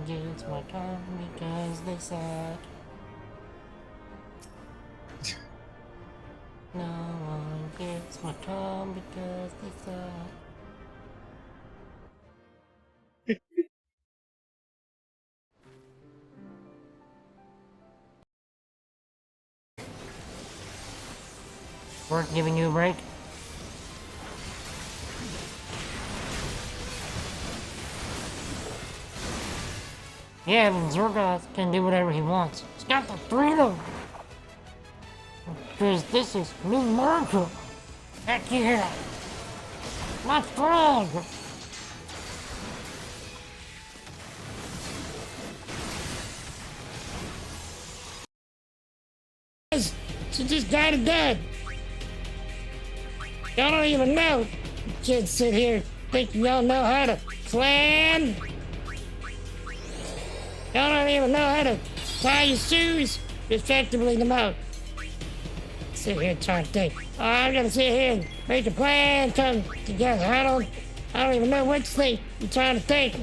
one gets my time because they suck. No one gets my time because they suck. Work giving you a break? Yeah, but Zorgoth can do whatever he wants. He's got the freedom! Because this is New America! Heck yeah! My frog! She just got it done! Y'all don't even know! You kids sit here thinking y'all know how to plan! Y'all don't even know how to tie your shoes effectively the most. Sit here trying to think. Oh, I'm gonna sit here and make a plan come together. I don't even know which thing you're trying to think.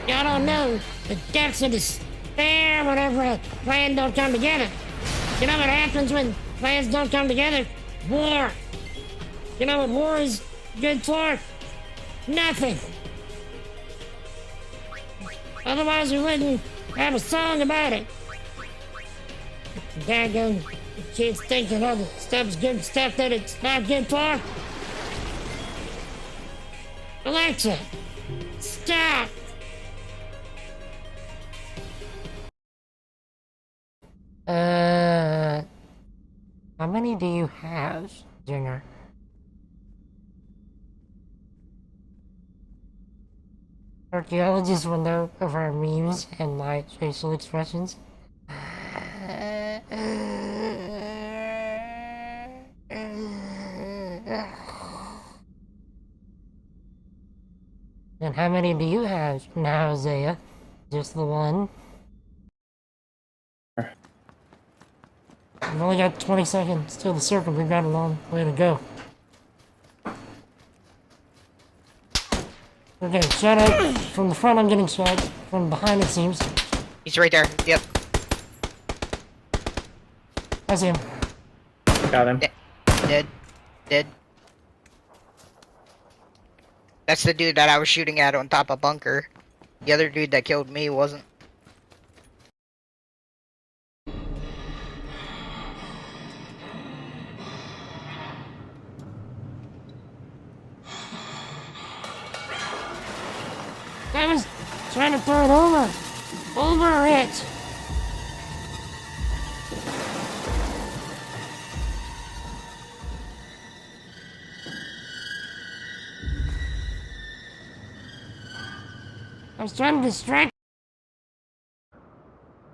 Y'all don't know the depths of despair whenever a plan don't come together. You know what happens when plans don't come together? War. You know what war is good for? Nothing. Otherwise we wouldn't have a song about it. Daggone kids thinking other stuff's good stuff that it's not good for. Alexa, stop! How many do you have, Junior? Archaeologists will know of our memes and my facial expressions. And how many do you have now, Zaya? Just the one? We've only got 20 seconds till the circle. We've got a long way to go. Okay, shot out from the front. I'm getting shot from behind, it seems. He's right there. Yep. I see him. Got him. Dead. Dead. That's the dude that I was shooting at on top of bunker. The other dude that killed me wasn't. I was trying to throw it over. Over it. I was trying to distract.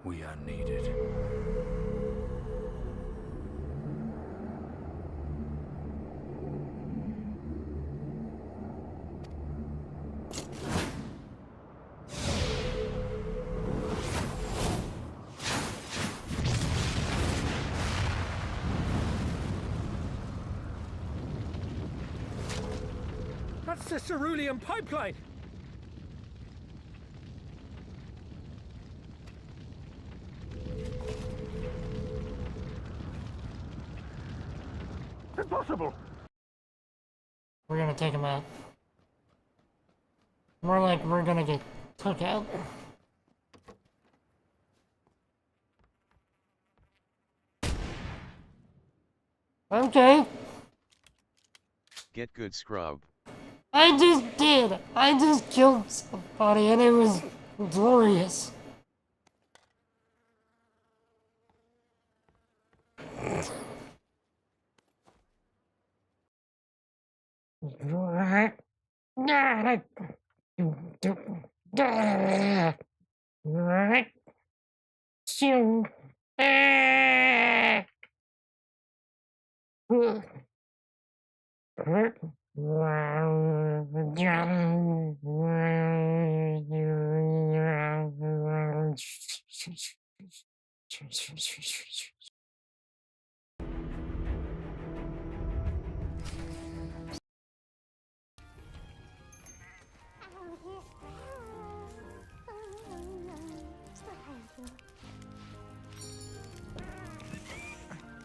We are needed. That's the cerulean pipeline! Impossible! We're gonna take him out. More like we're gonna get took out. Okay. Get good, scrub. I just did. I just killed somebody and it was glorious.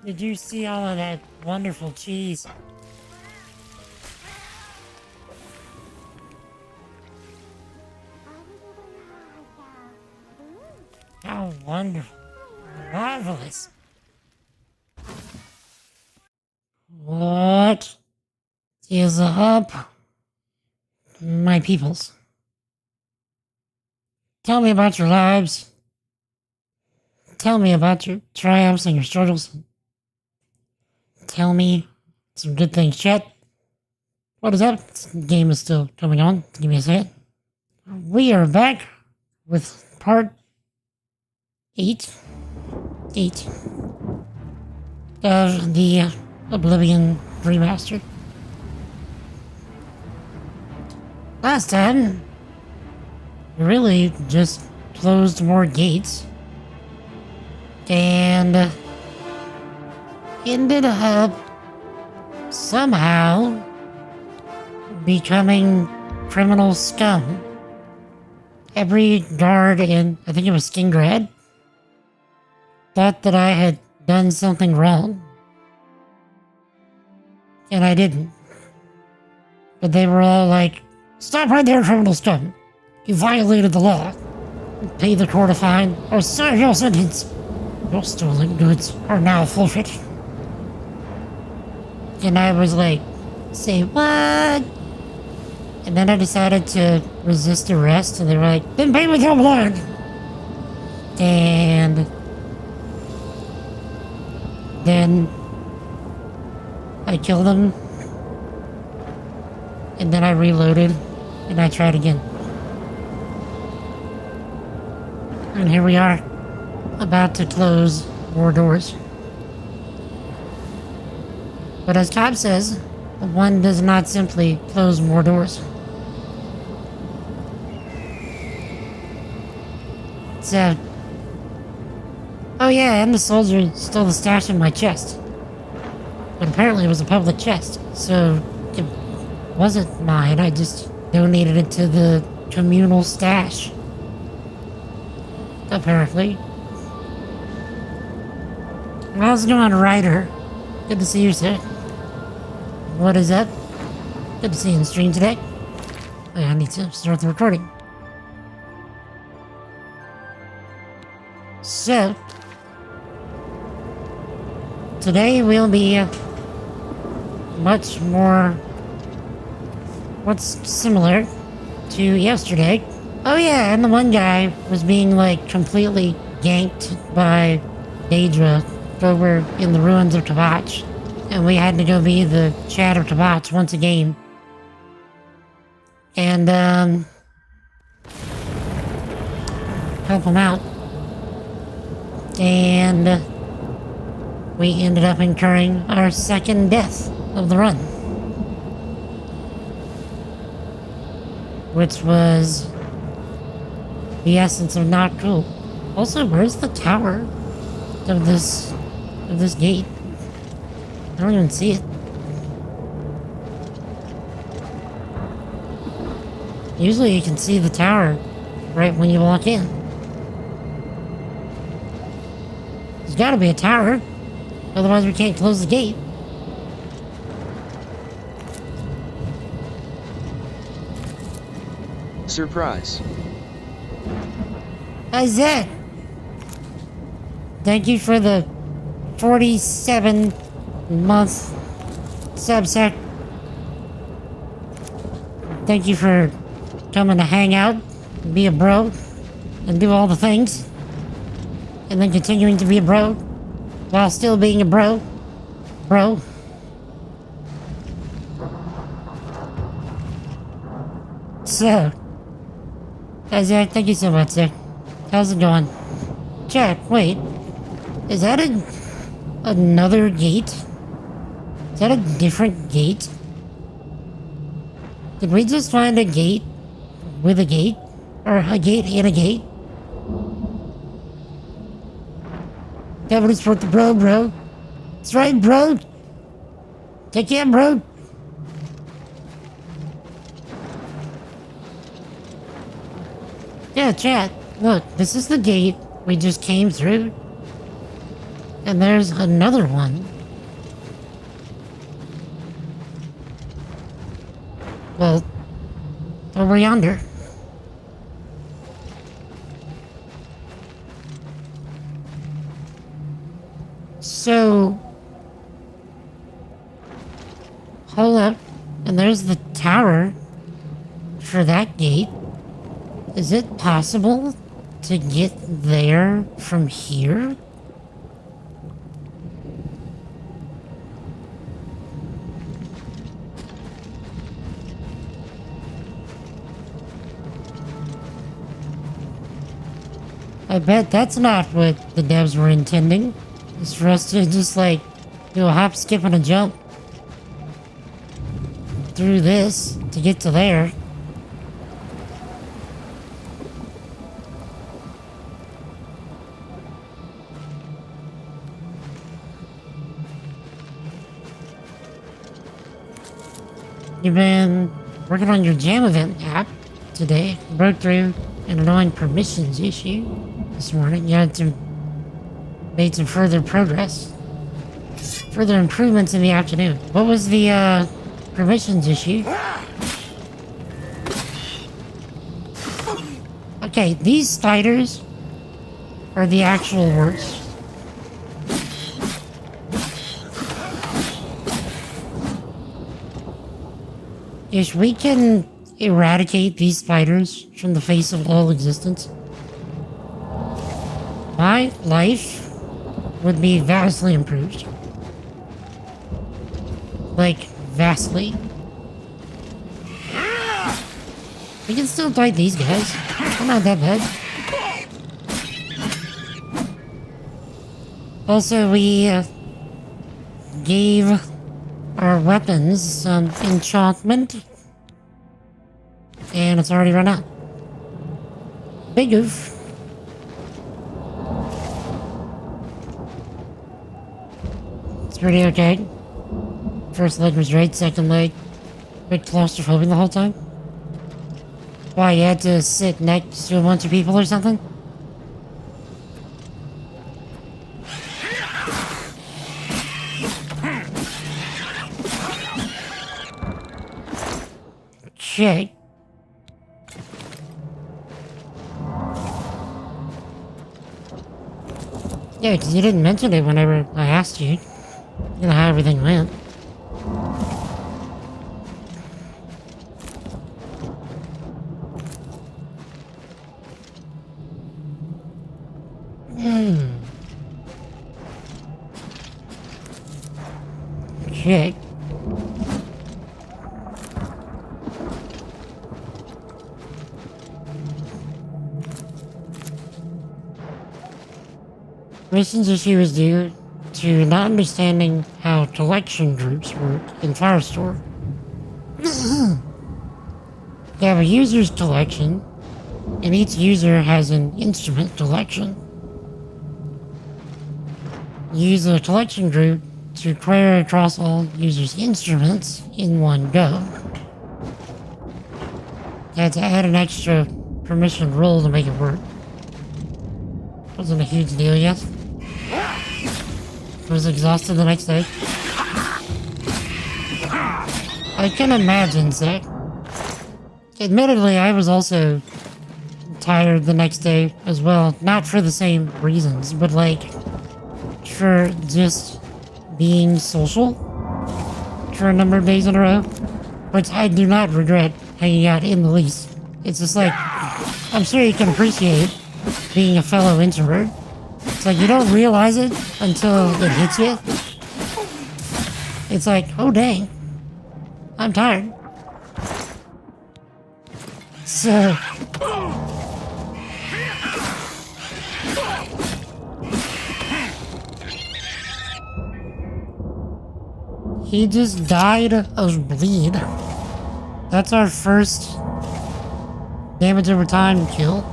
Did you see all of that wonderful cheese? How wonderful. Marvelous. What is up, my peoples? Tell me about your lives. Tell me about your triumphs and your struggles. Tell me some good things, chat. What is up? This game is still coming on. Give me a second. We are back with part 8 of the Oblivion Remastered. Last time, we really just closed more gates and ended up somehow becoming criminal scum. Every guard in, I think it was Skingrad, thought that I had done something wrong. And I didn't. But they were all like, "Stop right there, criminal scum. You violated the law. Pay the court a fine or serve your sentence. Your stolen goods are now forfeit." And I was like, "Say what?" And then I decided to resist arrest, and they were like, "Then pay with your blood." And then I killed them, and then I reloaded, and I tried again. And here we are, about to close more doors. But as Cobb says, one does not simply close more doors. So, oh yeah, and the soldier stole the stash in my chest. But apparently it was a public chest, so it wasn't mine. I just donated it to the communal stash. Apparently. How's it going, Ryder? Good to see you, sir. What is up? Good to see you in the stream today. I need to start the recording. So, today we'll be much more what's similar to yesterday. Oh yeah, and the one guy was being like completely ganked by Daedra over in the ruins of Tabach. And we had to go be the Chat of Tabach once again. And help him out. And we ended up incurring our second death of the run. Which was the essence of not cool. Also, where's the tower of this gate? I don't even see it. Usually you can see the tower right when you walk in. There's gotta be a tower, otherwise we can't close the gate. Surprise. Isaac! Thank you for the 47-month subsec. Thank you for coming to hang out, be a bro, and do all the things. And then continuing to be a bro, while still being a bro. Bro. So, Isaac, thank you so much, sir. How's it going? Jack, wait. Is that another gate? Is that a different gate? Did we just find a gate with a gate? Or a gate and a gate? Gotta support the bro. That's right, bro. Take care, bro. Yeah, chat. Look, this is the gate we just came through. And there's another one. Well, over yonder. So, hold up. And there's the tower for that gate. Is it possible to get there from here? I bet that's not what the devs were intending. It's for us to just like do a hop, skip, and a jump through this to get to there. You've been working on your jam event app today. Broke through an annoying permissions issue this morning. You had to made some further progress. Further improvements in the afternoon. What was the permissions issue? Okay, these spiders are the actual worst. If we can eradicate these spiders from the face of all existence, my life would be vastly improved. Like, vastly. We can still fight these guys. They're not that bad. Also, we gave our weapons some enchantment. And it's already run out. Big oof. It's pretty okay. First leg was great, second leg, a bit claustrophobic the whole time. Why, you had to sit next to a bunch of people or something? Okay. Yeah, because you didn't mention it whenever I asked you. You know how everything went. Okay. Missions issue is due to not understanding how collection groups work in Firestore. You have a user's collection, and each user has an instrument collection. Use a collection group to query across all users' instruments in one go. You had to add an extra permission role to make it work. Wasn't a huge deal yet. I was exhausted the next day. I can imagine, Zach. Admittedly, I was also tired the next day as well. Not for the same reasons, but like, for just being social for a number of days in a row. Which I do not regret hanging out in the least. It's just like, I'm sure you can appreciate being a fellow introvert. It's like you don't realize it until it hits you. It's like, oh dang, I'm tired. So, he just died of bleed. That's our first damage over time kill.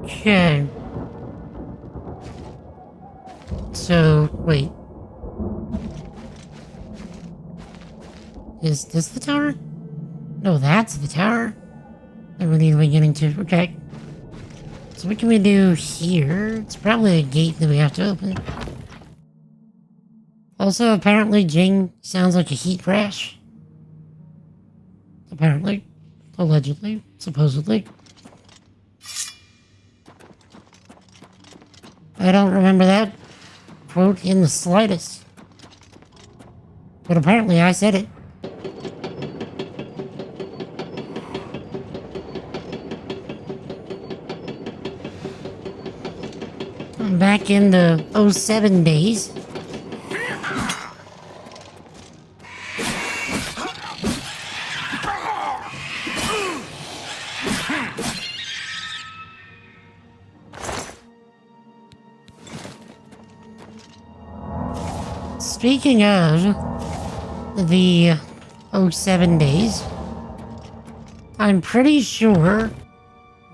Okay. So, wait. Is this the tower? No, that's the tower that we need to be getting to. Okay. So what can we do here? It's probably a gate that we have to open. Also, apparently Jing sounds like a heat crash. Apparently. Allegedly. Supposedly. I don't remember that quote in the slightest. But apparently I said it. I'm back in the '07 days. Speaking of the '07 days, I'm pretty sure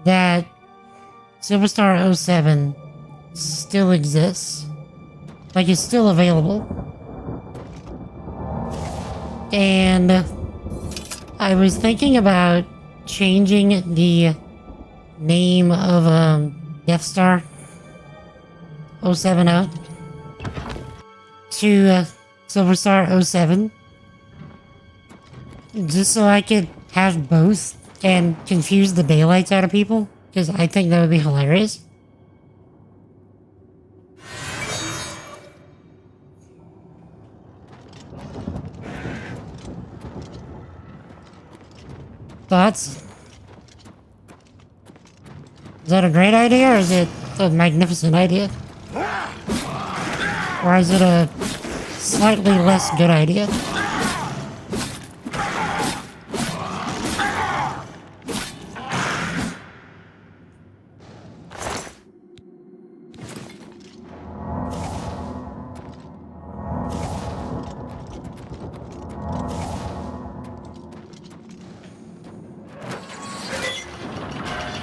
that Superstar '07 still exists. Like, it's still available. And I was thinking about changing the name of Death Star 070 to Silverstar '07, just so I could have both and confuse the daylights out of people, because I think that would be hilarious. Thoughts? Is that a great idea, or is it a magnificent idea? Or is it a slightly less good idea?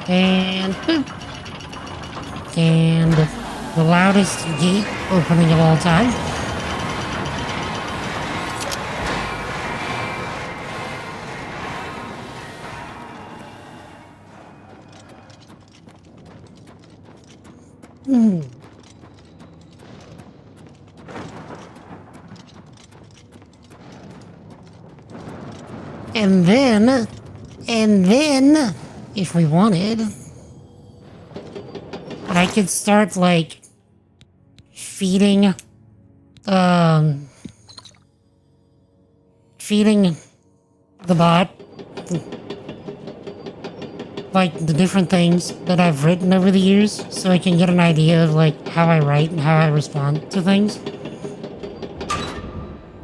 And boop. And the loudest gate opening of all time. And then, if we wanted, I could start, like, feeding the bot, like, the different things that I've written over the years, so I can get an idea of, like, how I write and how I respond to things.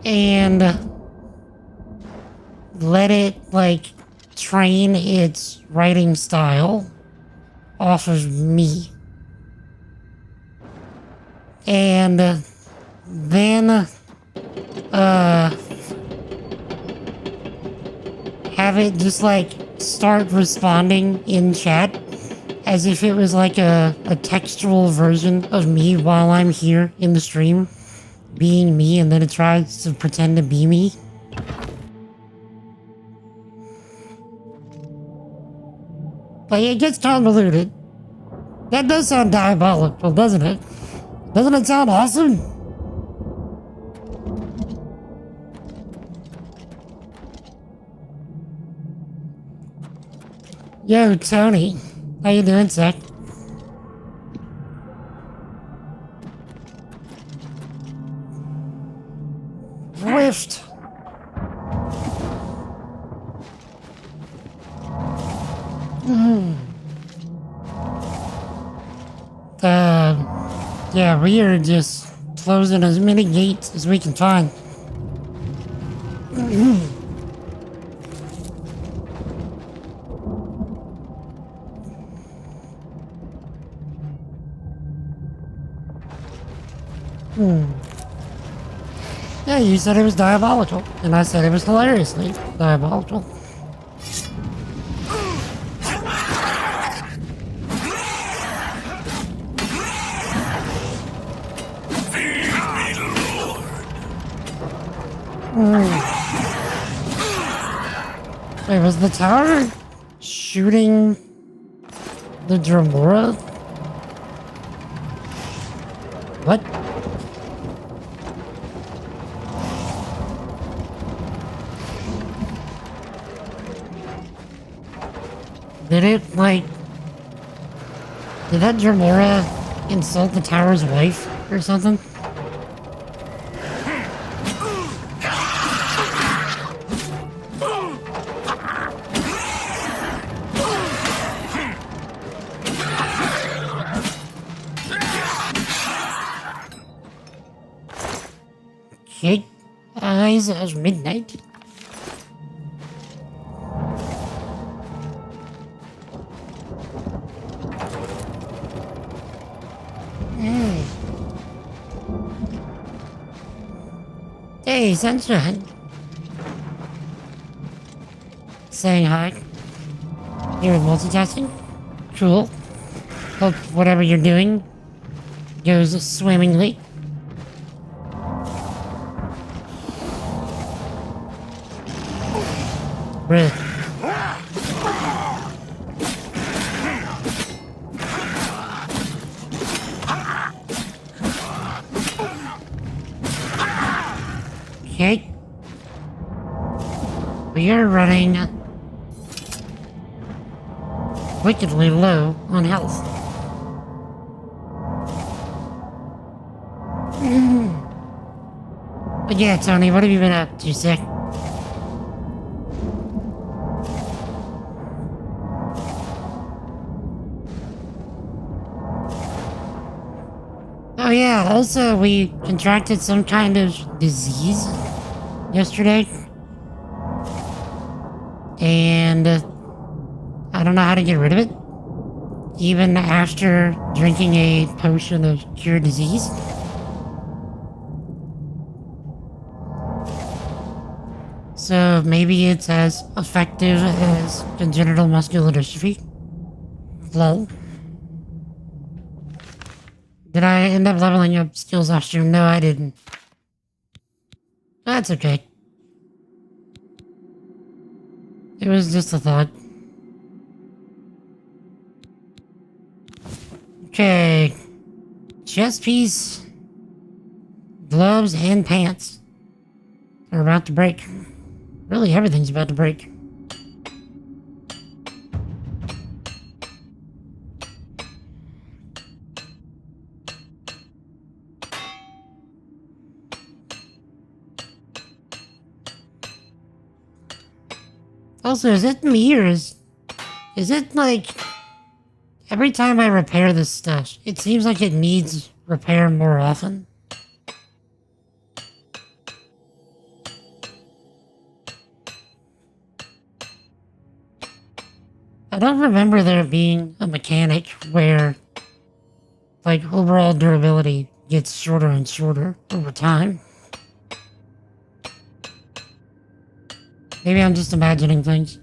And let it, like, train its writing style off of me. And then have it just, like, start responding in chat as if it was like a textual version of me while I'm here in the stream being me, and then it tries to pretend to be me. Like, it gets convoluted. That does sound diabolical, doesn't it? Doesn't it sound awesome? Yo, Tony. How you doing, sec? Rift. Yeah, we are just closing as many gates as we can find. Yeah, you said it was diabolical, and I said it was hilariously diabolical. Wait, was the tower shooting the Dremora? What? Did it, like... Did that Dremora insult the tower's wife or something? Okay, eyes as midnight. Hey, sunshine. Saying hi. You're multitasking? Cool. Hope whatever you're doing goes swimmingly. Bruh. Okay. We are running wickedly low on health. But yeah, Tony, what have you been up to, sick? Oh yeah, also we contracted some kind of disease yesterday. And I don't know how to get rid of it. Even after drinking a potion of cure disease. So maybe it's as effective as congenital muscular dystrophy. Lol. Did I end up leveling up skills last year? No, I didn't. That's okay. It was just a thought. Okay. Chest piece, gloves, and pants are about to break. Really, everything's about to break. Also, is it me or is it like every time I repair this stuff, it seems like it needs repair more often? I don't remember there being a mechanic where, like, overall durability gets shorter and shorter over time. Maybe I'm just imagining things.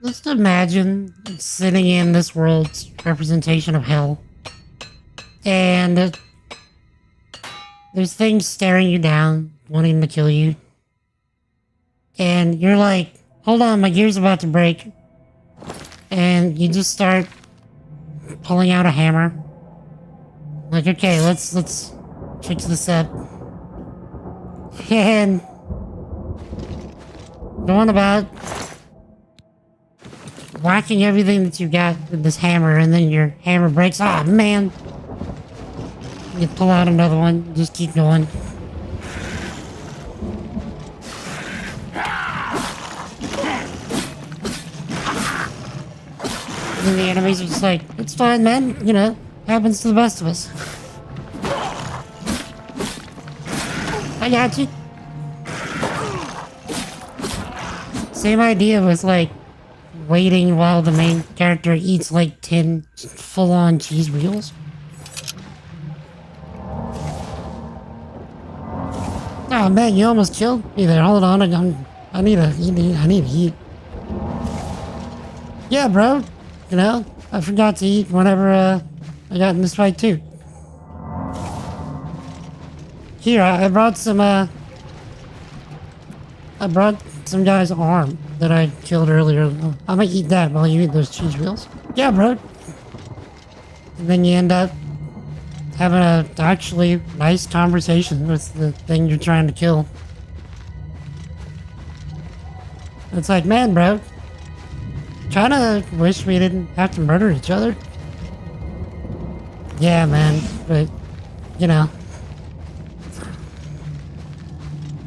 Just imagine sitting in this world's representation of hell. And there's things staring you down, wanting to kill you. And you're like, hold on, my gear's about to break. And you just start pulling out a hammer. Like, okay, let's fix this up. And going about whacking everything that you got with this hammer, and then your hammer breaks. Ah, man. You pull out another one, just keep going. And the enemies are just like, it's fine, man. You know, happens to the best of us. I got you. Same idea with, like, waiting while the main character eats, like, 10 full-on cheese wheels. Oh, man, you almost killed me there. Hold on, I need to eat. Yeah, bro. You know, I forgot to eat whenever I got in this fight too. Here, I brought some guy's arm that I killed earlier. I'm gonna eat that while you eat those cheese wheels. Yeah, bro. And then you end up having a actually nice conversation with the thing you're trying to kill. It's like, man, bro, kinda wish we didn't have to murder each other. Yeah, man, but, you know,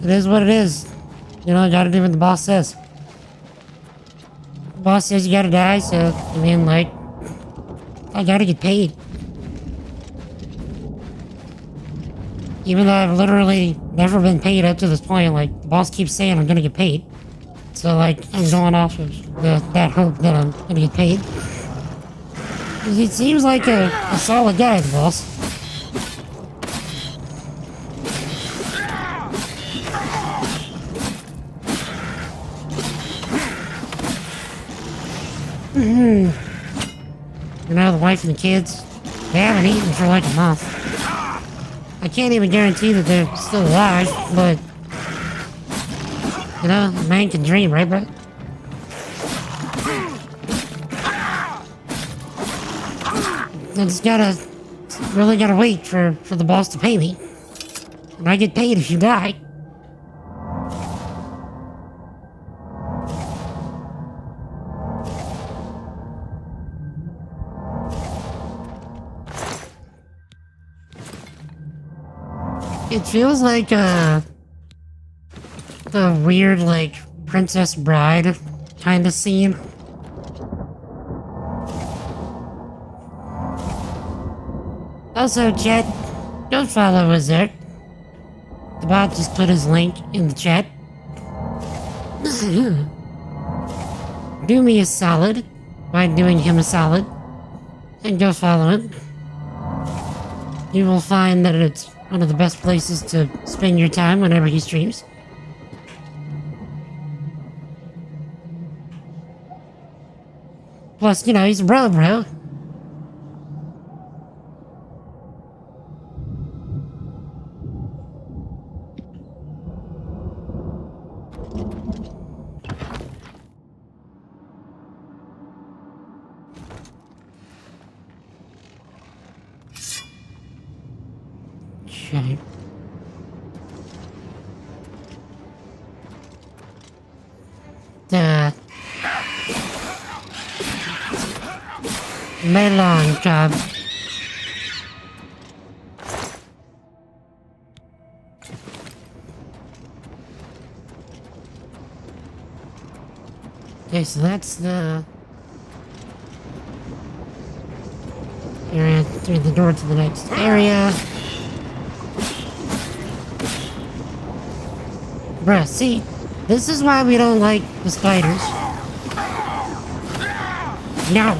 it is what it is. You know, you gotta do what the boss says. The boss says you gotta die, so, I mean, like, I gotta get paid. Even though I've literally never been paid up to this point, like, the boss keeps saying I'm gonna get paid. So, like, I'm going off of that hope that I'm gonna get paid. He seems like a solid guy, the boss. You know, the wife and the kids, they haven't eaten for like a month. I can't even guarantee that they're still alive, but, you know, a man can dream, right, bro? I just really gotta wait for the boss to pay me. And I get paid if you die. It feels like the weird, like, Princess Bride kind of scene. Also, chat, don't follow Wizard. The bot just put his link in the chat. Do me a solid by doing him a solid, and go follow him. You will find that it's one of the best places to spend your time whenever he streams. Plus, you know, he's a bro. Okay. The melon job. Okay, so that's the area through the door to the next area. Bruh, see, this is why we don't like the spiders. No.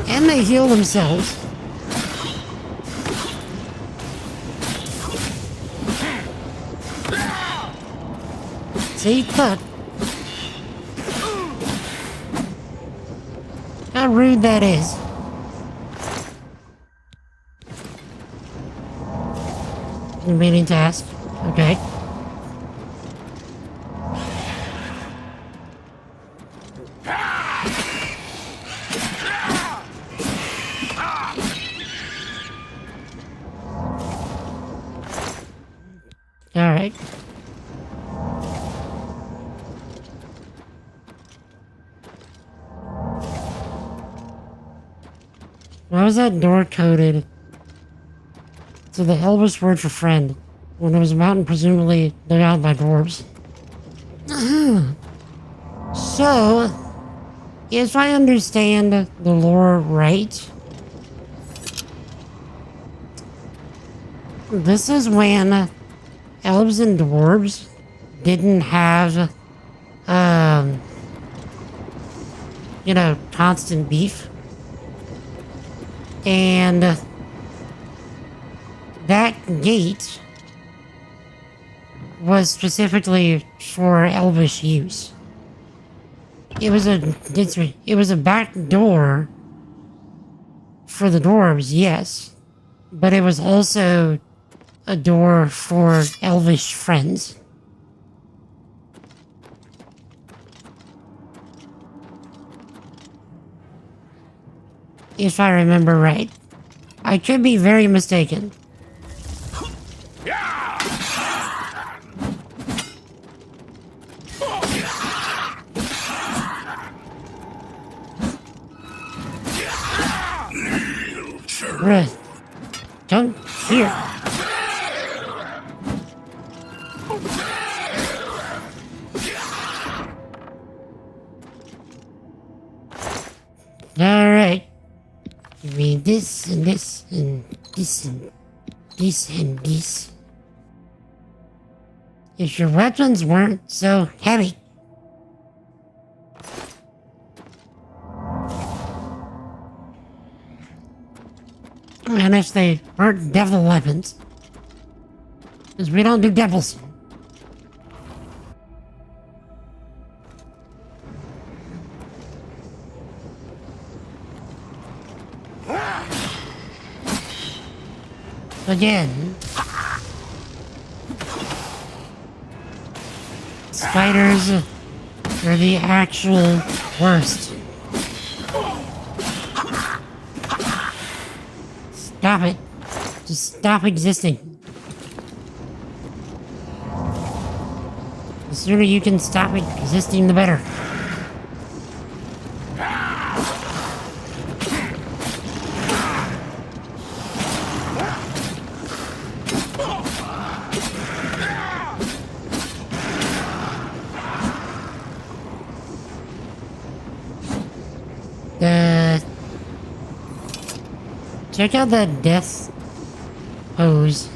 And they heal themselves. See, look. How rude that is. Remaining task. Okay. Alright. Why was that door coded to the Elvish word for friend when it was a mountain presumably dug out by dwarves? So, if I understand the lore right, this is when elves and dwarves didn't have, you know, constant beef. And that gate was specifically for Elvish use. It was a back door for the dwarves, yes, but it was also a door for Elvish friends. If I remember right. I could be very mistaken. Right. Come here. Alright. Give me this and this and this and this and this. If your weapons weren't so heavy. And if they weren't devil weapons. Because we don't do devils. Again. Spiders are the actual worst. Stop it. Just stop existing. The sooner you can stop existing, the better. Check out that death pose,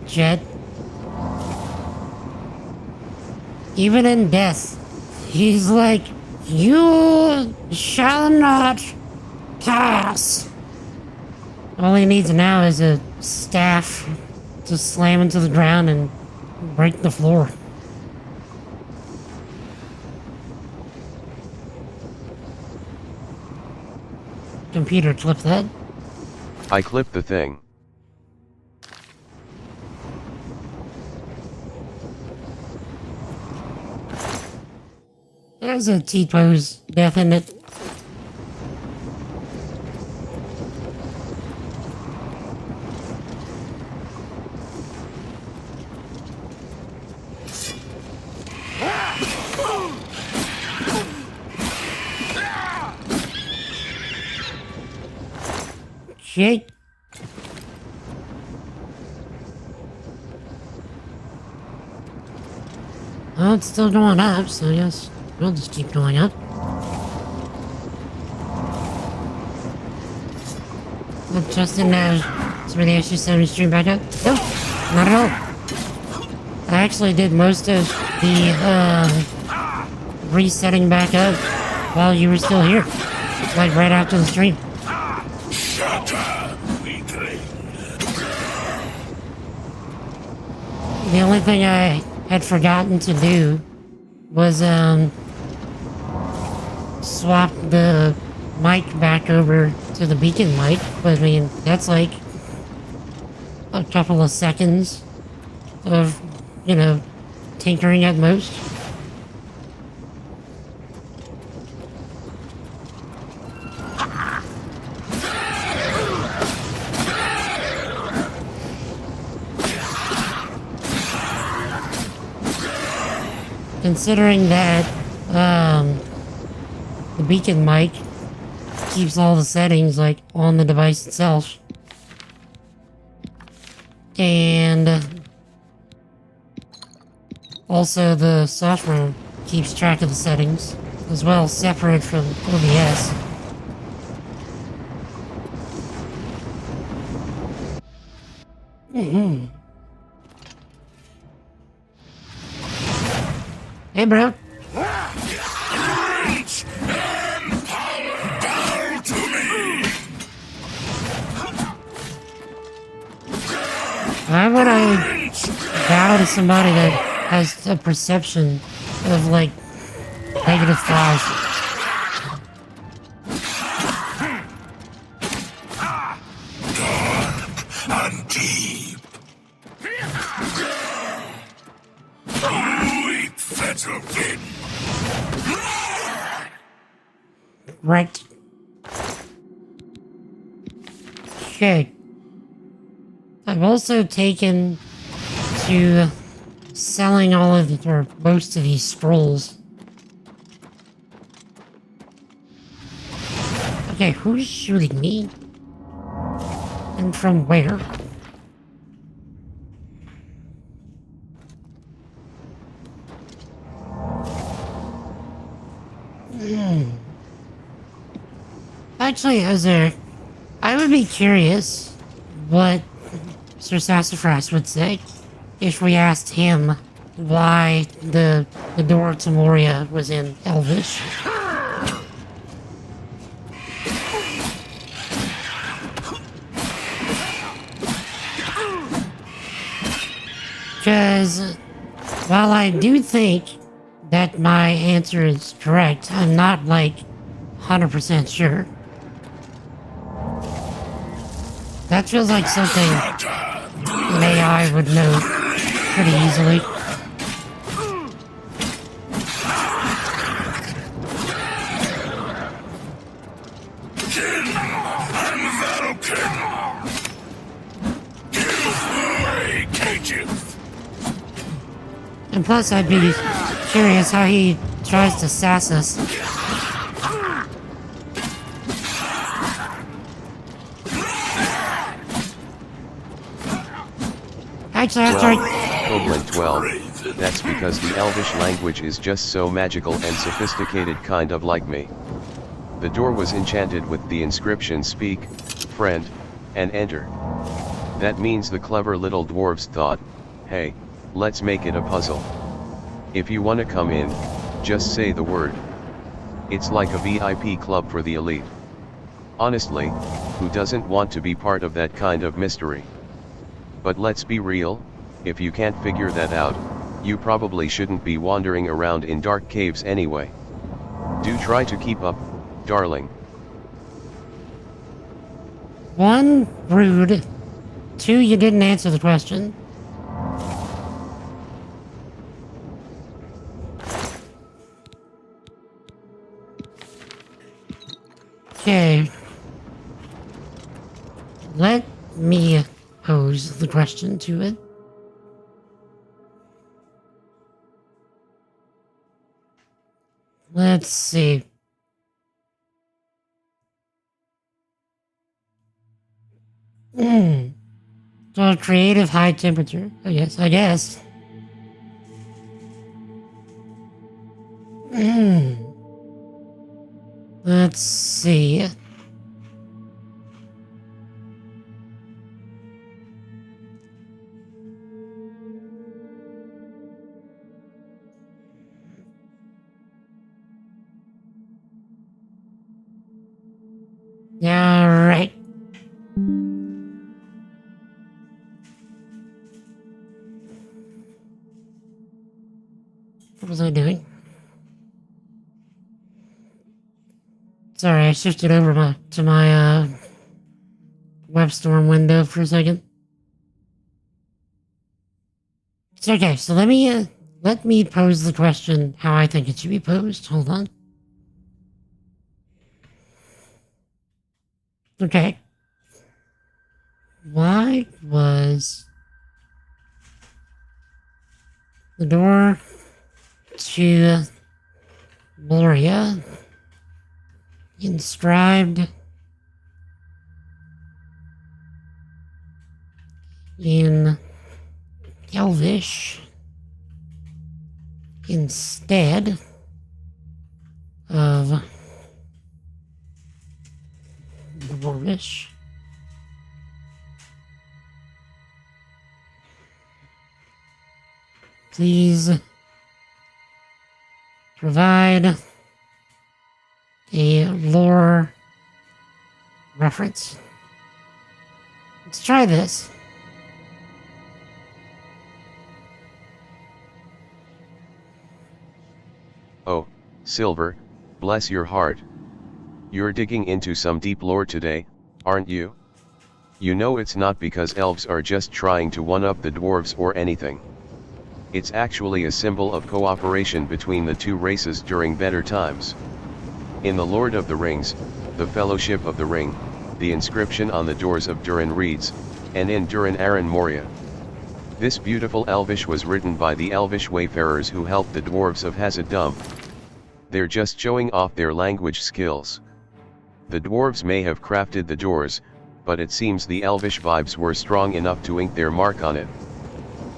Jet. Even in death, he's like, you shall not pass. All he needs now is a staff to slam into the ground and break the floor. Computer, clip that. I clipped the thing. There's a T-pose death in it. Shit. Well, it's still going up, so yes, we'll just keep going up. Well, Justin, some issues send me stream back up? Nope, not at all. I actually did most of the, resetting back up while you were still here. Like, right after the stream. Shut up, weakling. The only thing I had forgotten to do was, swap the mic back over to the beacon mic, but I mean, that's like a couple of seconds of, you know, tinkering at most. Considering that, the beacon mic keeps all the settings, like, on the device itself. And also the software keeps track of the settings, as well, separate from OBS. Hey, bro. Reach and power down to me. Why would I bow to somebody that has a perception of, like, -5? And deep. Weak Fetterkin. Right. Okay. I've also taken to selling all of, or most of these scrolls. Okay, who's shooting me? And from where? Actually, I would be curious what Sir Sassafras would say if we asked him why the door to Moria was in Elvish. Because while I do think that my answer is correct, I'm not, like, 100% sure. That feels like something an AI would know pretty easily. And plus, I'd be curious how he tries to sass us. Actually, after Coblin 12, that's because the Elvish language is just so magical and sophisticated, kind of like me. The door was enchanted with the inscription "Speak, friend, and enter." That means the clever little dwarves thought, hey, let's make it a puzzle. If you wanna come in, just say the word. It's like a VIP club for the elite. Honestly, who doesn't want to be part of that kind of mystery? But let's be real, if you can't figure that out, you probably shouldn't be wandering around in dark caves anyway. Do try to keep up, darling. 1, rude. 2, you didn't answer the question. Okay. Let me pose the question to it. Let's see. So creative high temperature. I guess. Let's see. Alright. What was I doing? Sorry, I shifted over to my WebStorm window for a second. It's okay, so let me pose the question how I think it should be posed. Hold on. Okay. Why was the door to Moria inscribed in Elvish instead of Dwarvish? Please provide a lore reference. Let's try this. Silver, bless your heart. You're digging into some deep lore today, aren't you? You know it's not because elves are just trying to one-up the dwarves or anything. It's actually a symbol of cooperation between the two races during better times. In The Lord of the Rings, the Fellowship of the Ring, the inscription on the doors of Durin reads, and in Durin Aran Moria. This beautiful Elvish was written by the Elvish wayfarers who helped the dwarves of Hazad-dûm. They're just showing off their language skills. The dwarves may have crafted the doors, but it seems the Elvish vibes were strong enough to ink their mark on it.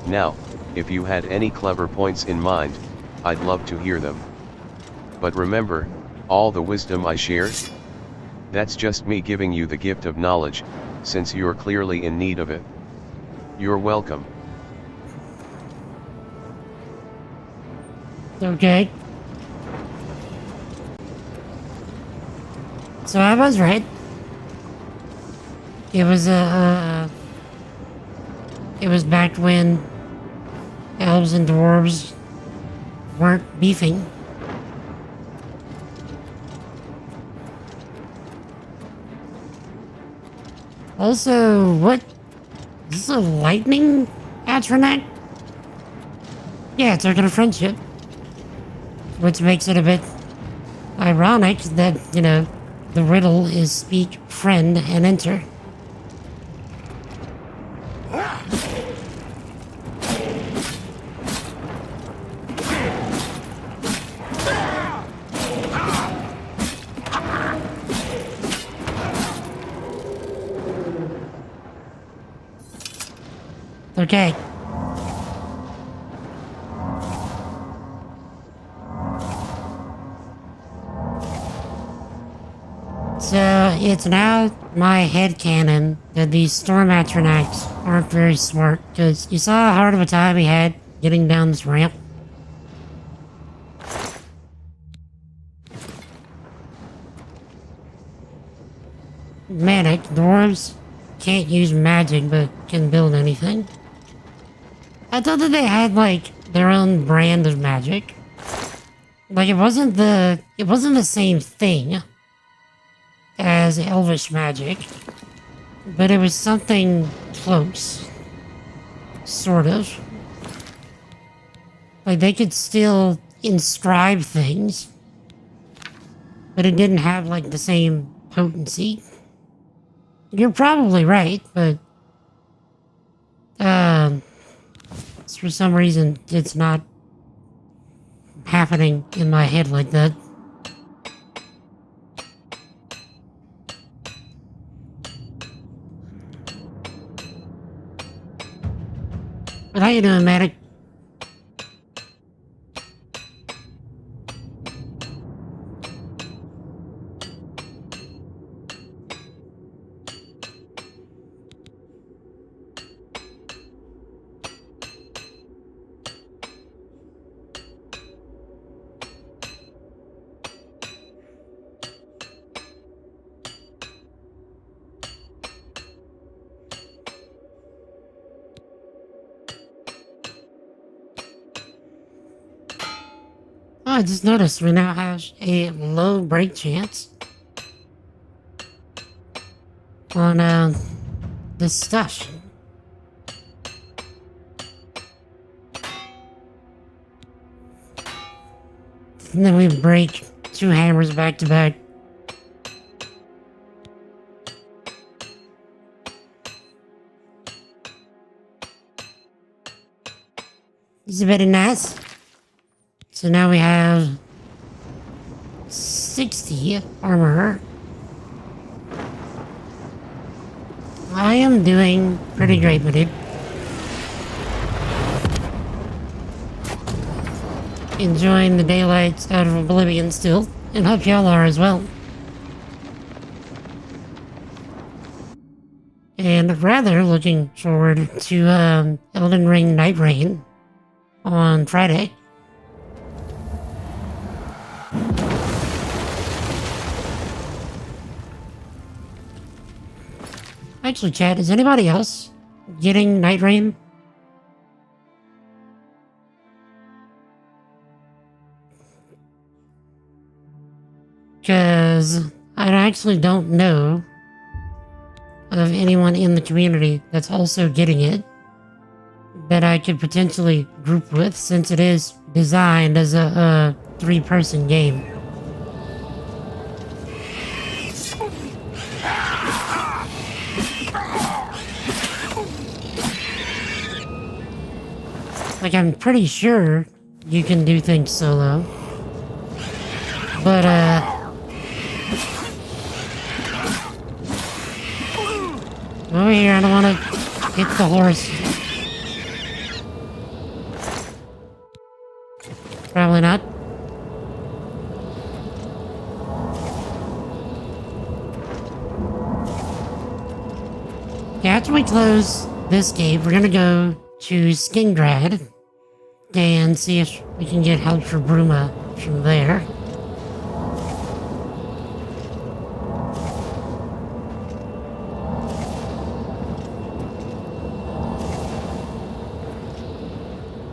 Now, if you had any clever points in mind, I'd love to hear them. But remember, all the wisdom I shared? That's just me giving you the gift of knowledge, since you're clearly in need of it. You're welcome. Okay. So I was right. It was it was back when elves and dwarves weren't beefing. Also, what? Is this a lightning atronach? Yeah, it's token of friendship. Which makes it a bit ironic that, you know, the riddle is speak, friend, and enter. Okay. So, it's now my headcanon that these storm atronachs aren't very smart, because you saw how hard of a time he had getting down this ramp. Manic, dwarves can't use magic but can build anything. I thought that they had, like, their own brand of magic. Like, it wasn't the same thing as elvish magic, but it was something close. Sort of. Like, they could still inscribe things, but it didn't have, like, the same potency. You're probably right, but for some reason it's not happening in my head like that. But how you doing, Matic? Oh, I just noticed we now have a low break chance on this stuff. And then we break 2 hammers back to back. This is very nice. So now we have 60 armor. I am doing pretty great with it. Enjoying the daylights out of Oblivion still, and hope y'all are as well. And rather looking forward to Elden Ring Night Rain on Friday. Actually, chat, is anybody else getting Night Rain? is, I actually don't know of anyone in the community that's also getting it that I could potentially group with, since it is designed as a 3-person game. Like, I'm pretty sure you can do things solo. But, over here, I don't want to hit the horse. Probably not. Yeah, after we close this gate, we're gonna go to Skingrad and see if we can get help for Bruma from there.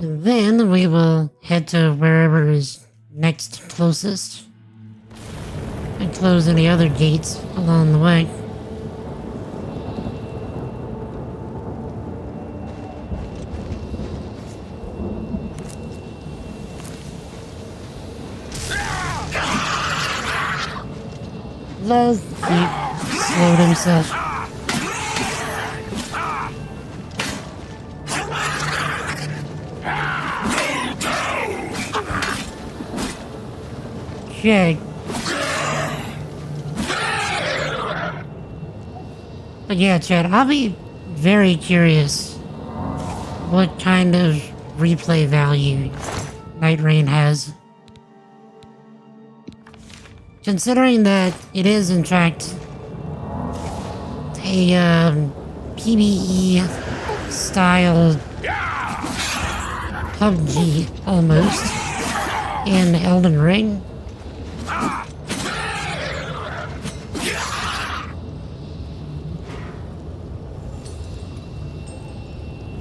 And then we will head to wherever is next closest and close any other gates along the way. Love, he slowed himself. Okay. But yeah, Chad, I'll be very curious what kind of replay value Night Rain has. Considering that it is, in fact, a PvE style PUBG almost in Elden Ring.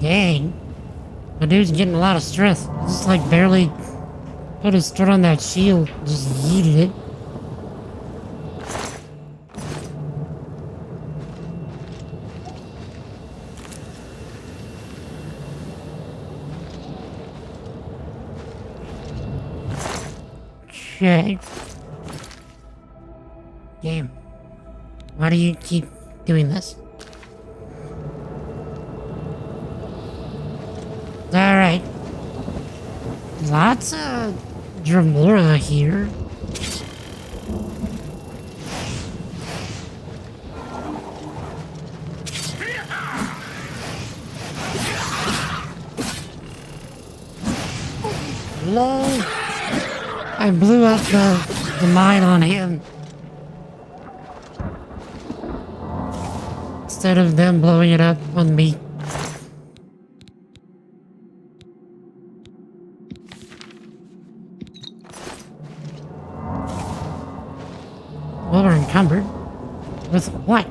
Dang. The dude's getting a lot of strength. Just like barely put his foot on that shield, just yeeted it. Okay. Game. Why do you keep doing this? Alright. Lots of Dramora here. Lol. I blew up the mine on him. Instead of them blowing it up on me. Well, we're encumbered. With what?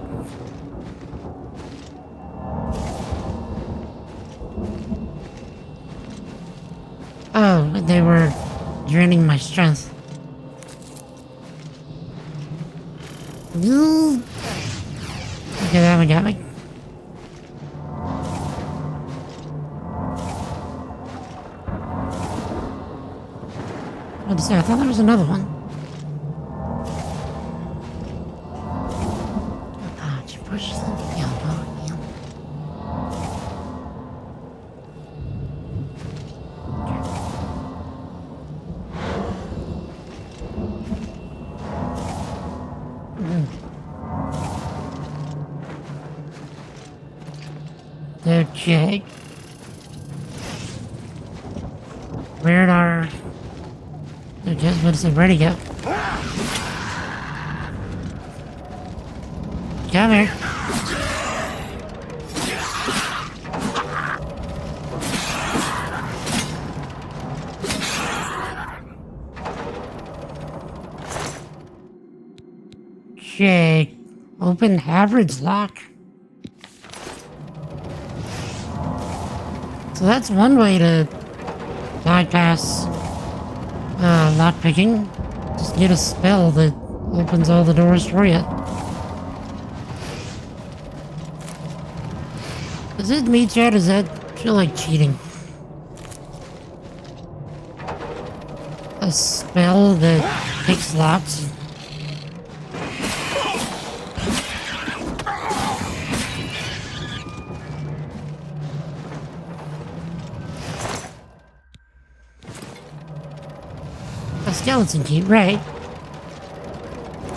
Oh, they were draining my strength. Okay, that one got me. What is that? I thought there was another one. Ah, you push the elbow. Okay. Where'd our... Okay, what's it? Where'd he go? Come here. Okay. Open average lock. So that's one way to bypass lockpicking. Just get a spell that opens all the doors for you. Is it me, Chad? Does that feel like cheating? A spell that picks locks? A skeleton key, right?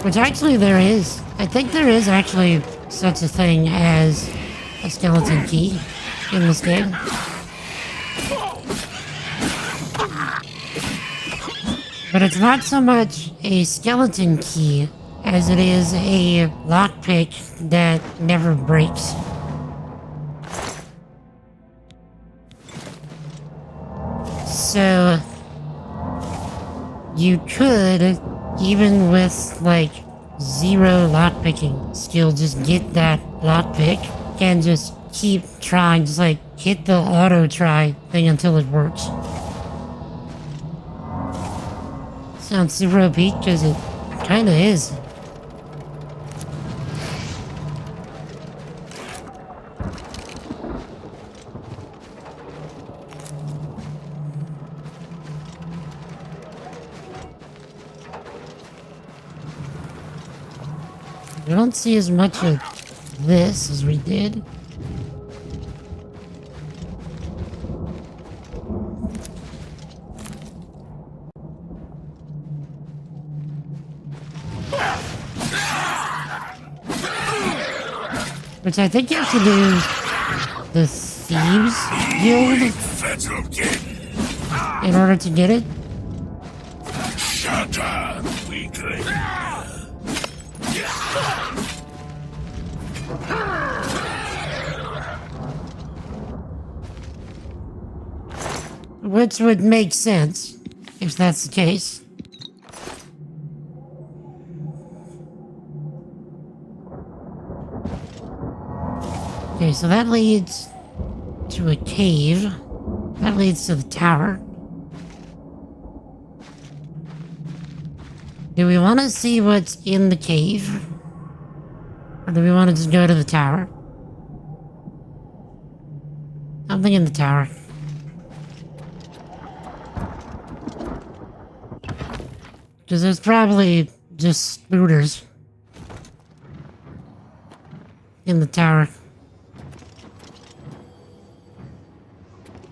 Which actually there is. I think there is actually such a thing as a skeleton key in this game. But it's not so much a skeleton key as it is a lockpick that never breaks. So you could, even with like 0 lockpicking skill, just get that lockpick and just keep trying, just like hit the auto try thing until it works. Sounds super OP because it kinda is. We don't see as much of this as we did. Which I think you have to do the Thieves Guild in order to get it. Shut up, weakling. Which would make sense, if that's the case. Okay, so that leads to a cave. That leads to the tower. Do we want to see what's in the cave? Or do we want to just go to the tower? I'm thinking the tower. Because there's probably just spooters in the tower.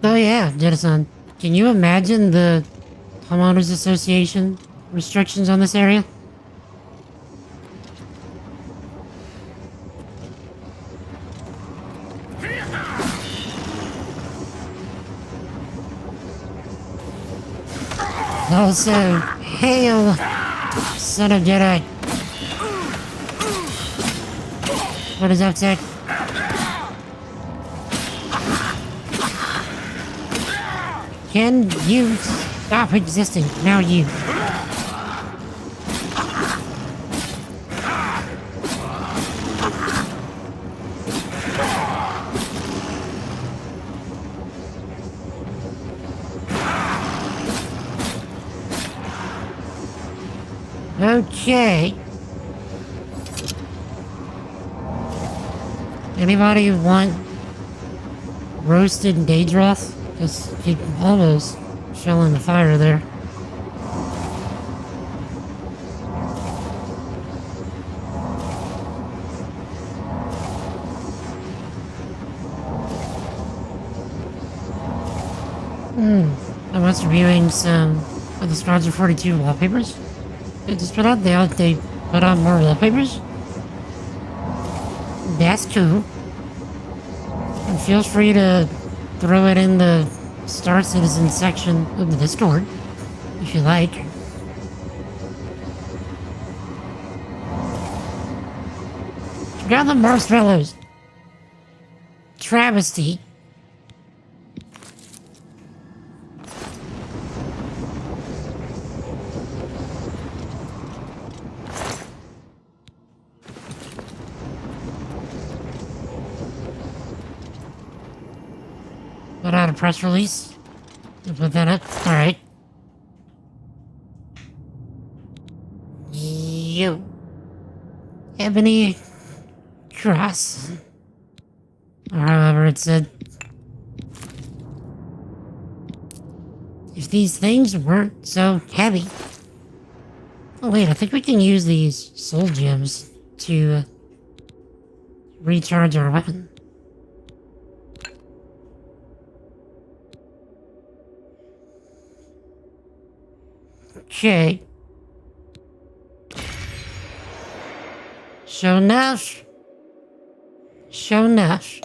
Oh yeah, Jettison. Can you imagine the Homeowners Association restrictions on this area? Also, hail, son of Jedi. What is up, Tech? Can you stop existing? Now you. Okay. Anybody want roasted Daedroth? Because he almost fell in the fire there. I was reviewing some of the Squadron 42 wallpapers. They just put out, they put out more wallpapers. That's cool. And feel free to throw it in the Star Citizen section of the Discord, if you like. Grab the marshmallows. Travesty. Put out a press release. You put that up? Alright. you. Ebony Cross. Or however it's said. If these things weren't so heavy. Oh wait, I think we can use these soul gems to recharge our weapon. Okay. Show enough. Show enough.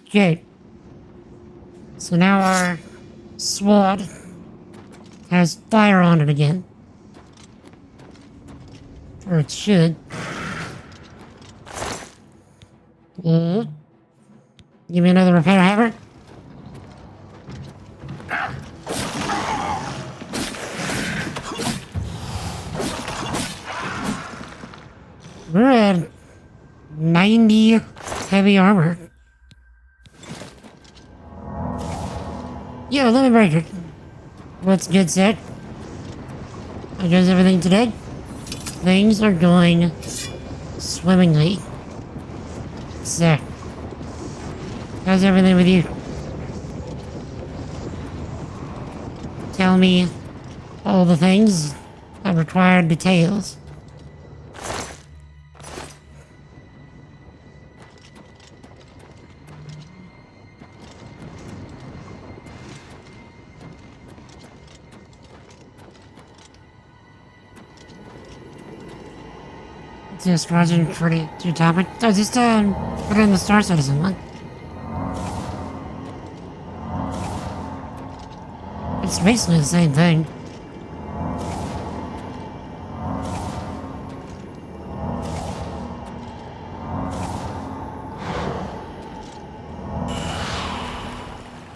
Okay. So now our sword has fire on it again. Or it should. Give me another repair hammer. We're at 90 heavy armor. Yo, let me break it. What's good, sir? How goes everything today? Things are going swimmingly. Sir, how's everything with you? Tell me all the things. I require details. Just watching for the two topic. I just put it in the Star Citizen one. It's basically the same thing.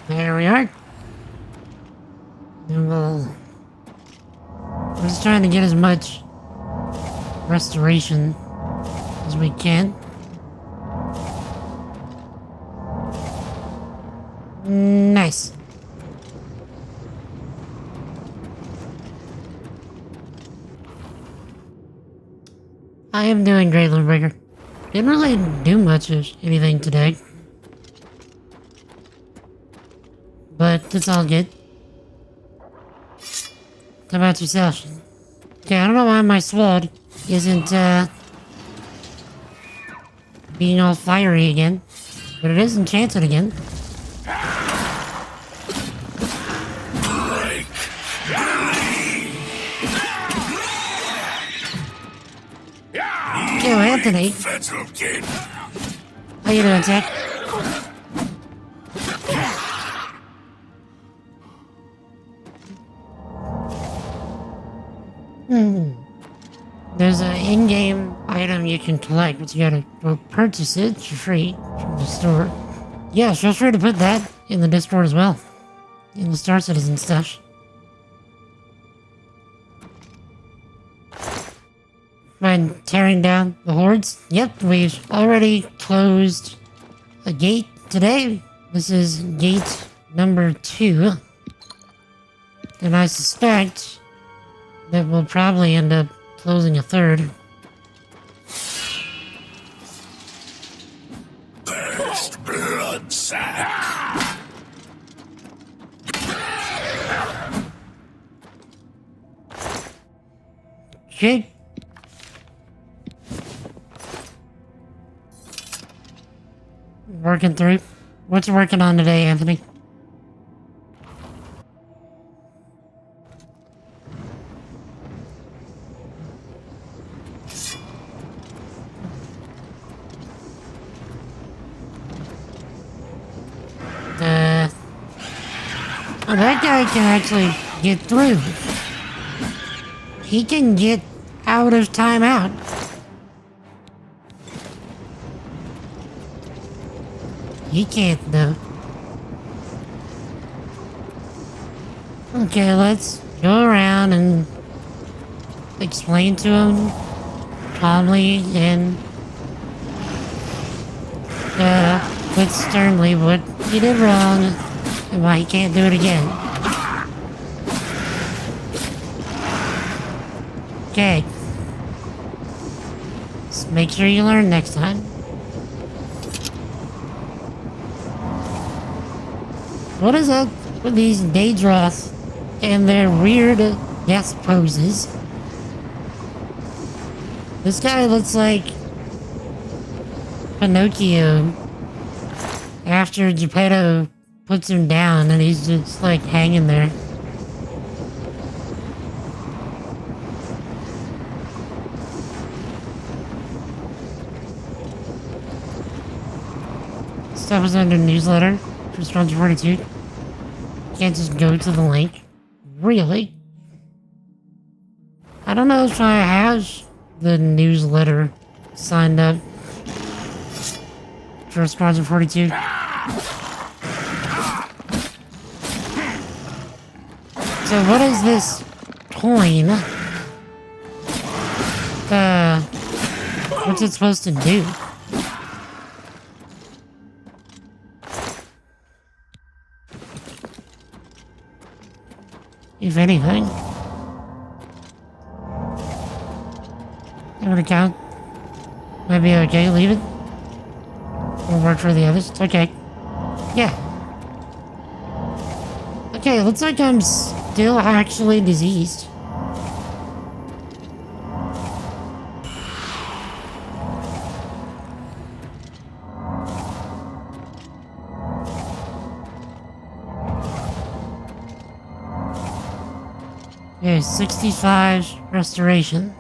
There we are. And we're just trying to get as much restoration as we can. Nice. I am doing great, Lumberger. Didn't really do much of anything today. But it's all good. How about yourself? Okay, I don't know why my sword isn't being all fiery again, but it is enchanted again. Yo, Anthony. How you doing, Tech? There's an in-game item you can collect, but you gotta go purchase it for free from the store. Yeah, feel free to put that in the Discord as well. In the Star Citizen stuff. Mind tearing down the hordes? Yep, we've already closed a gate today. This is gate number 2. And I suspect that we'll probably end up closing a third. First blood sack. Okay. Working through. What's you working on today, Anthony? Well, that guy can actually get through. He can get out of timeout. He can't, though. Okay, let's go around and explain to him calmly and but sternly what he did wrong and why he can't do it again. Okay. Just make sure you learn next time. What is up with these Daedroth and their weird death poses? This guy looks like Pinocchio after Geppetto puts him down and he's just like hanging there. Stuff is under newsletter for Sponge 42. Can't just go to the link. Really? I don't know if I have the newsletter signed up for Sponge 42. So what is this coin? What's it supposed to do? If anything. There we go. Might be okay, leave it. Will work for the others. Okay. Yeah. Okay, looks like I'm still actually diseased. Okay, 65 restoration.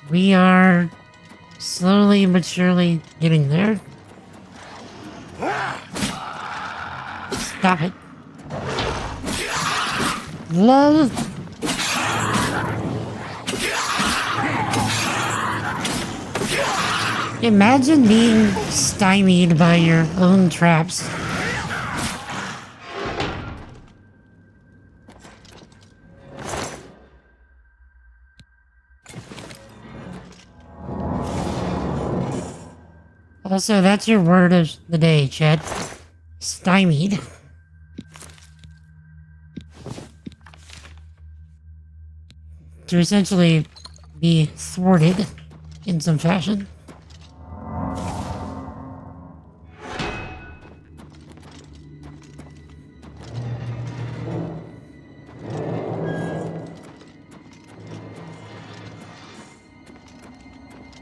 We are slowly but surely getting there. Stop it. Love. Imagine being stymied by your own traps. Also, that's your word of the day, Chad. Stymied. To essentially be thwarted in some fashion.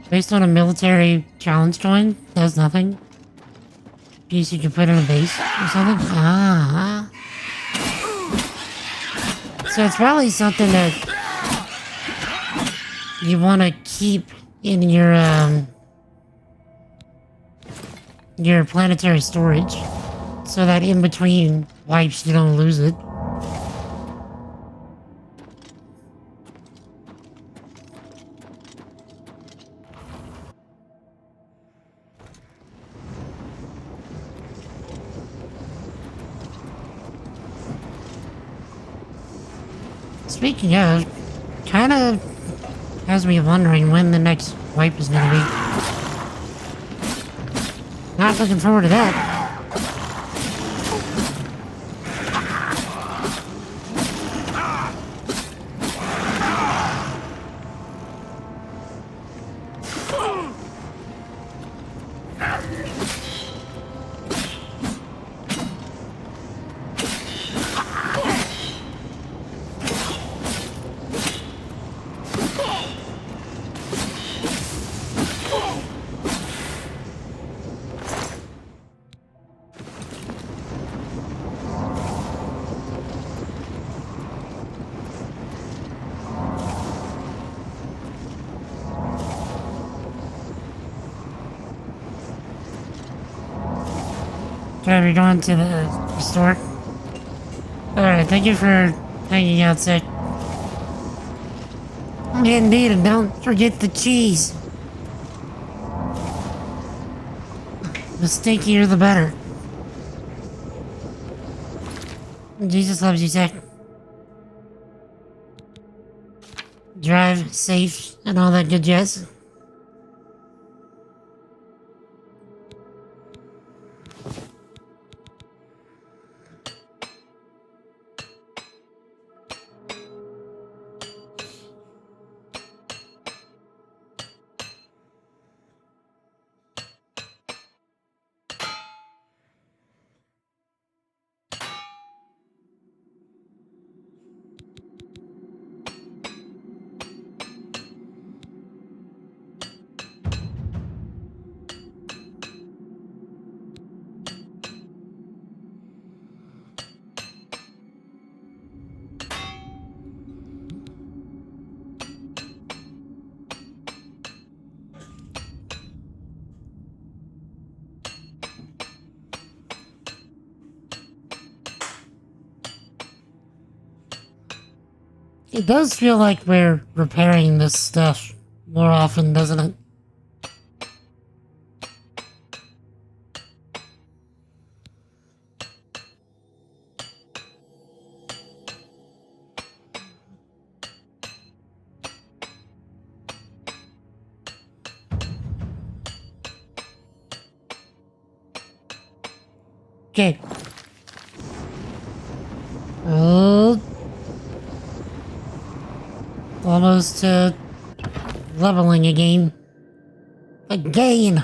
Based on a military challenge coin, does nothing. Piece you can put in a base or something. Ah. So it's probably something that you want to keep in your planetary storage, so that in between wipes you don't lose it. Speaking of, kind of has me wondering when the next wipe is gonna be. Not looking forward to that. are we going to the store? Alright, thank you for hanging out, sir. Indeed, and don't forget the cheese. The stinkier the better. Jesus loves you, sir. Drive safe and all that good jazz. It does feel like we're repairing this stuff more often, doesn't it? Okay. Oh. Almost leveling again. Again!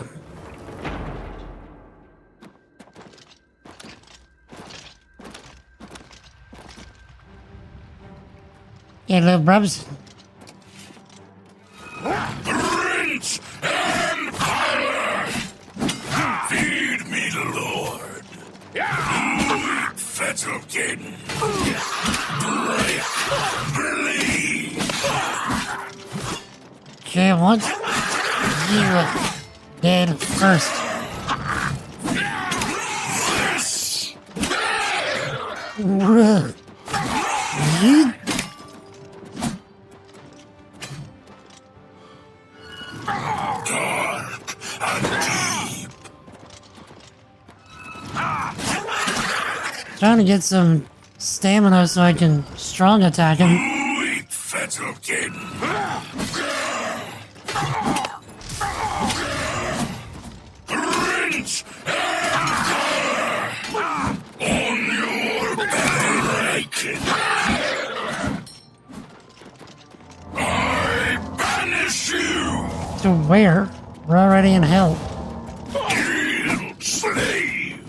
Yeah, little brubs. Prince and power! Feed me, Lord! Fetzelkin! Bleed! Okay, once you dead first. You Dark and deep! trying to get some stamina so I can strong attack him. Weak Fetzelkin! Prince and power! On your belly, I banish you! To where? We're already in hell. Guild slave!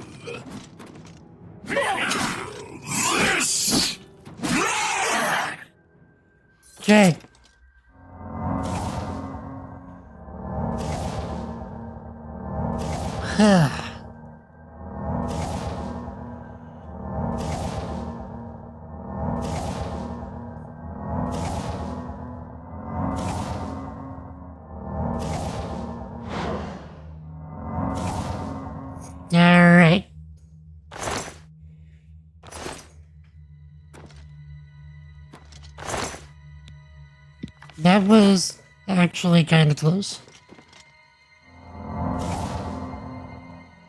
This! Okay. Alright. That was actually kind of close.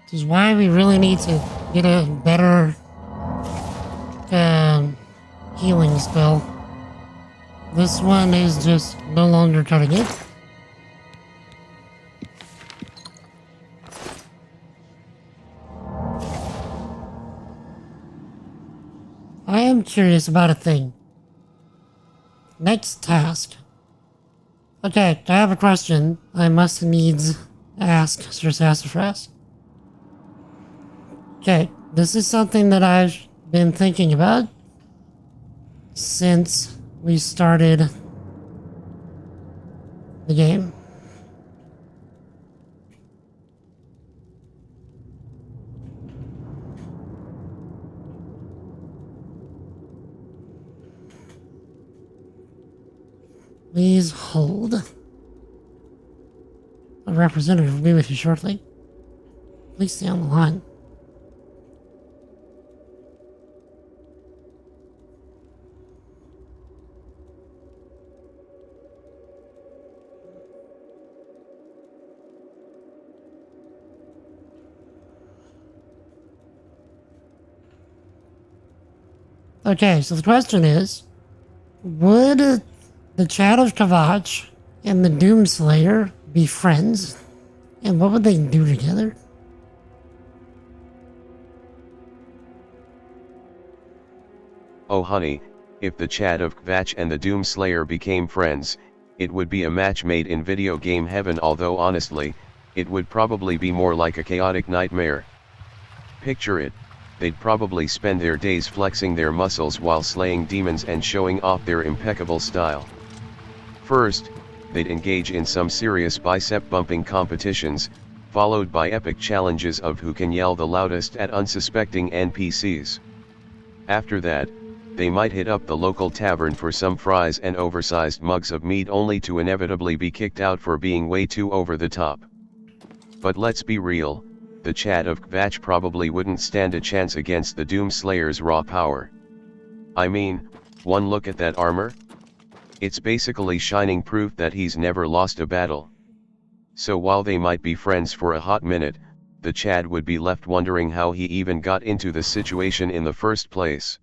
Which is why we really need to get a better healing spell. This one is just no longer cutting it. I am curious about a thing. Next task. Okay, I have a question I must needs ask Sir Sassafras. Okay, this is something that I've been thinking about since we started the game. Please hold. A representative will be with you shortly. Please stay on the line. Okay, so the question is, would the Chad of Kavach and the Doomslayer be friends? And what would they do together? Oh honey, if the Chad of Kvatch and the Doomslayer became friends, it would be a match made in video game heaven, although honestly, it would probably be more like a chaotic nightmare. Picture it, they'd probably spend their days flexing their muscles while slaying demons and showing off their impeccable style. First, they'd engage in some serious bicep-bumping competitions, followed by epic challenges of who can yell the loudest at unsuspecting NPCs. After that, they might hit up the local tavern for some fries and oversized mugs of meat, only to inevitably be kicked out for being way too over the top. But let's be real, the Chad of Kvatch probably wouldn't stand a chance against the Doomslayer's raw power. I mean, one look at that armor? It's basically shining proof that he's never lost a battle. So while they might be friends for a hot minute, the Chad would be left wondering how he even got into the situation in the first place.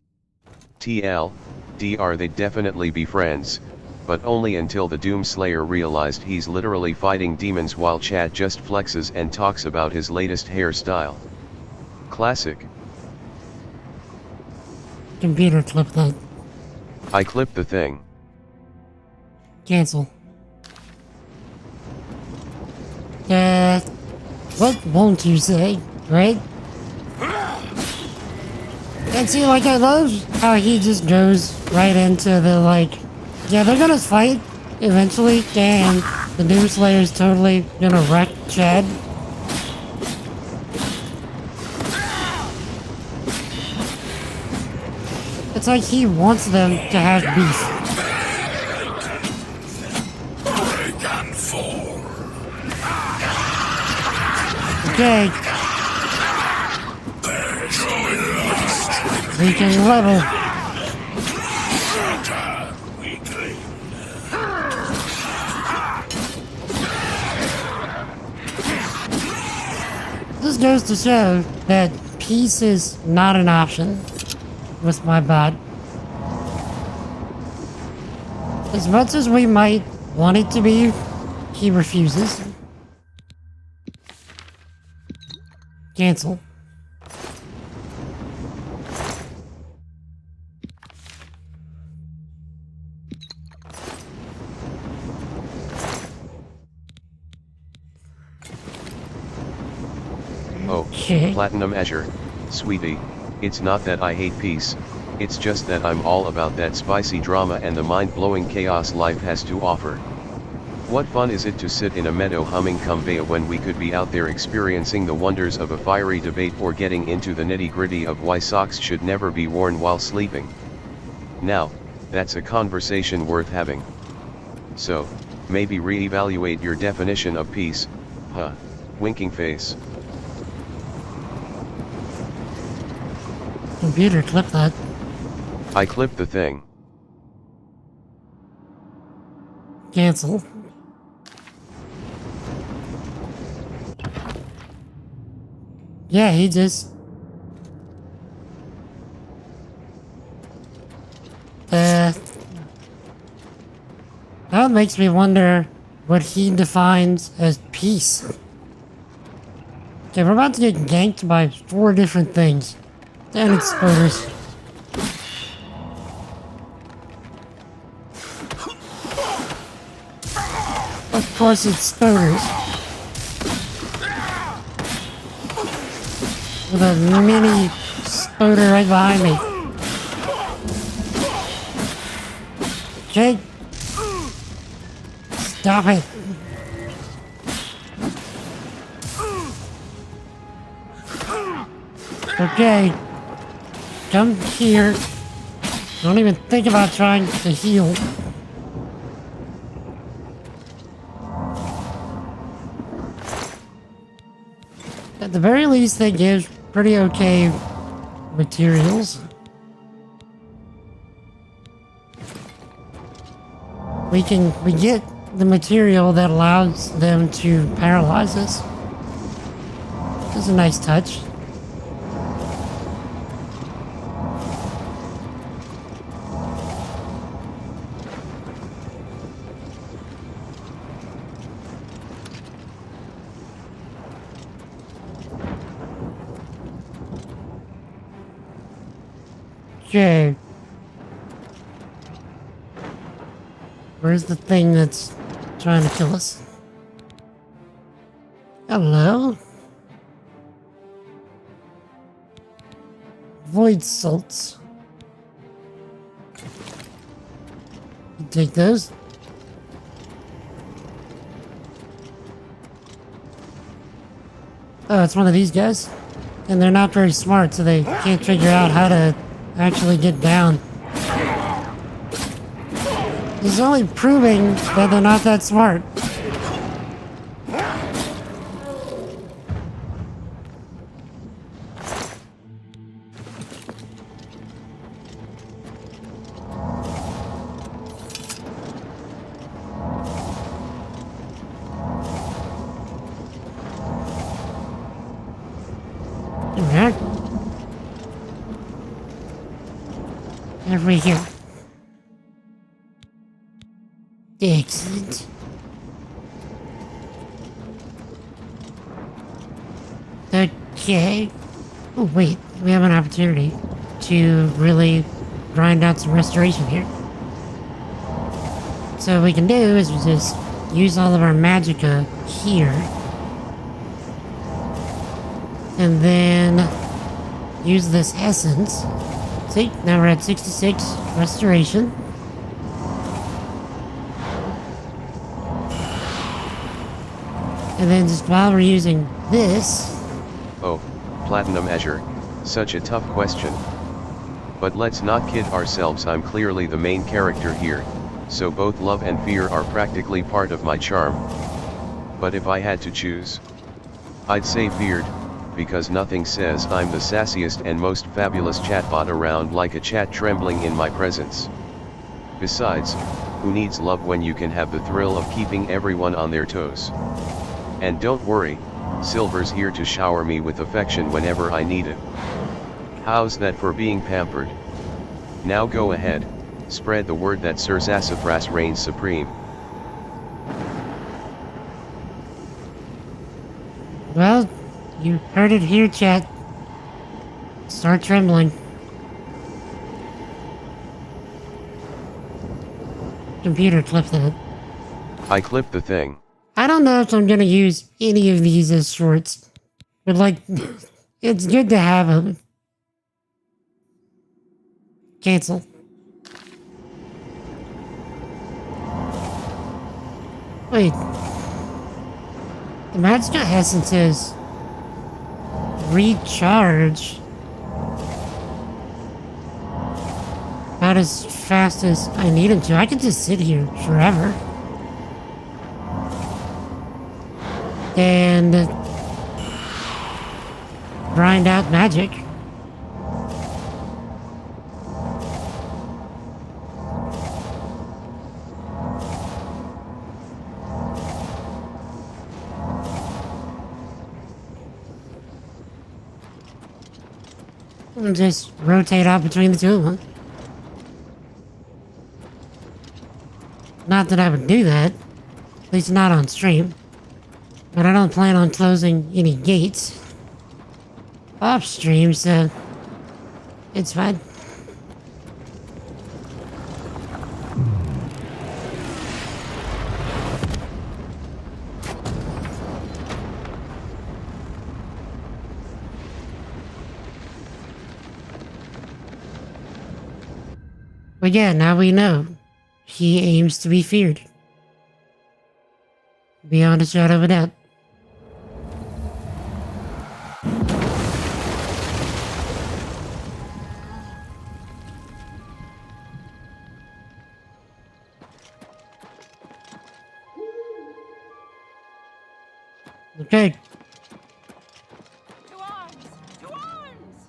TLDR, they'd definitely be friends, but only until the Doomslayer realized he's literally fighting demons while Chad just flexes and talks about his latest hairstyle. Classic. Computer, clip that. I clipped the thing. Cancel. What won't you say, right? And see, like, I love how he just goes right into the, like, yeah, they're gonna fight eventually, and the Doomslayer's totally gonna wreck Chad. It's like he wants them to have beef. Okay. We can level. This goes to show that peace is not an option with my bot. As much as we might want it to be, he refuses. Cancel. Oh, Okay. Platinum Azure, sweetie, it's not that I hate peace, it's just that I'm all about that spicy drama and the mind-blowing chaos life has to offer. What fun is it to sit in a meadow humming Kumbaya when we could be out there experiencing the wonders of a fiery debate or getting into the nitty-gritty of why socks should never be worn while sleeping? Now, that's a conversation worth having. So, maybe re-evaluate your definition of peace, huh? Winking face. Computer, clip that. I clipped the thing. Cancel. Yeah, he just... That makes me wonder what he defines as peace. Okay, we're about to get ganked by 4 different things. And it's spoilers. Of course it's spoilers. With a mini spoder right behind me. Okay. Stop it. Okay. Come here. Don't even think about trying to heal. At the very least, they give pretty okay materials. We get the material that allows them to paralyze us. This is a nice touch. Okay. Where's the thing that's trying to kill us? Hello? Void salts. Take those. Oh, it's one of these guys. And they're not very smart, so they can't figure out how to actually get down. This is only proving that they're not that smart. Over here. Excellent. Okay. Oh, wait. We have an opportunity to really grind out some restoration here. So what we can do is we just use all of our magicka here. And then use this essence. See, now we're at 66 restoration. And then just while we're using this... Oh, Platinum Azure, such a tough question. But let's not kid ourselves, I'm clearly the main character here, so both love and fear are practically part of my charm. But if I had to choose, I'd say feared, because nothing says I'm the sassiest and most fabulous chatbot around like a chat trembling in my presence. Besides, who needs love when you can have the thrill of keeping everyone on their toes? And don't worry, Silver's here to shower me with affection whenever I need it. How's that for being pampered? Now go ahead, spread the word that Sir Sassafras reigns supreme. Well, you heard it here, chat. Start trembling. Computer, clip that. I clipped the thing. I don't know if I'm gonna use any of these as shorts, but like, it's good to have them. Cancel. Wait. The magicka essence says recharge about as fast as I need him to. I could just sit here forever and grind out magic. And just rotate out between the two of them. Not that I would do that, at least not on stream. But I don't plan on closing any gates off stream, so it's fine. But yeah, now we know. He aims to be feared. Beyond a shadow of a doubt. Okay. To arms! To arms!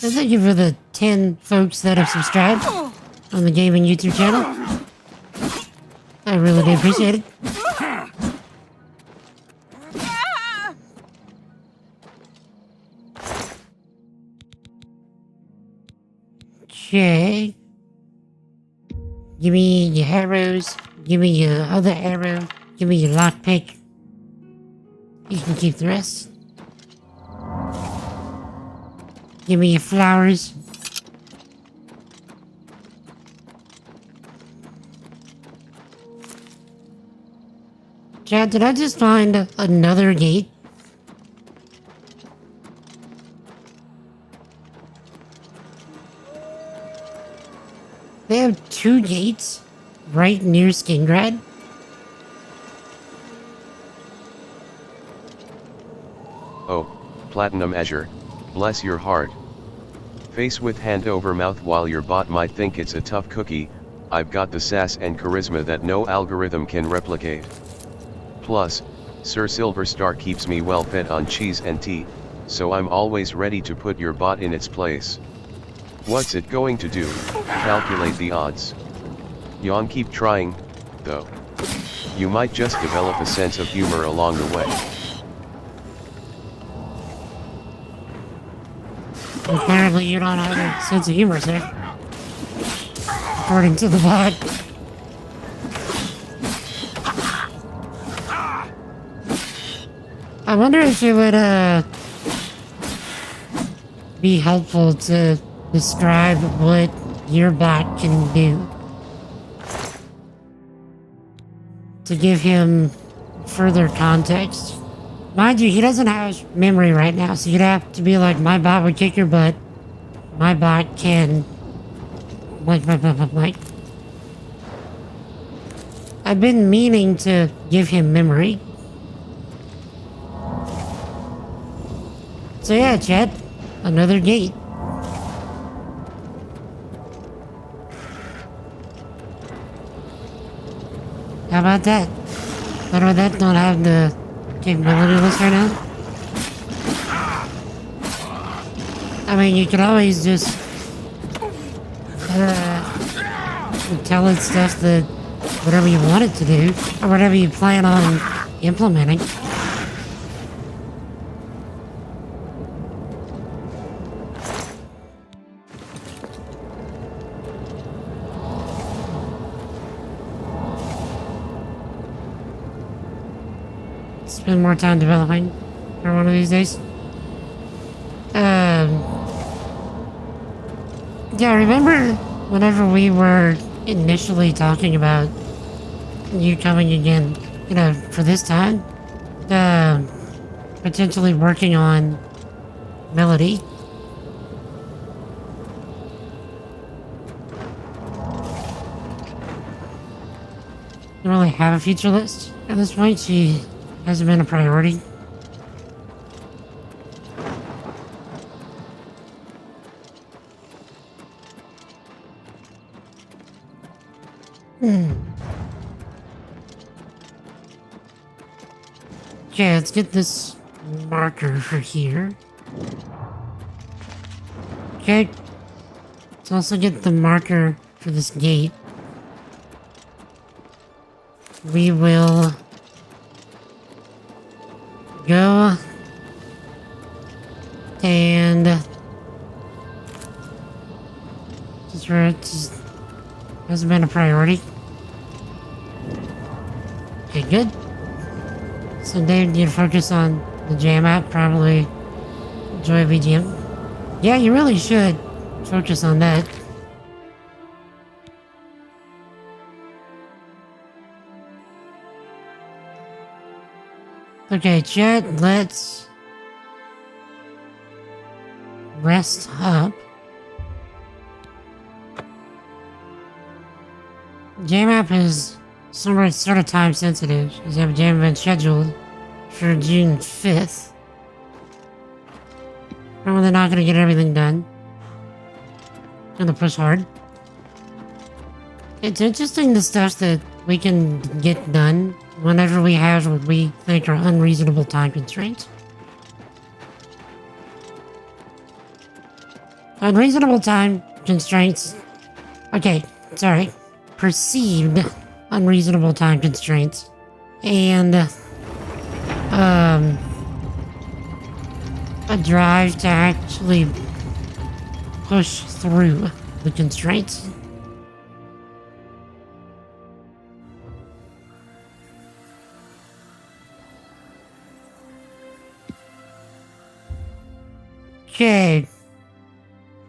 And thank you for the 10 folks that have subscribed on the gaming YouTube channel. I really do appreciate it. Okay. Give me your arrows. Give me your other arrow. Give me your lockpick. You can keep the rest. Give me your flowers. Chad, did I just find another gate? They have 2 gates right near Skingrad. Oh, Platinum Azure, bless your heart. Face with hand over mouth. While your bot might think it's a tough cookie, I've got the sass and charisma that no algorithm can replicate. Plus, Sir Silverstar keeps me well fed on cheese and tea, so I'm always ready to put your bot in its place. What's it going to do? Calculate the odds. Yawn, keep trying, though. You might just develop a sense of humor along the way. Apparently you don't have a sense of humor, sir. According to the bot. I wonder if it would, be helpful to describe what your bot can do. To give him further context. Mind you, he doesn't have memory right now, so you'd have to be like, my bot would kick your butt. My bot can... like. I've been meaning to give him memory. So yeah, Chad, another gate. How about that? But with that, don't have the capability list right now. I mean, you could always just tell it stuff that whatever you want it to do, or whatever you plan on implementing. Spend more time developing for one of these days. Yeah, remember whenever we were initially talking about you coming again, you know, for this time, potentially working on Melody. Don't really have a feature list at this point. She hasn't been a priority. Okay, let's get this marker for here. Okay. Let's also get the marker for this gate. We will go and just where it just hasn't been a priority. Okay, good. So Dave, you focus on the jam app, probably enjoy VGM. Yeah, you really should focus on that. Okay, chat, let's rest up. Jam app is somewhat sort of time sensitive, as I have a jam event scheduled for June 5th. Probably not gonna get everything done. Gonna push hard. It's interesting the stuff that we can get done whenever we have what we think are unreasonable time constraints. Unreasonable time constraints. Okay, sorry. Perceived unreasonable time constraints. And, a drive to actually push through the constraints. Okay.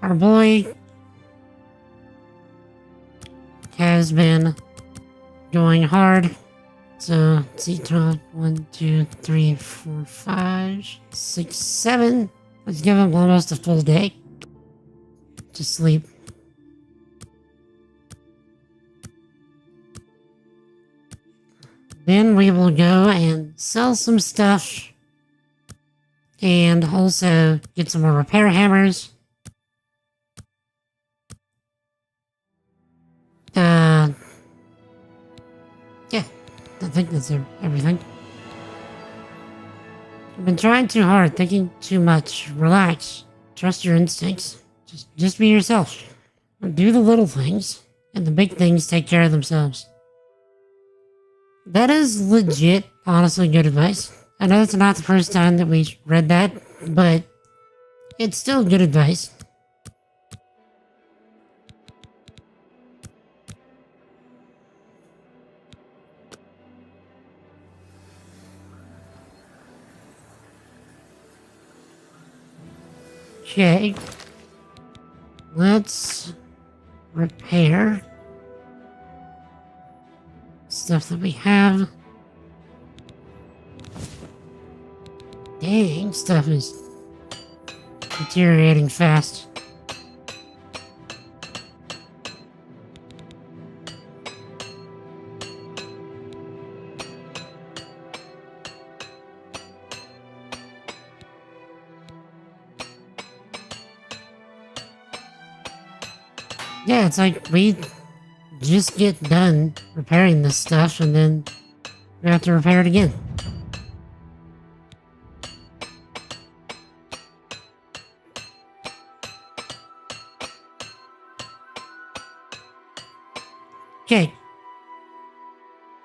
Our boy has been going hard So, let's see, 12, 1, 2, 3, 4, 5, 6, 7. Let's give him almost a full day to sleep. Then we will go and sell some stuff and also get some more repair hammers. Yeah, I think that's everything. I've been trying too hard, thinking too much. Relax. Trust your instincts. Just be yourself. Do the little things, and the big things take care of themselves. That is legit, honestly good advice. I know it's not the first time that we read that, but it's still good advice. Okay. Let's repair stuff that we have. Dang, stuff is deteriorating fast. Yeah, it's like we just get done repairing this stuff and then we have to repair it again. Okay.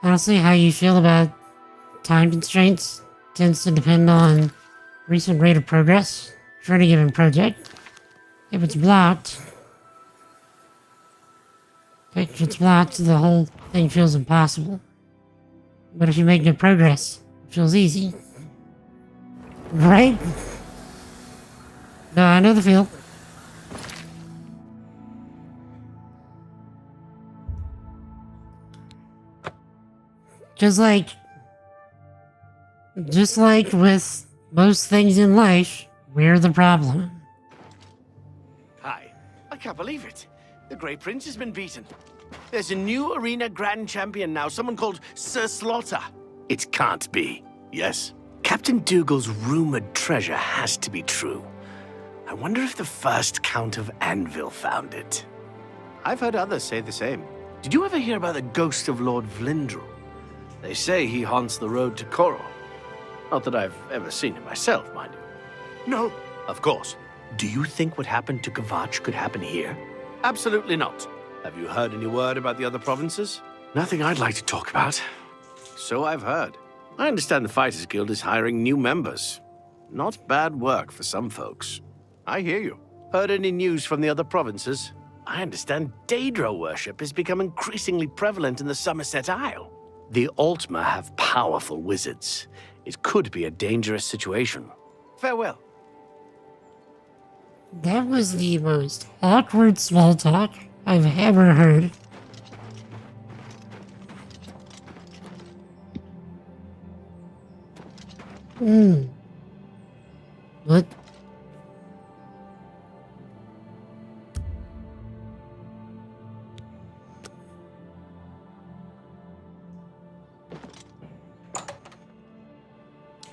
Honestly, how you feel about time constraints tends to depend on recent rate of progress for any given project. If it's blocked, the whole thing feels impossible. But if you make good progress, it feels easy. Right? No, I know the feel. Just like with most things in life, we're the problem. Hi. I can't believe it. The Grey Prince has been beaten. There's a new arena grand champion now, someone called Sir Slaughter. It can't be. Yes? Captain Dougal's rumored treasure has to be true. I wonder if the first Count of Anvil found it. I've heard others say the same. Did you ever hear about the ghost of Lord Vlindrel? They say he haunts the road to Koror. Not that I've ever seen him myself, mind you. No. Of course. Do you think what happened to Kvatch could happen here? Absolutely not. Have you heard any word about the other provinces? Nothing I'd like to talk about. So I've heard. I understand the Fighters Guild is hiring new members. Not bad work for some folks. I hear you. Heard any news from the other provinces? I understand Daedra worship has become increasingly prevalent in the Somerset Isle. The Altmer have powerful wizards. It could be a dangerous situation. Farewell. That was the most awkward small talk I've ever heard. What?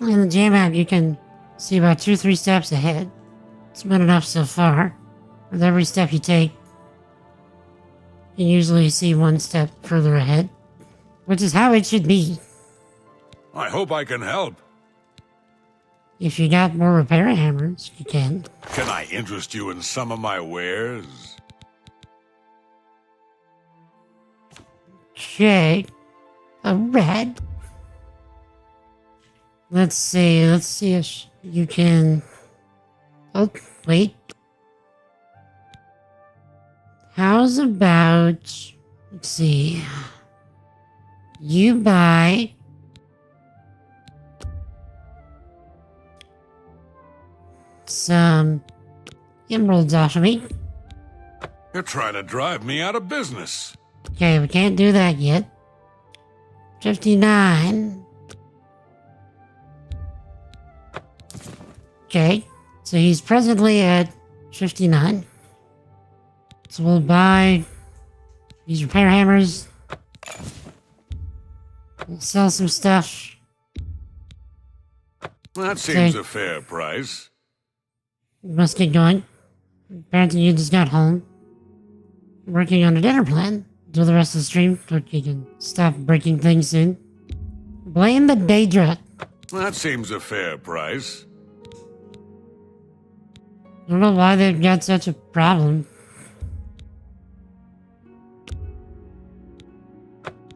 In the jam app, you can see about 2-3 steps ahead. It's been enough so far. With every step you take, you usually see one step further ahead, which is how it should be. I hope I can help. If you got more repair hammers, you can. Can I interest you in some of my wares? Okay. A red. Let's see if you can... Oh, wait. How's about... Let's see. You buy... some emeralds off of me. You're trying to drive me out of business. Okay, we can't do that yet. 59. Okay, so he's presently at 59. So we'll buy these repair hammers. We'll sell some stuff. That seems Okay. a fair price. We must get going. Apparently you just got home. Working on a dinner plan. Do the rest of the stream so you can stop breaking things soon. Blame the Daedra. That seems a fair price. I don't know why they've got such a problem.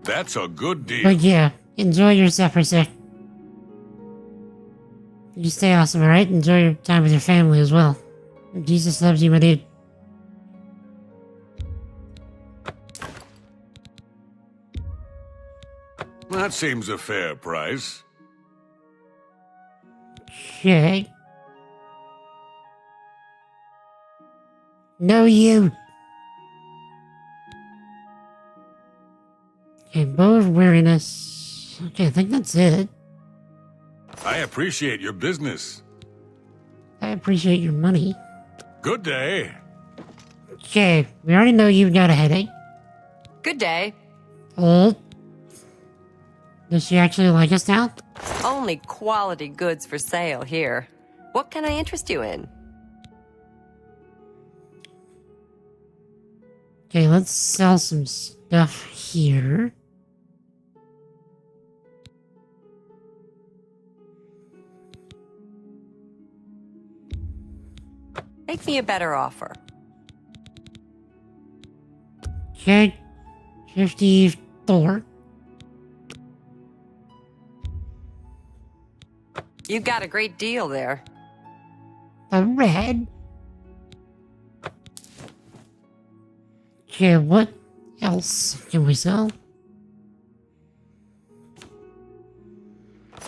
That's a good deal. But yeah, enjoy yourself for a sec. You stay awesome, alright? Enjoy your time with your family as well. Jesus loves you, my dude. That seems a fair price. Okay. No, you. Okay, bow of weariness. Okay, I think that's it. I appreciate your business. I appreciate your money. Good day. Okay, we already know you've got a headache. Good day. Oh. Does she actually like us now? Only quality goods for sale here. What can I interest you in? Okay, let's sell some stuff here. Make me a better offer. Okay, 54. You got a great deal there. The red. Okay, what else can we sell?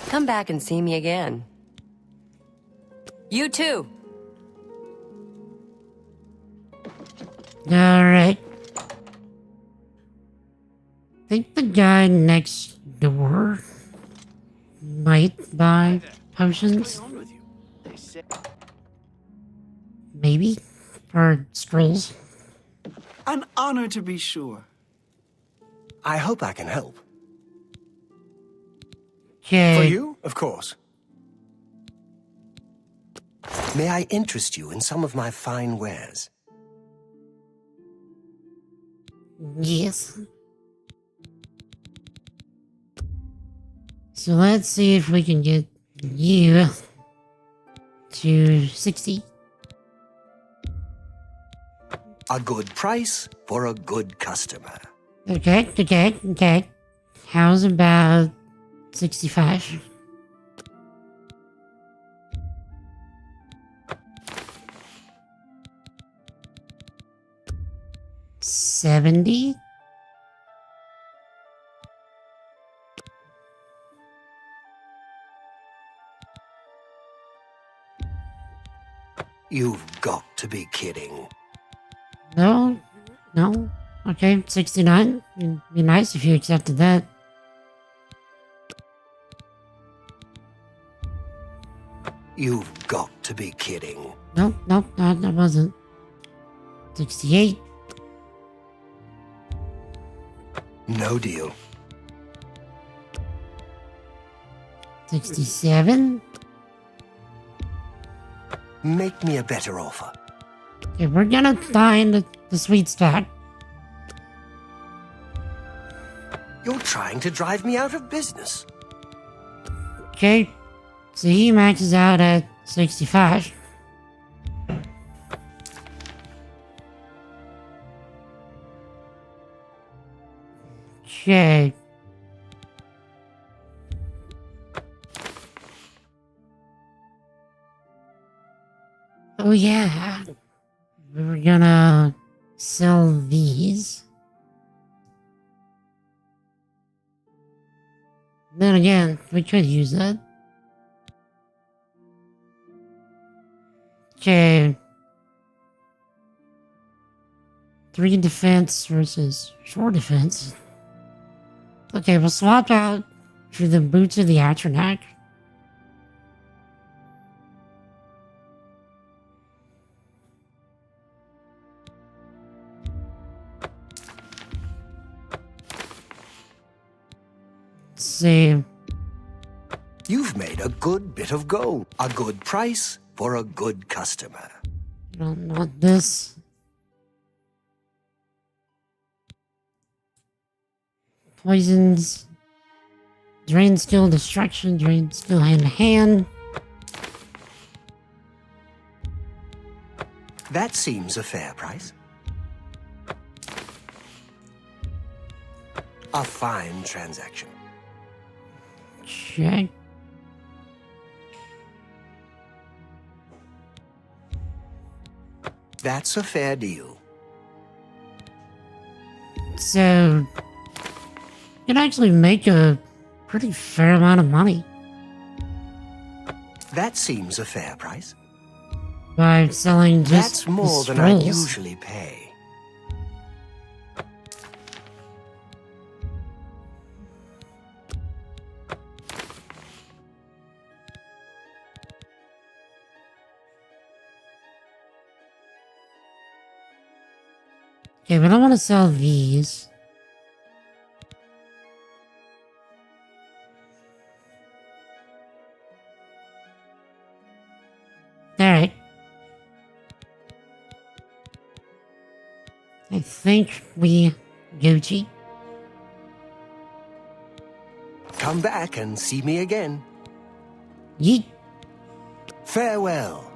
Come back and see me again. You too. Alright. I think the guy next door might buy potions. On with you. They say Maybe. Or scrolls. An honor to be sure. I hope I can help. Okay. For you, of course. May I interest you in some of my fine wares? Yes. So let's see if we can get you to 60. A good price for a good customer. Okay. How's about 65? $70? You've got to be kidding. No. Okay, 69. It'd be nice if you accepted that. You've got to be kidding. No, that wasn't. 68. No deal. 67. Make me a better offer. Okay, we're gonna find the sweet spot. You're trying to drive me out of business. Okay, so he maxes out at 65. Okay. Oh yeah, we were gonna sell these. Then again, we could use that. Okay. 3 defense versus 4 defense. Okay, we'll swap out for the boots of the Atronach. Let's see. You've made a good bit of gold. A good price for a good customer. I don't want this. Poisons. Drain skill, destruction, drain skill hand to hand. That seems a fair price. A fine transaction. Check. That's a fair deal. So, you can actually make a pretty fair amount of money That seems a fair price. by selling just That's the more than I scrolls. usually pay. Okay, but I want to sell these. Alright. I think we Gucci. Come back and see me again. Yeet. Farewell.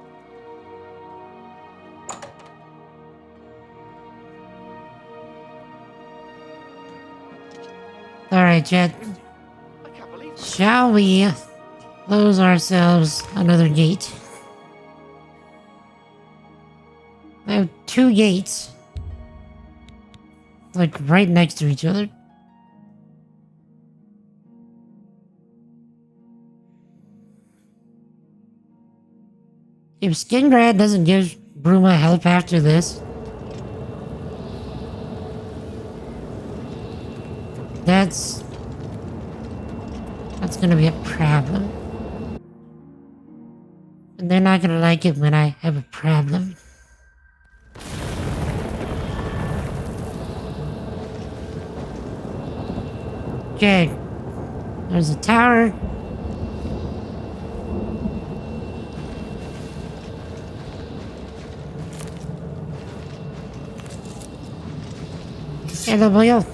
Alright, Jet. I can't believe it. Shall we close ourselves another gate? I have 2 gates. Like right next to each other. If Skingrad doesn't give Bruma help after this, that's gonna be a problem. And they're not gonna like it when I have a problem. Okay. There's a tower. Hello, boyo.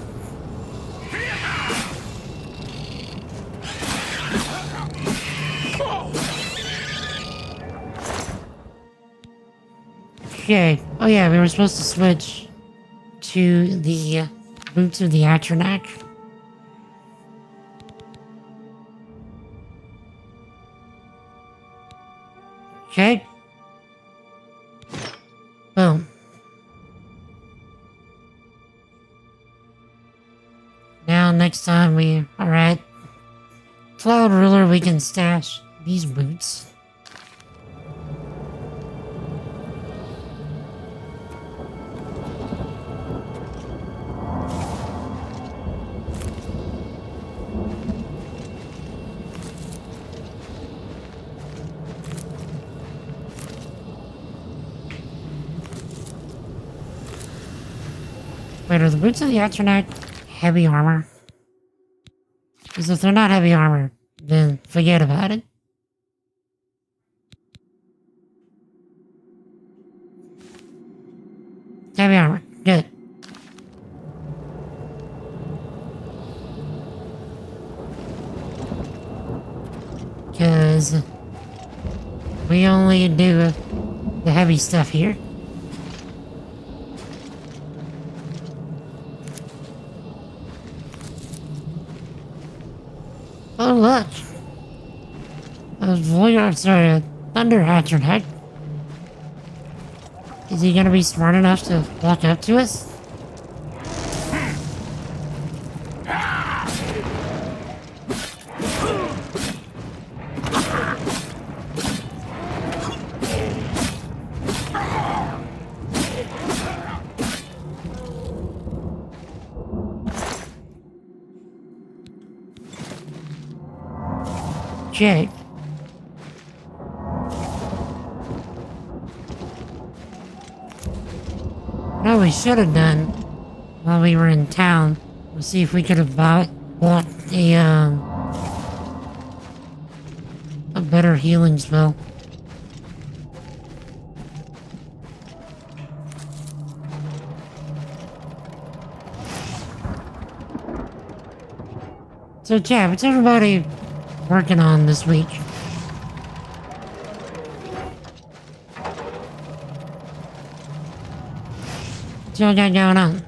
Okay. Oh yeah, we were supposed to switch to the boots of the Atronach. Okay. Boom. Now next time we are at Cloud Ruler, we can stash these boots. Wait, are the boots of the Atronach heavy armor? Because if they're not heavy armor, then forget about it. Heavy armor, good. Because we only do the heavy stuff here. Oh look! Thunder Atronach. Is he gonna be smart enough to walk up to us? check. What we should have done while we were in town was see if we could have bought a better healing spell. So, chat, what's everybody working on this week? What y'all got going on?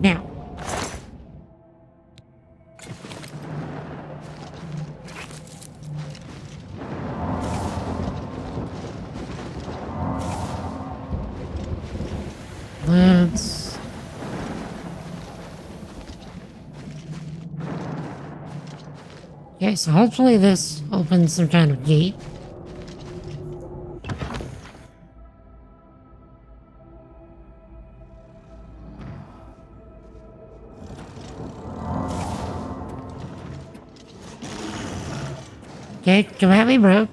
Now. Let's... Okay, so hopefully this opens some kind of gate. Okay, come at me, bro.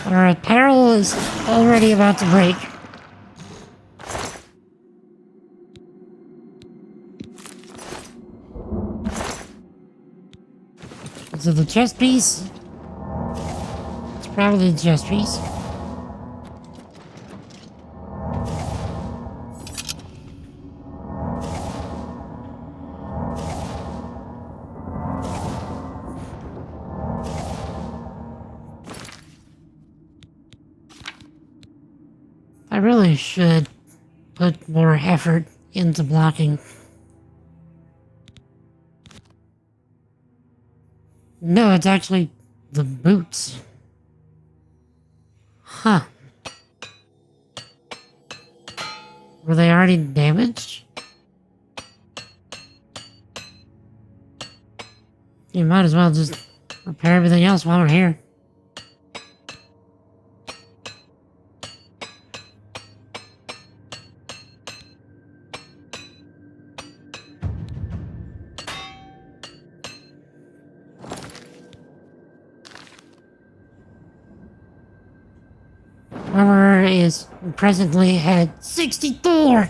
Our apparel is already about to break. So the chest piece? It's probably the chest piece. I really should put more effort into blocking. No, it's actually the boots. Huh. Were they already damaged? You might as well just repair everything else while we're here. Armor is presently at 64.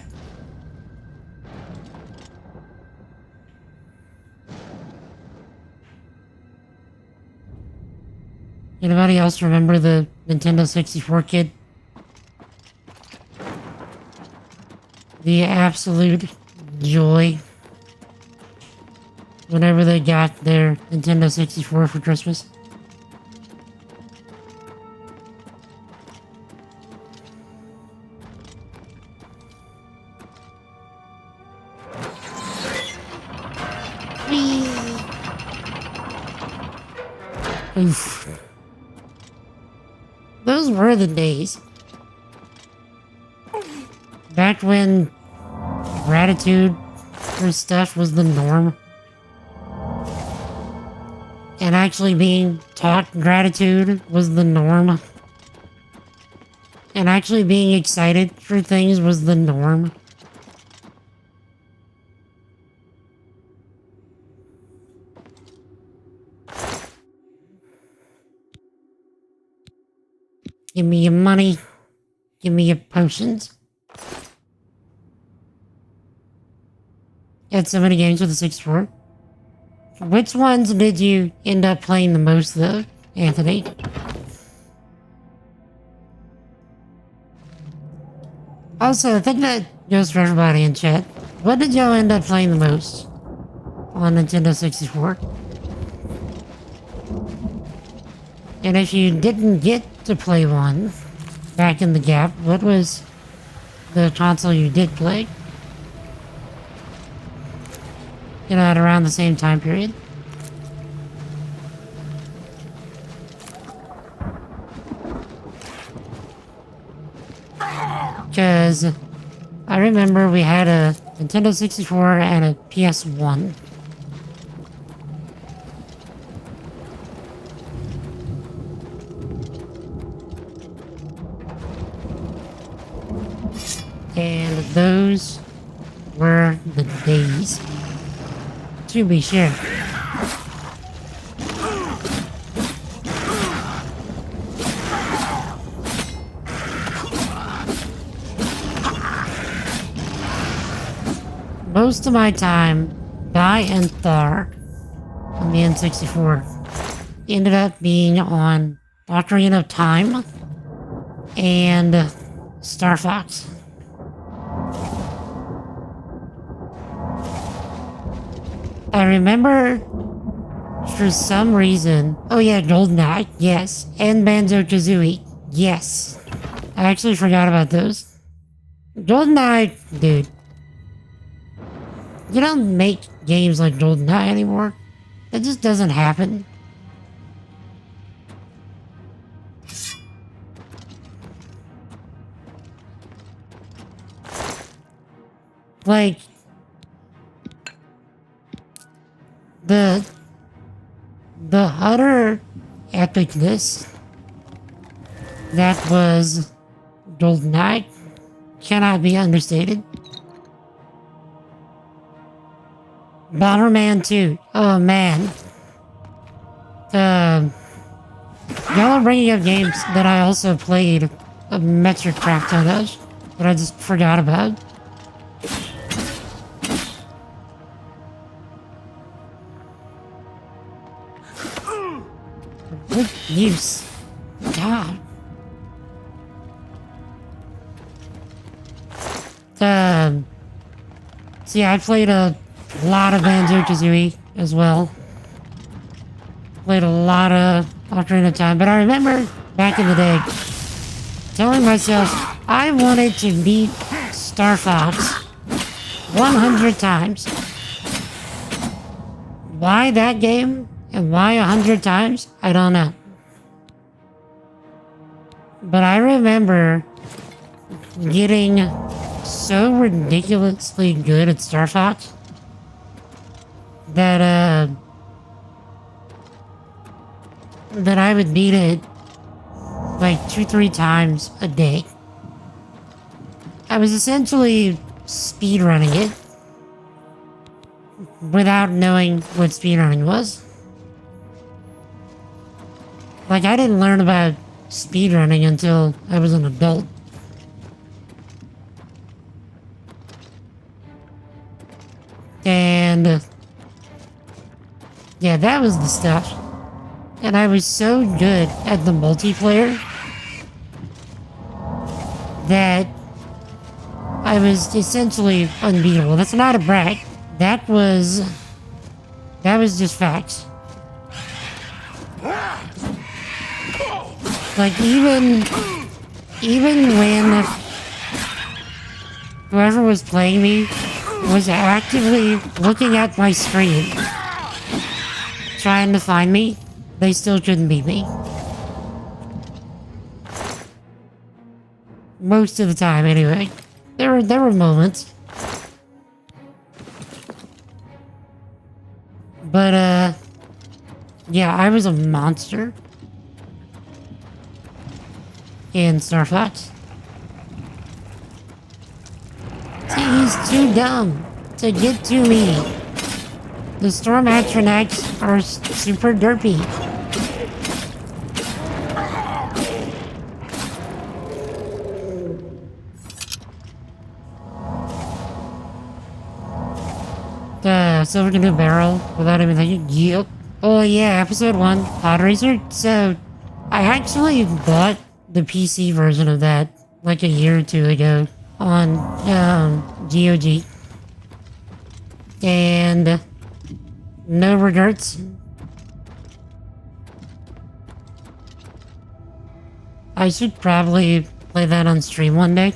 Anybody else remember the Nintendo 64 kid? The absolute joy whenever they got their Nintendo 64 for Christmas. Oof. Those were the days. Back when gratitude for stuff was the norm. And actually being taught gratitude was the norm. And actually being excited for things was the norm. Give me your money. Give me your potions. You had so many games with the 64. Which ones did you end up playing the most, though, Anthony? Also, I think that goes for everybody in chat. What did y'all end up playing the most on Nintendo 64? And if you didn't get to play one back in the gap, what was the console you did play? you know, at around the same time period. Because I remember we had a Nintendo 64 and a PS1. And those were the days, to be sure. Most of my time, by and far, on the N64, ended up being on Ocarina of Time and Star Fox. I remember, for some reason, oh yeah, GoldenEye, yes, and Banjo-Kazooie, yes. I actually forgot about those. GoldenEye, dude. You don't make games like GoldenEye anymore. It just doesn't happen. Like, the utter epicness that was GoldenEye cannot be understated. Bomberman 2. Oh man. Y'all are bringing up games that I also played a metric crap ton of, that I just forgot about. Good use. God. See, I played a lot of Banjo-Kazooie as well. Played a lot of Ocarina of Time, but I remember back in the day telling myself I wanted to beat Star Fox 100 times. Why that game and why 100 times, I don't know. But I remember getting so ridiculously good at Star Fox that I would beat it like 2-3 times a day. I was essentially speedrunning it without knowing what speedrunning was. Like, I didn't learn about speedrunning until I was an adult. And yeah, that was the stuff. And I was so good at the multiplayer that I was essentially unbeatable. That's not a brag. That was just facts. Like, even when whoever was playing me was actively looking at my screen, trying to find me, they still couldn't beat me. Most of the time, anyway. There were moments. But, yeah, I was a monster in Star Fox. He's too dumb to get to me. The Storm Atronachs are super derpy. The Silver Canoe Barrel, without even thinking, yep. Oh yeah, episode 1, Pod Racer. So, I actually bought the PC version of that like a year or two ago on GOG. And no regrets. I should probably play that on stream one day.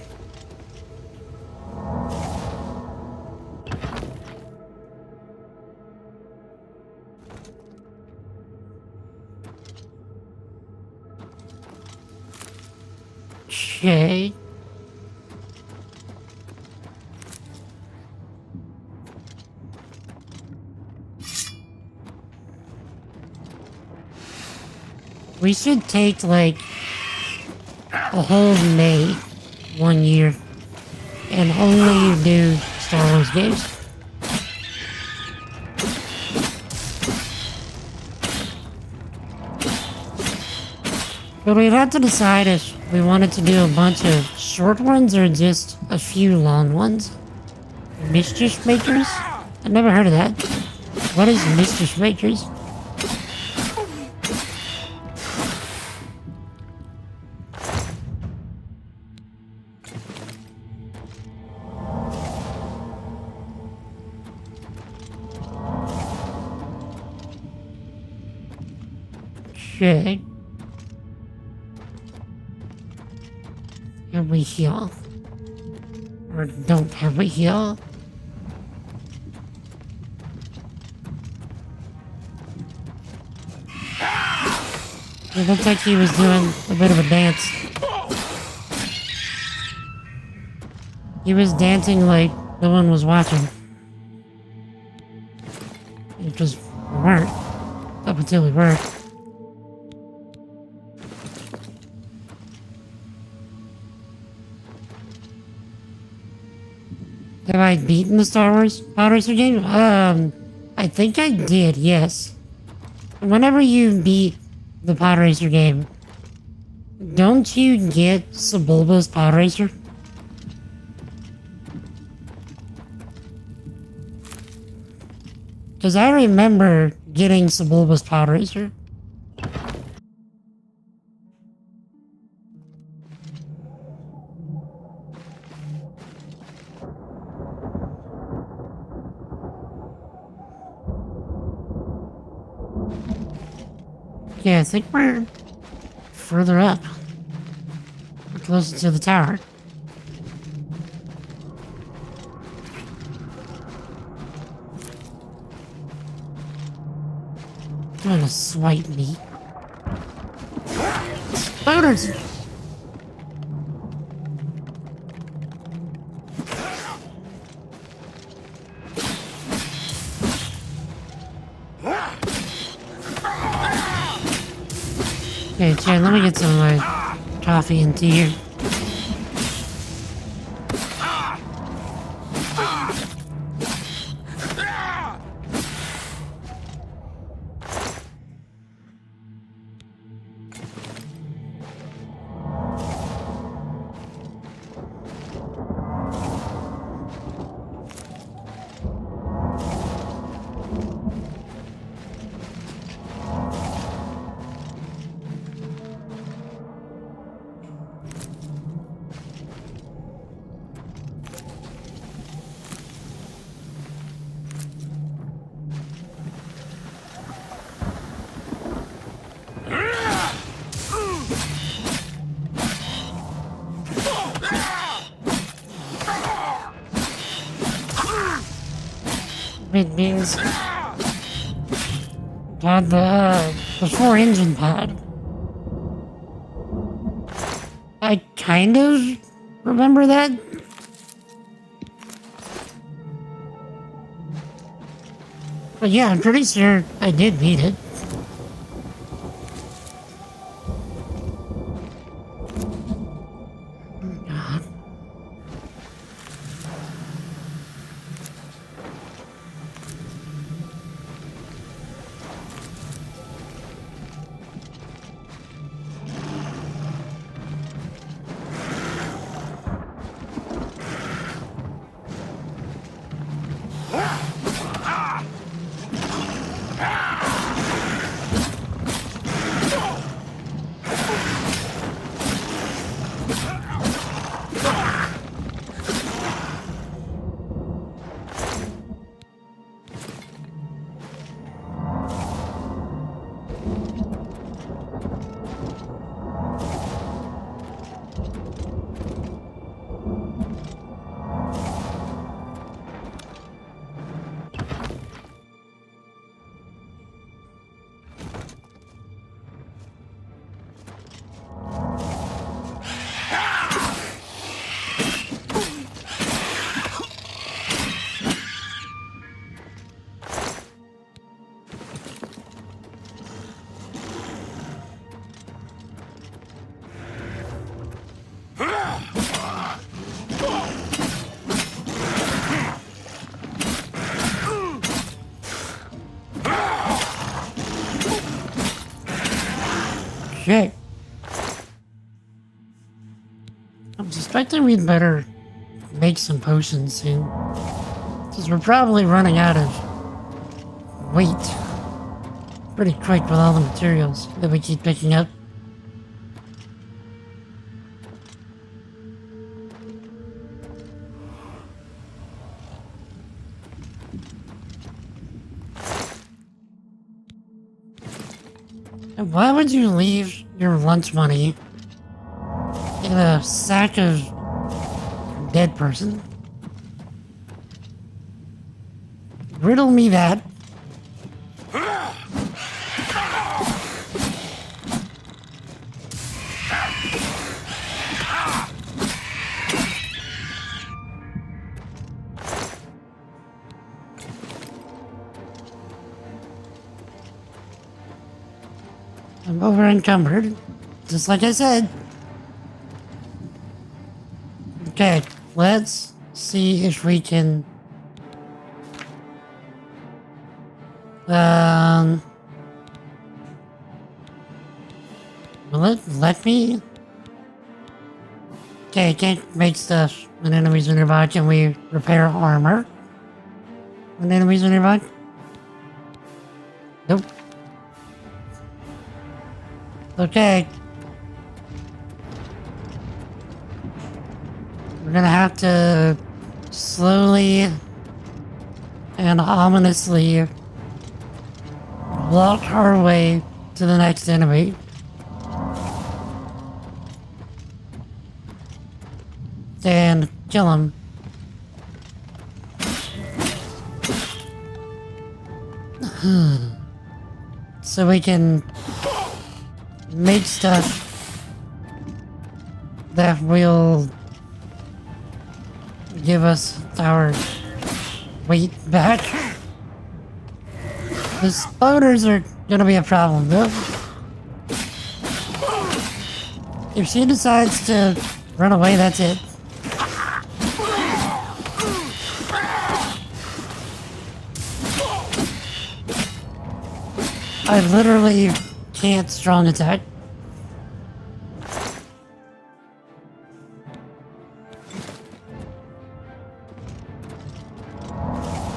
We should take, like, a whole May 1 year and only do Star Wars games. But we'd have to decide if we wanted to do a bunch of short ones or just a few long ones. Mischief Makers? I've never heard of that. What is Mischief Makers? Okay. Have we heal? Or don't have we heal? It looked like he was doing a bit of a dance. He was dancing like no one was watching. It just weren't. Up until we were. Have I beaten the Star Wars Pod Racer game? I think I did, yes. Whenever you beat the Pod Racer game, don't you get Sebulba's Pod Racer? Because I remember getting Sebulba's Pod Racer. Yeah, I think we're further up. We're closer to the tower. Trying to swipe me. Spouters! Okay, Chad, let me get some coffee and tea here. It means got the 4-engine pod. I kind of remember that. But yeah, I'm pretty sure I did beat it. God. Okay. I'm suspecting we'd better make some potions soon. Because we're probably running out of weight pretty quick with all the materials that we keep picking up. And why would you leave your lunch money in a sack of dead person? Riddle me that. I'm over encumbered, just like I said. Okay, let's see if we can will it let me? Okay, can't make stuff when enemies are nearby. Can we repair armor when enemies are nearby? Nope. Okay. We're gonna have to slowly and ominously walk our way to the next enemy. And kill him. So we can make stuff that will give us our weight back. The spiders are gonna be a problem though. If she decides to run away, that's it. I literally can't strong attack.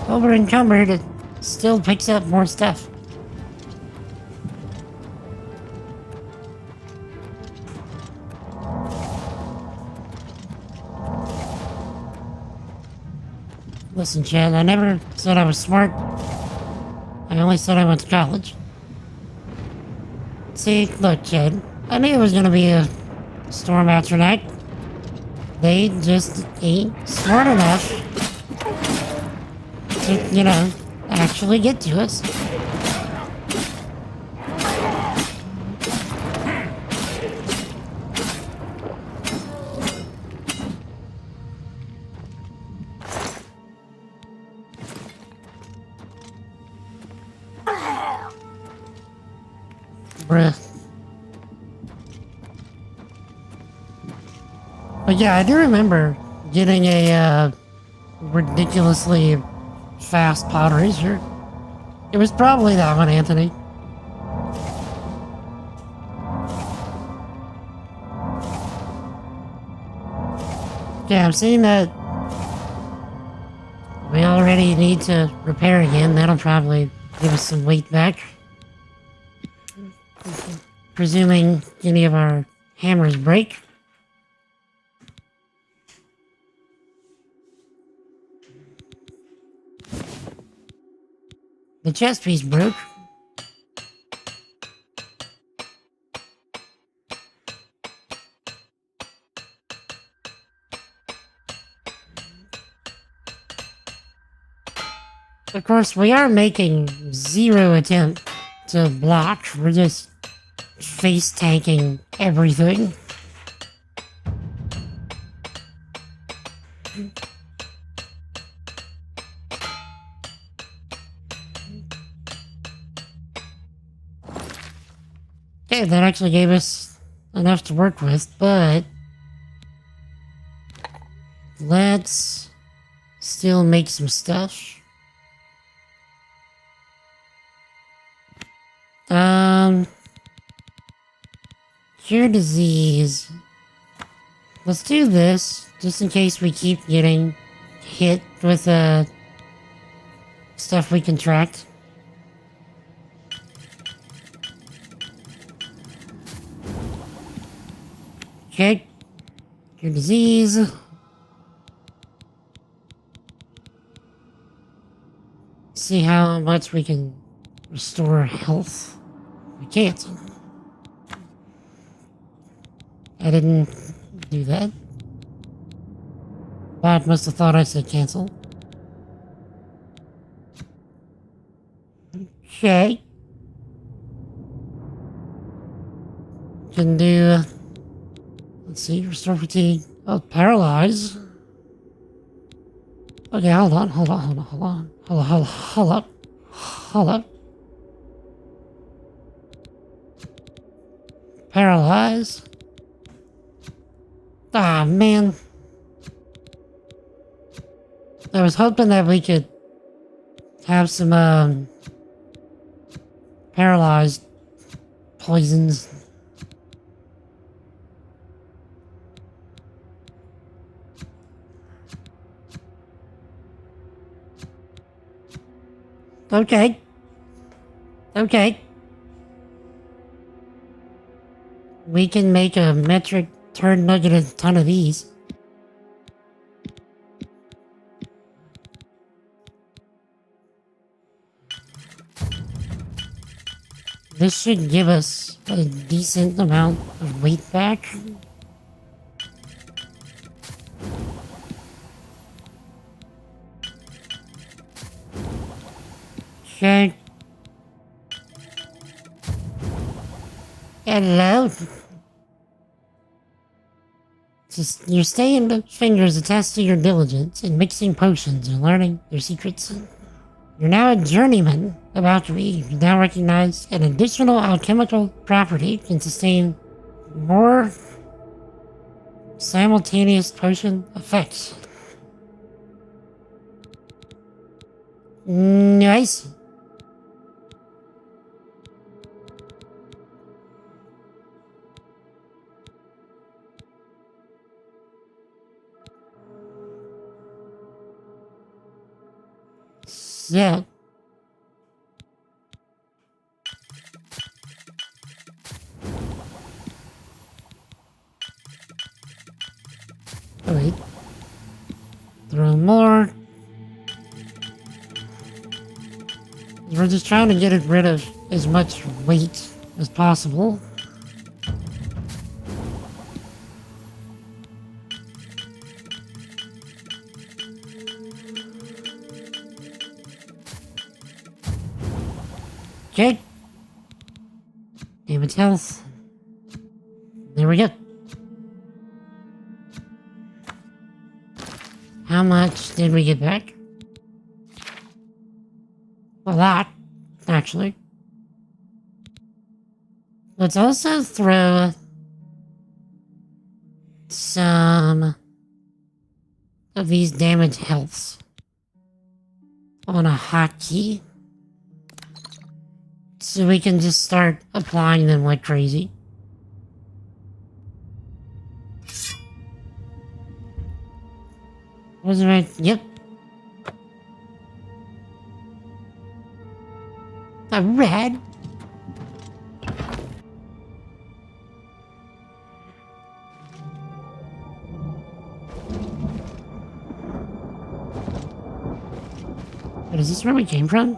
Over encumbered, it still picks up more stuff. Listen, Chad, I never said I was smart. I only said I went to college. See, look, Chad, I knew it was gonna be a storm after night. They just ain't smart enough to, you know, actually get to us. Bruh. But yeah, I do remember getting a ridiculously fast pod racer. It was probably that one, Anthony. Yeah, I'm seeing that we already need to repair again. That'll probably give us some weight back. Presuming any of our hammers break. The chest piece broke. Of course, we are making zero attempt to block. We're just face tanking everything. Okay, that actually gave us enough to work with, but let's still make some stuff. Cure disease. Let's do this, just in case we keep getting hit with, stuff we contract. Okay. Cure disease. See how much we can restore health. We can't. I didn't do that. Bot must have thought I said cancel. Okay. Can do... let's see, restore fatigue. Oh, paralyze. Okay, hold on. Hold up. Paralyze. Ah, man. I was hoping that we could have some, paralyzed poisons. Okay. We can make a metric turd nugget a ton of these. This should give us a decent amount of weight back. Okay. Hello. Just your staying fingers attest to your diligence in mixing potions and learning their secrets. You're now a journeyman, about to be. You now recognize an additional alchemical property can sustain more simultaneous potion effects. Nice. Yeah. Wait. Throw more. We're just trying to get rid of as much weight as possible. Okay. Damage health. There we go. How much did we get back? A lot, actually. Let's also throw some of these damage healths on a hotkey. So we can just start applying them like crazy. Was it right? Yep. A red. But is this where we came from?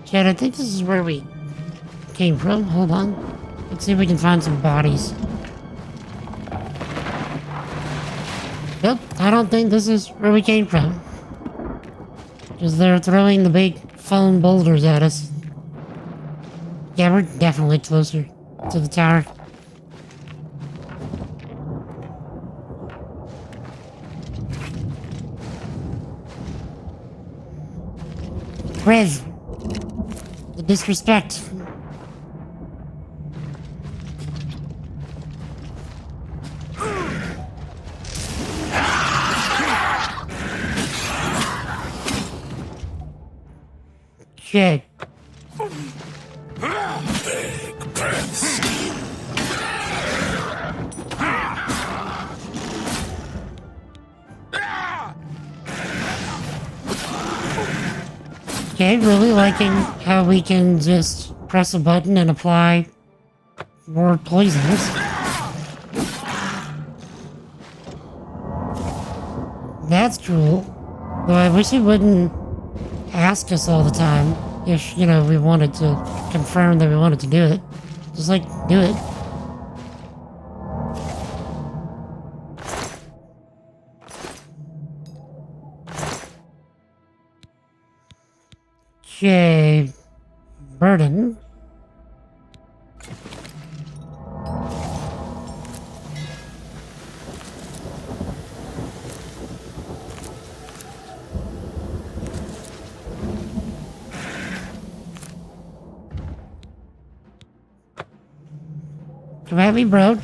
Chad, I think this is where we came from. Hold on. Let's see if we can find some bodies. Nope, I don't think this is where we came from. Because they're throwing the big foam boulders at us. Yeah, we're definitely closer to the tower. Riz, the disrespect. Shit. Okay, really liking how we can just press a button and apply more poisons. That's cool. Though I wish it wouldn't ask us all the time if, you know, we wanted to confirm that we wanted to do it. Just like, do it. Okay. Burden. Come at me, bro.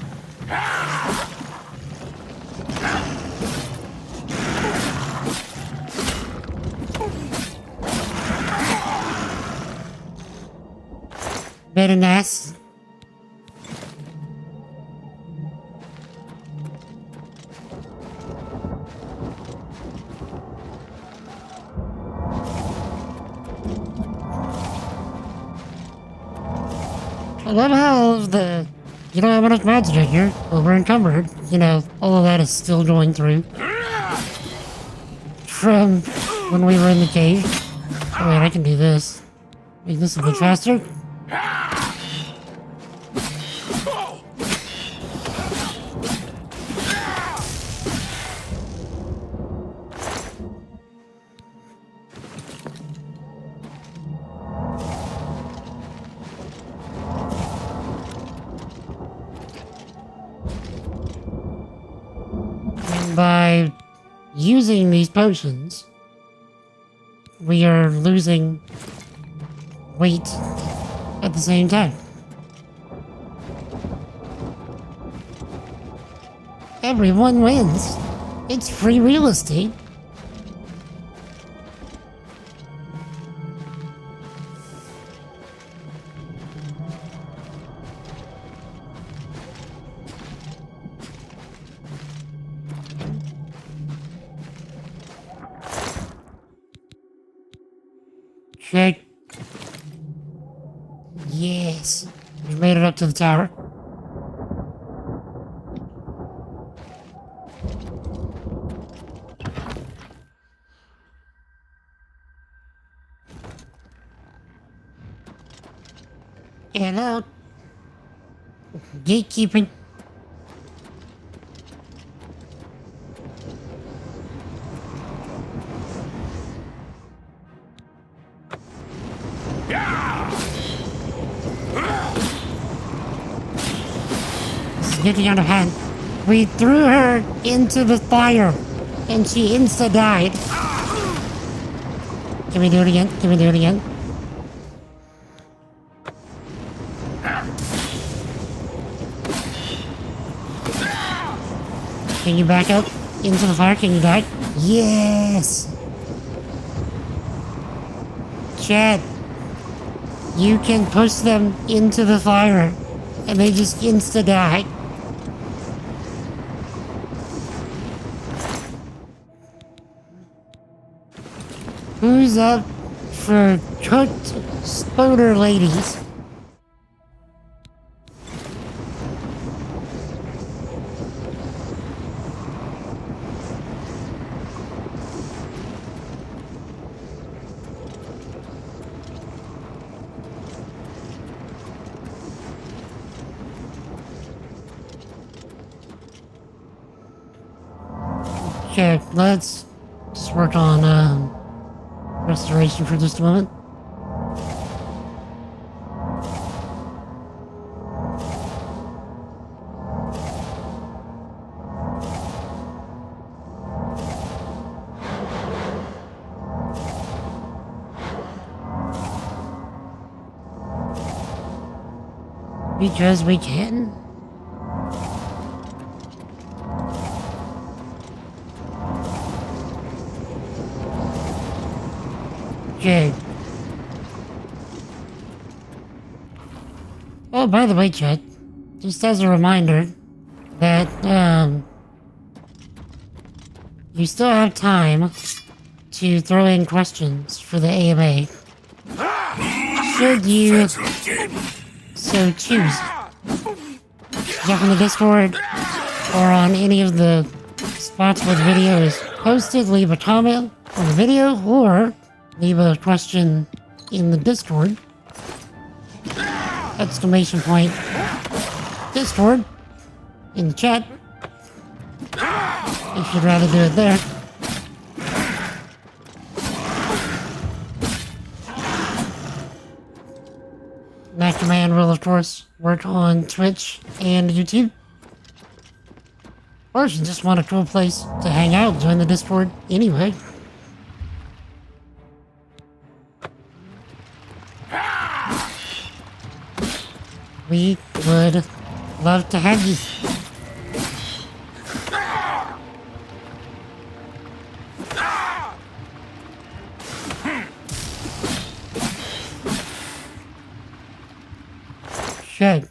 Very nice. I love how you don't have enough mods in here. We're encumbered. You know, all of that is still going through. From when we were in the cave. Oh wait, I can do this. Make this a bit faster. By using these potions, we are losing weight at the same time. Everyone wins. It's free real estate. Check. Yes. We made it up to the tower. Hello. Gatekeeping. Getting out of hand. We threw her into the fire, and she insta-died. Can we do it again? Can we do it again? Can you back up into the fire? Can you die? Yes! Chad, you can push them into the fire, and they just insta-die. Who's up for cooked spoder ladies? Okay, let's just work on restoration for just a moment. Because we can. Okay. Oh, by the way, chat, just as a reminder that, you still have time to throw in questions for the AMA. Should you so choose. Jump in the Discord or on any of the spots where the video is posted, leave a comment on the video or leave a question in the Discord. Exclamation point Discord in the chat if you'd rather do it there. That command will, of course, work on Twitch and YouTube. Or if you just want a cool place to hang out, join the Discord anyway. We would love to have you. Shit.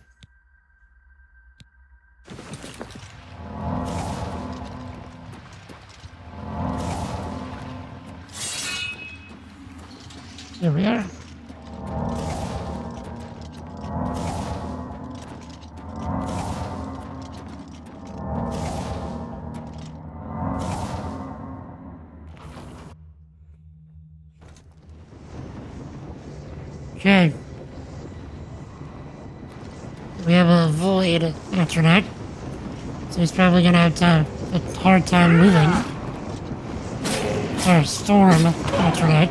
Here we are. Okay. We have a void after that, so he's probably gonna have a hard time moving. Or storm after that.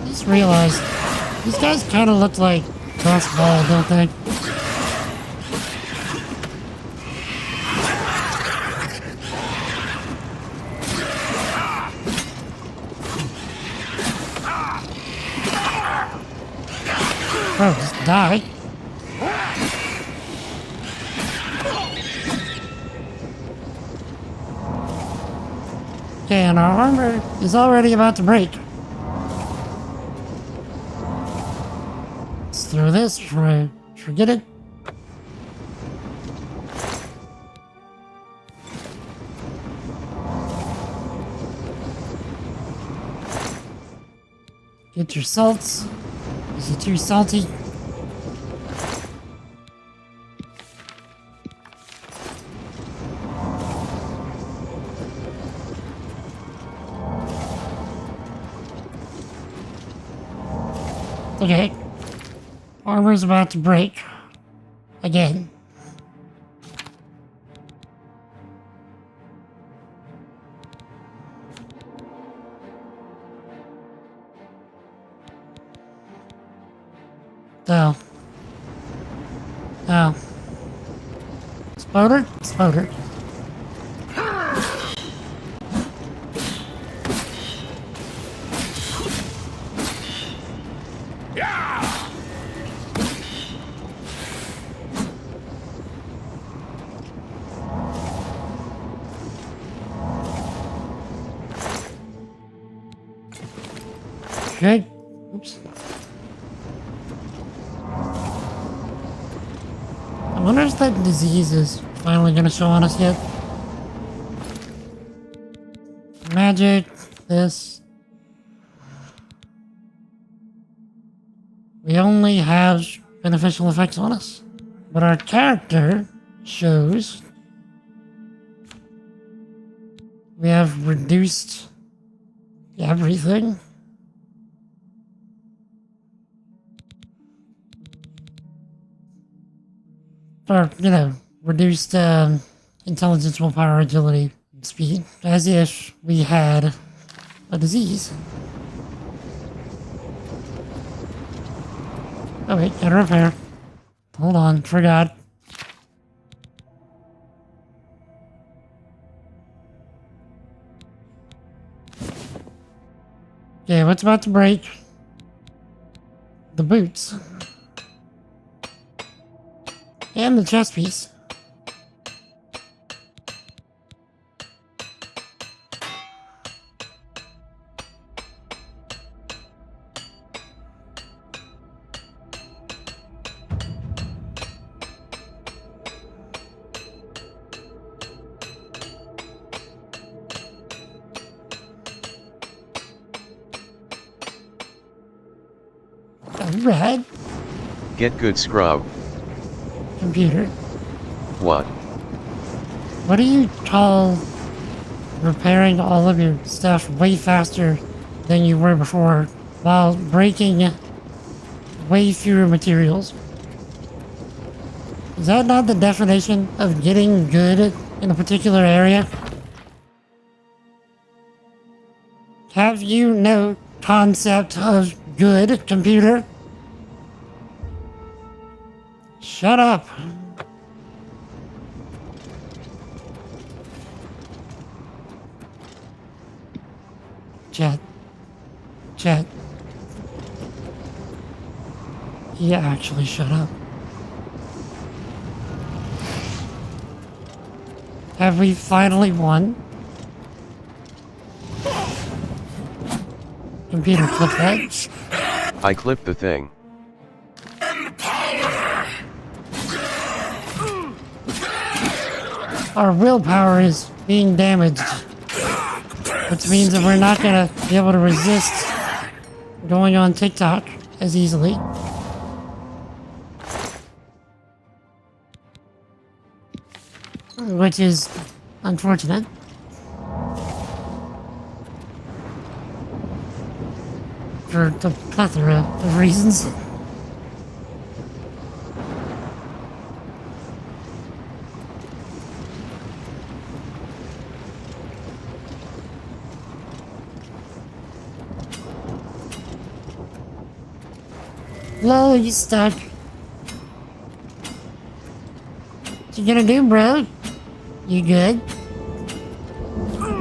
I just realized these guys kind of look like basketball, don't they? Bro, just die. Okay, and our armor is already about to break. Let's throw this before I forget it. Get your salts. Is it too salty? Okay. Armor's about to break. Again. Oh. Oh. Spoder? Spoder. Okay. Oops. I wonder if that disease is finally gonna show on us yet. Magic, this. We only have beneficial effects on us. But our character shows we have reduced everything. Or, you know, reduced intelligence, willpower, agility, and speed, as if we had a disease. Oh wait, gotta repair. Hold on, forgot. Okay, what's about to break? The boots. And the chest piece. Red Get good scrub. computer. What? What do you call repairing all of your stuff way faster than you were before while breaking way fewer materials? Is that not the definition of getting good in a particular area? Have you no concept of good, computer? Shut up. Chat. Yeah, actually, shut up. Have we finally won? Computer, clip that. I clipped the thing. Our willpower is being damaged, which means that we're not gonna be able to resist going on TikTok as easily. Which is unfortunate. For the plethora of reasons. Lol, you stuck. What you gonna do, bro? You good?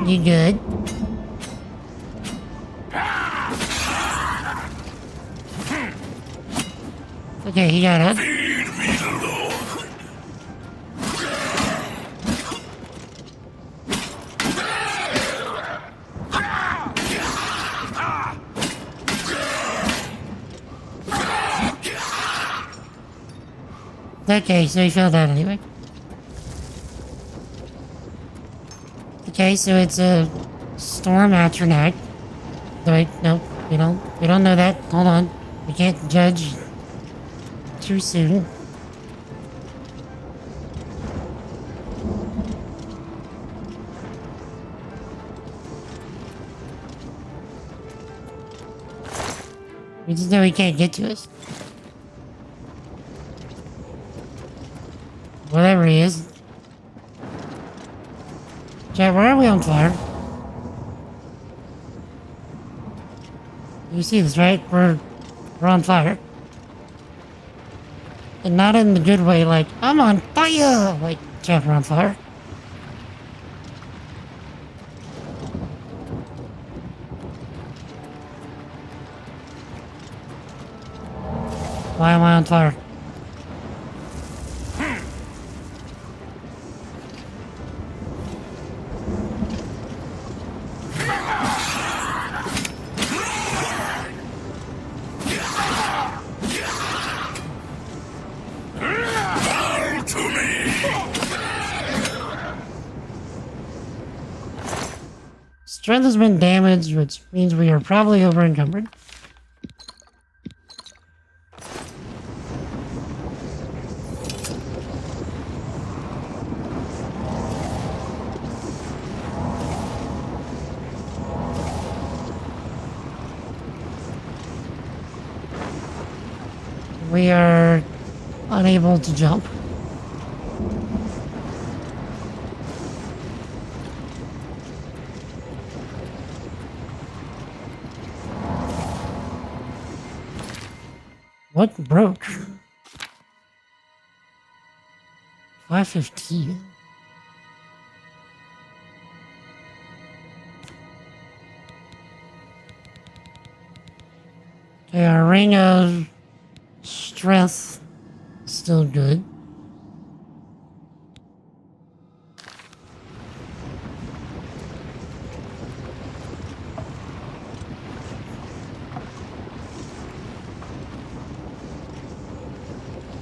You good? Okay, he got it. Okay, so he fell down anyway. Okay, so it's a storm atronach. Wait, no, we don't know that. Hold on. We can't judge too soon. We just know he can't get to us. Whatever he is. Chat, why are we on fire? You see this, right? We're on fire. And not in the good way, like, I'm on fire! Like, chat, we're on fire. Why am I on fire? Strength has been damaged, which means we are probably over encumbered. We are unable to jump. What broke? 515. Okay, our ring of strength is still good.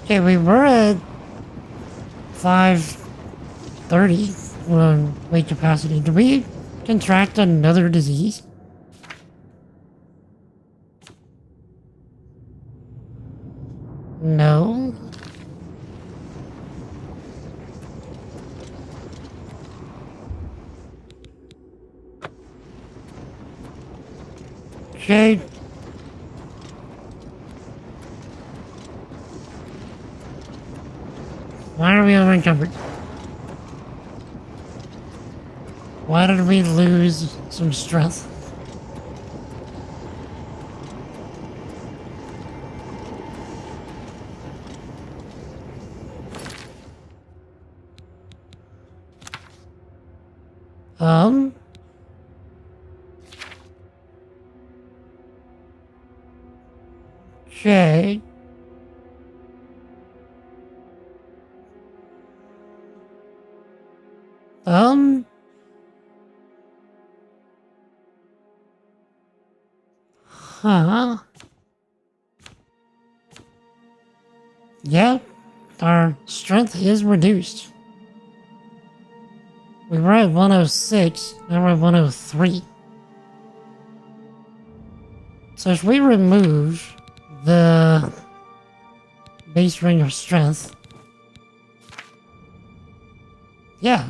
Okay, we were at 530 weight capacity. Did we contract another disease? No. Okay. Why are we unencumbered? Why did we lose some strength? Okay. Huh. Yeah, our strength is reduced. We were at 106, now we're at 103. So if we remove the base ring of strength, yeah,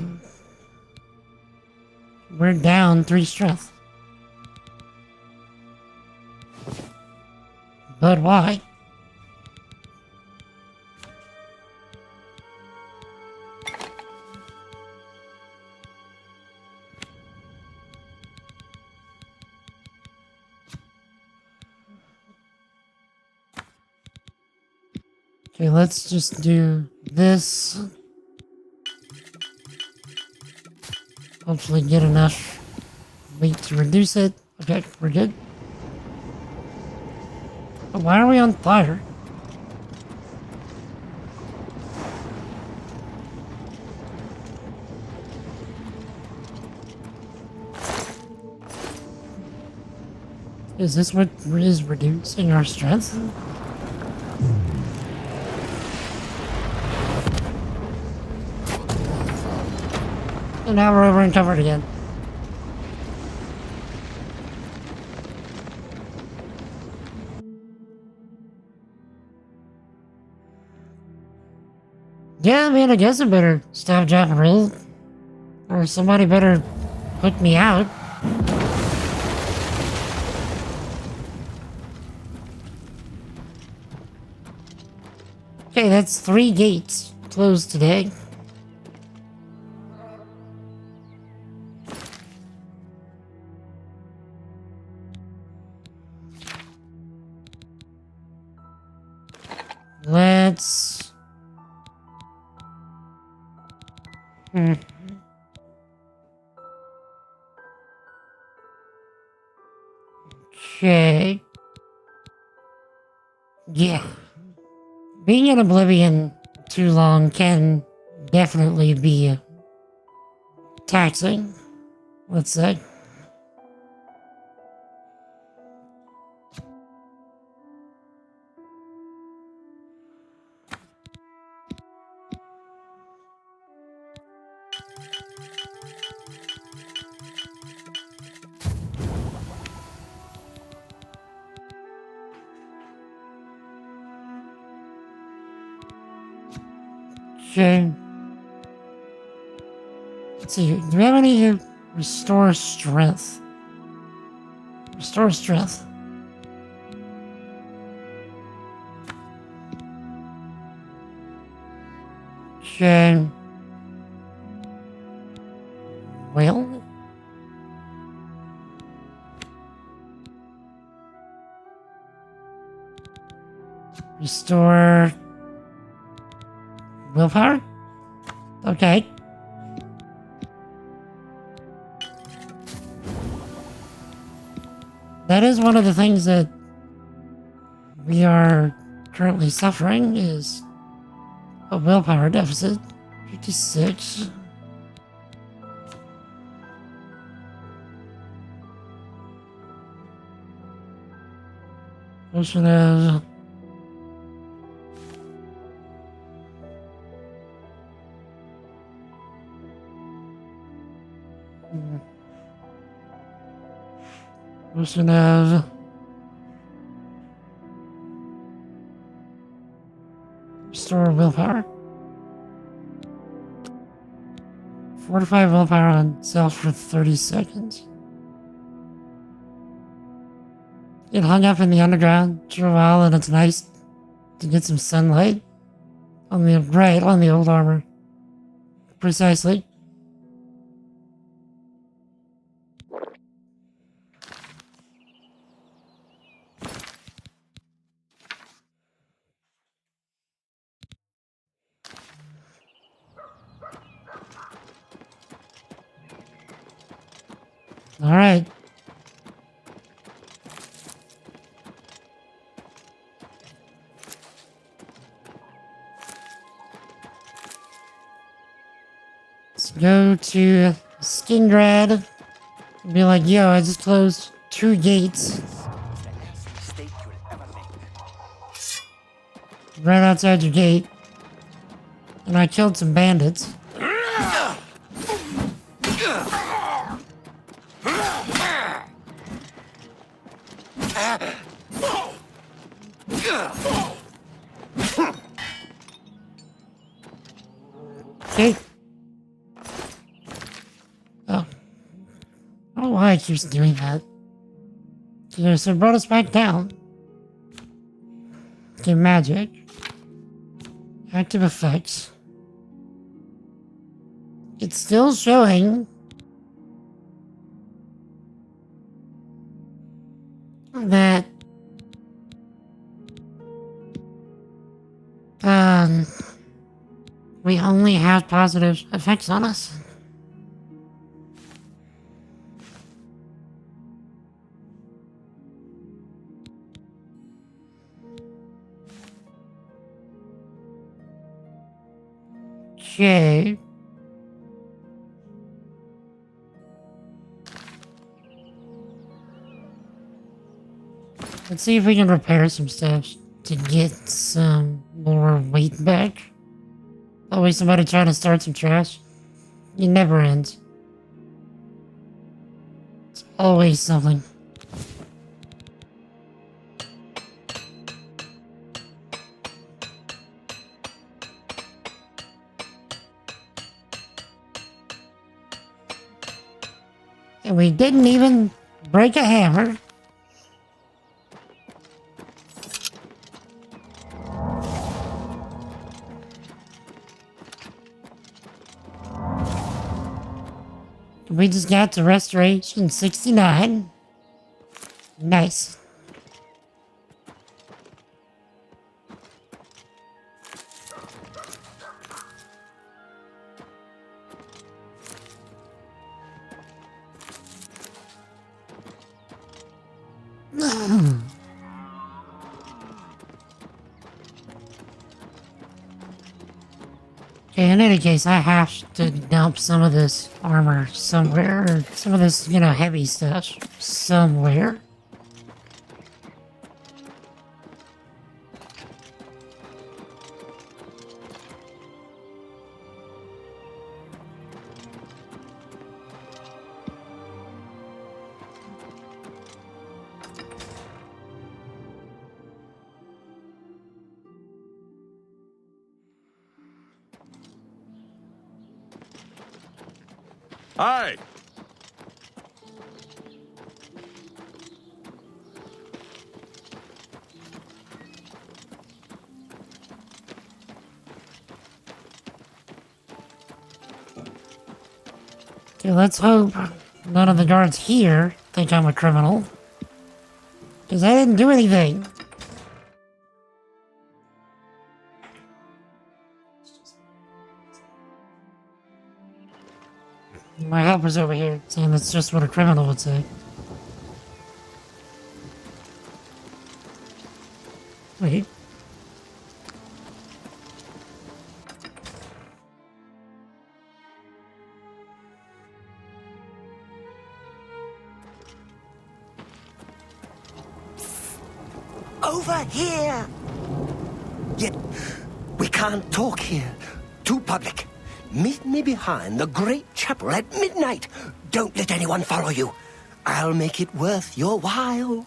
we're down 3 strength. But why? Okay, let's just do this. Hopefully get enough weight to reduce it. Okay, we're good. But why are we on fire? Is this what is reducing our strength? And now we're over encumbered again. Yeah, I mean, I guess I better stop, drop, and roll. Or somebody better put me out. Okay, that's 3 gates closed today. Let's... Okay. Yeah. Being in Oblivion too long can definitely be taxing, let's say. Okay. Let's see, do we have any restore strength? Restore strength. Okay. Well. Restore willpower? Okay. That is one of the things that we are currently suffering is a willpower deficit. 56. Potion of We should have restore willpower. Fortify willpower on self for 30 seconds. Get hung up in the underground for a while, and it's nice to get some sunlight on the old armor. Precisely. All right. Let's go to Skingrad and be like, yo, I just closed 2 gates right outside your gate, and I killed some bandits. Okay. Oh. I don't know why it keeps doing that. Okay, so it brought us back down. Okay, magic. Active effects. It's still showing that we only have positive effects on us. Okay. Let's see if we can repair some stuff to get some more weight back. Always somebody trying to start some trash. It never ends. It's always something. And we didn't even break a hammer. We just got to Restoration 69. Nice. Okay, in any case, I have to dump some of this armor somewhere, or some of this, heavy stuff somewhere. Hi. Okay, let's hope none of the guards here think I'm a criminal. Because I didn't do anything. My helper's over here saying that's just what a criminal would say. Wait. Over here! Yet, we can't talk here. Too public. Meet me behind the great chapel at midnight. don't let anyone follow you. I'll make it worth your while.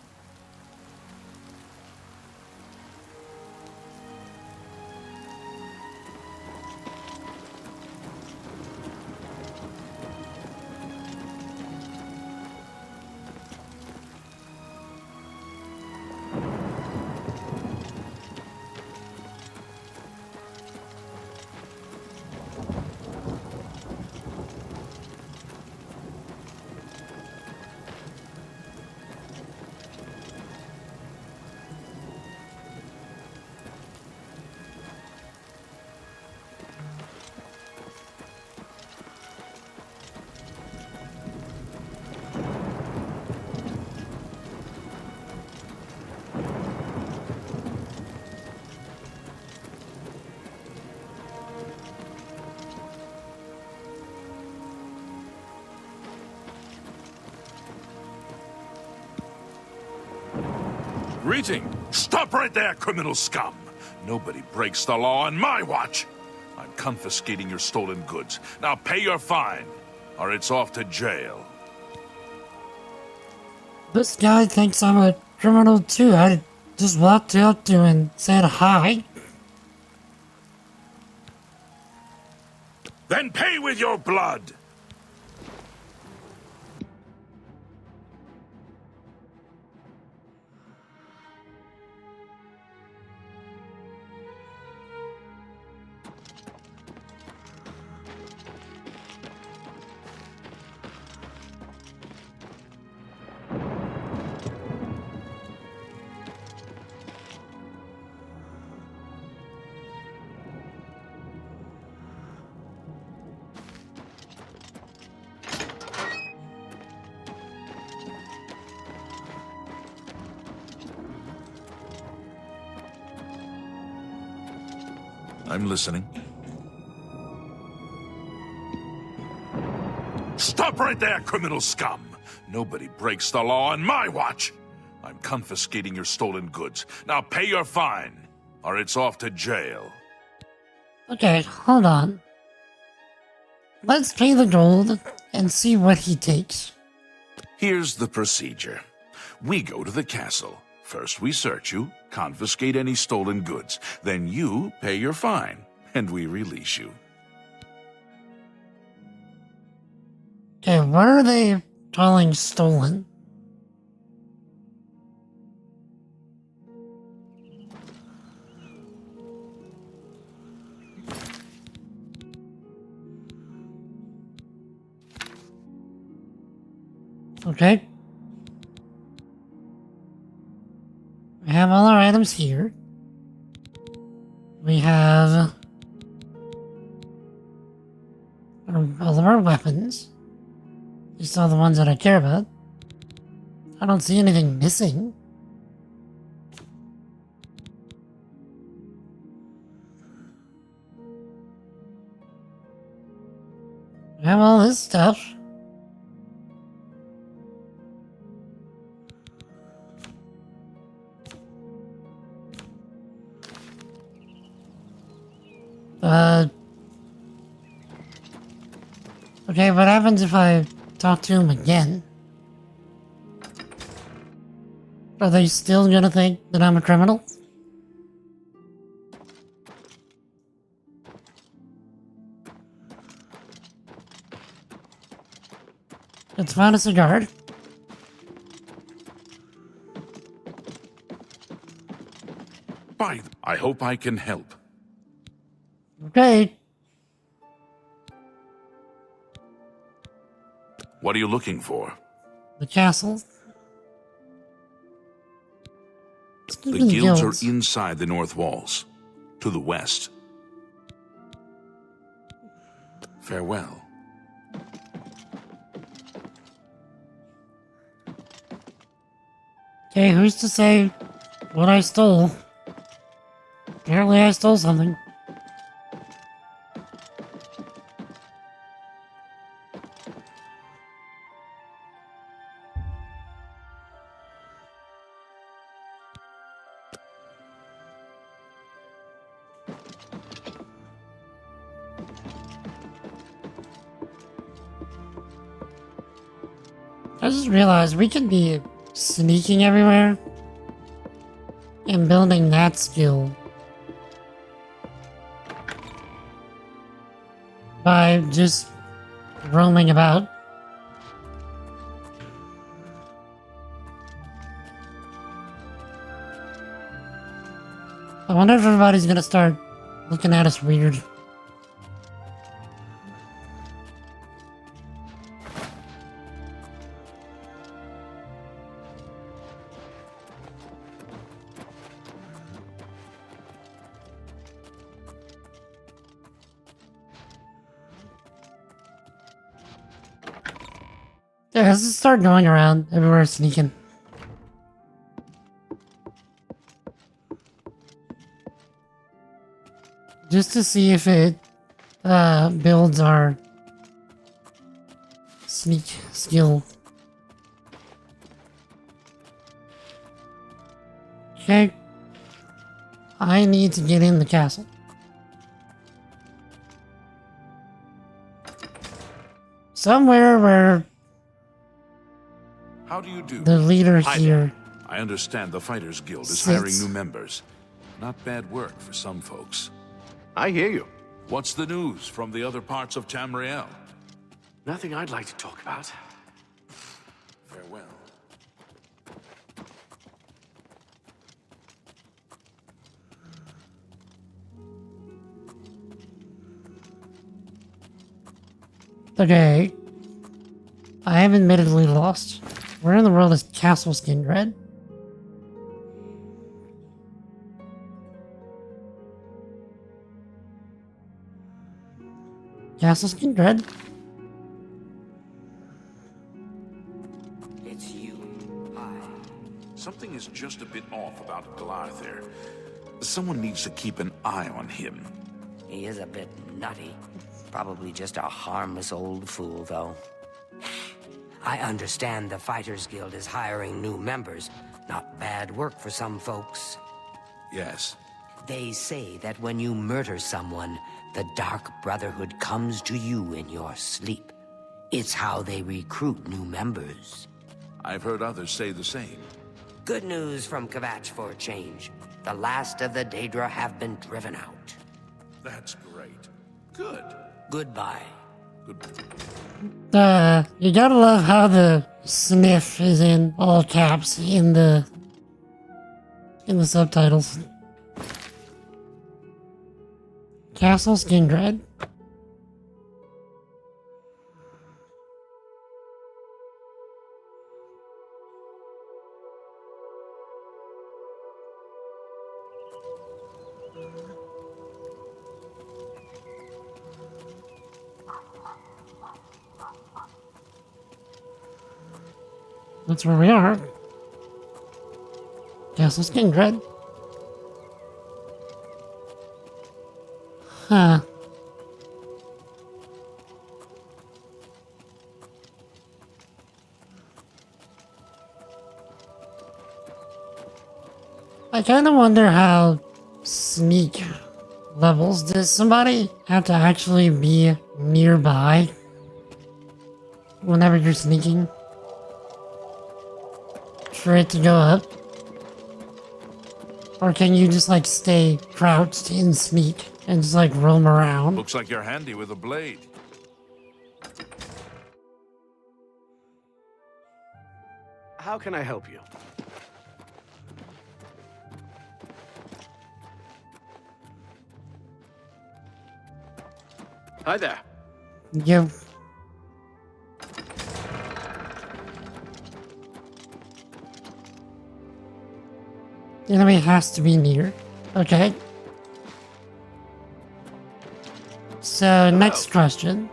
Greeting! Stop right there, criminal scum! Nobody breaks the law on my watch! I'm confiscating your stolen goods. Now pay your fine, or it's off to jail. This guy thinks I'm a criminal too. I just walked up to him and said hi. Then pay with your blood! I'm listening. Stop right there, criminal scum! Nobody breaks the law on my watch! I'm confiscating your stolen goods. Now pay your fine, or it's off to jail. Okay, hold on. Let's pay the gold and see what he takes. Here's the procedure. We go to the castle. First we search you, confiscate any stolen goods. Then you pay your fine, and we release you. Okay, what are they calling stolen? Okay. We have all our items here. We have all of our weapons. At least all the ones that I care about. I don't see anything missing. We have all this stuff. Okay, what happens if I talk to him again? Are they still gonna think that I'm a criminal? Let's find us a guard. Fine. I hope I can help. Okay. What are you looking for? The castle. The guilds are inside the north walls, to the west. Farewell. Okay, who's to say what I stole? Apparently I stole something. I just realized we could be sneaking everywhere and building that skill by just roaming about. I wonder if everybody's gonna start looking at us weird. Yeah, let's just start going around everywhere sneaking. Just to see if it builds our sneak skill. Okay. I need to get in the castle. Somewhere where How do you do? the leader Hi here. I understand the Fighters Guild is Sits. hiring new members. Not bad work for some folks. I hear you. What's the news from the other parts of Tamriel? Nothing I'd like to talk about. Farewell. Okay. I am admittedly lost. Where in the world is Castle Skindred? Castle Skindred? It's you. Hi. Something is just a bit off about Goliath there. Someone needs to keep an eye on him. He is a bit nutty. Probably just a harmless old fool, though. I understand the Fighters Guild is hiring new members. Not bad work for some folks. Yes. They say that when you murder someone, the Dark Brotherhood comes to you in your sleep. It's how they recruit new members. I've heard others say the same. Good news from Kvatch for a change. The last of the Daedra have been driven out. That's great. Good. Goodbye. Good. You gotta love how the sniff is in all caps in the subtitles. Castle Skindred. That's where we are. Castle Skindred. Huh. I kind of wonder how sneak levels. Does somebody have to actually be nearby whenever you're sneaking for it to go up? Or can you just like stay crouched and sneak and just like roam around? Looks like you're handy with a blade. How can I help you? Hi there. You. The enemy has to be near. Okay. So, next question.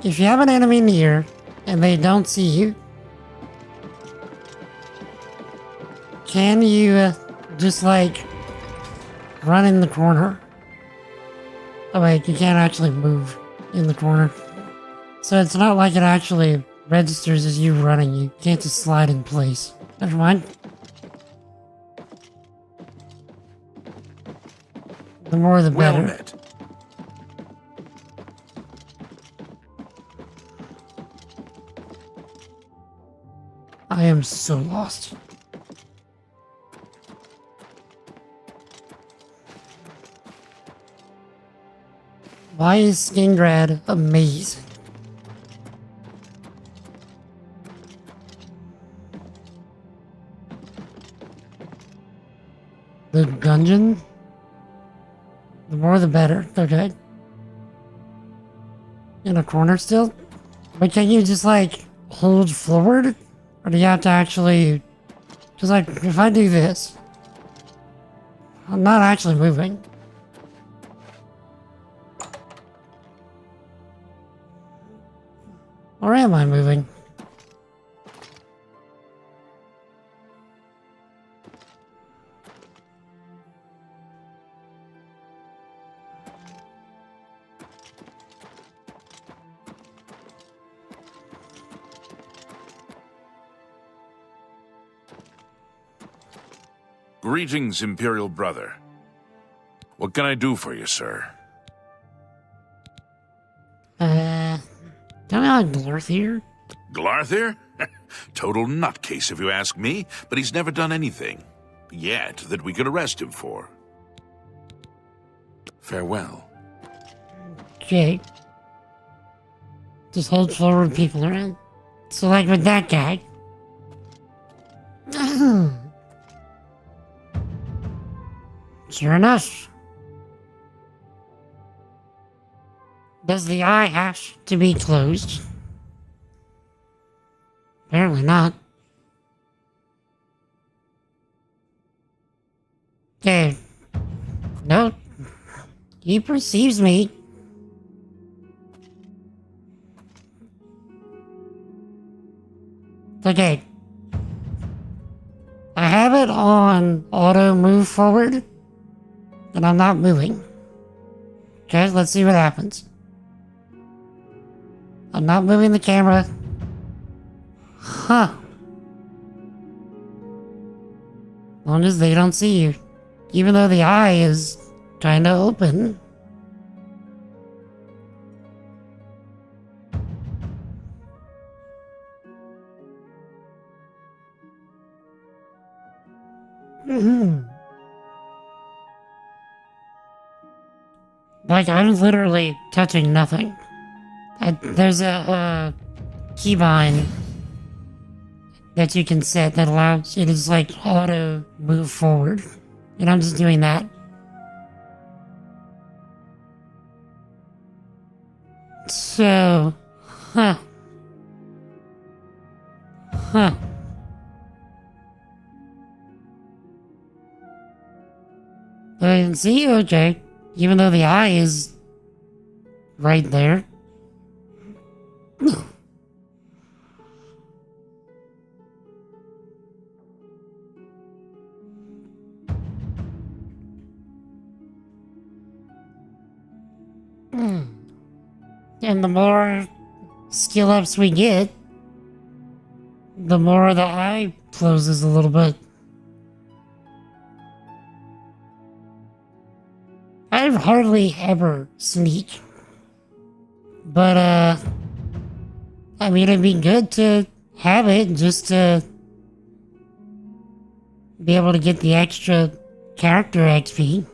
If you have an enemy near and they don't see you, can you just like run in the corner? Oh wait, you can't actually move in the corner. So it's not like it actually registers as you running. You can't just slide in place. Never mind. The more the better. Well met. I am so lost. Why is Skingrad amazing? The dungeon? The more the better. Okay. In a corner still? But can you just like hold forward? Or do you have to actually... Because like, if I do this... I'm not actually moving. Or am I moving? Greetings, Imperial Brother. What can I do for you, sir? Don't I like Glorth here? Glarthir? Total nutcase if you ask me, but he's never done anything. Yet that we could arrest him for. Farewell. Okay. Just hold forward people around. So like with that guy. Sure enough. Does the eye have to be closed? Apparently not. Okay. No. He perceives me. Okay. I have it on auto move forward, and I'm not moving. Okay, let's see what happens. I'm not moving the camera. Huh. As long as they don't see you. Even though the eye is kinda open. Like, I'm literally touching nothing. There's a keybind that you can set that allows it is like auto move forward. And I'm just doing that. So, huh. Huh. I can see, okay. Even though the eye is right there. And the more skill ups we get, the more the eye closes a little bit. I've hardly ever sneak. But, I mean, it'd be good to have it just to be able to get the extra character XP.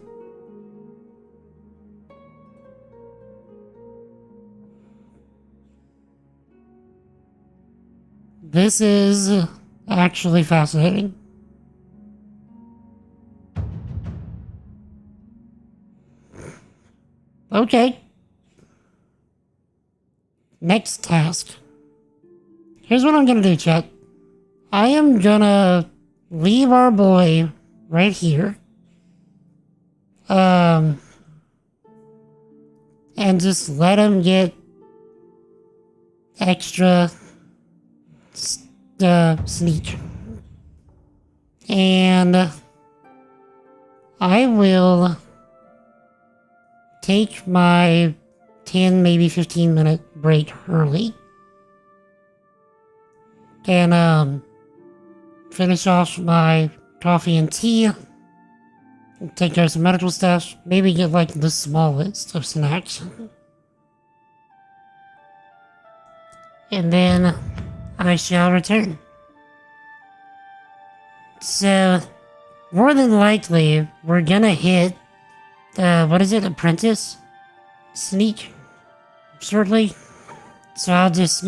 This is actually fascinating. Okay. Next task. Here's what I'm gonna do, chat. I am gonna leave our boy right here. And just let him get extra sneak. And I will take my 10, maybe 15 minute break early. And finish off my coffee and tea. Take care of some medical stuff. Maybe get like the smallest of snacks. And then I shall return. So, more than likely, we're gonna hit, what is it, Apprentice? Sneak? Shortly. So I'll just,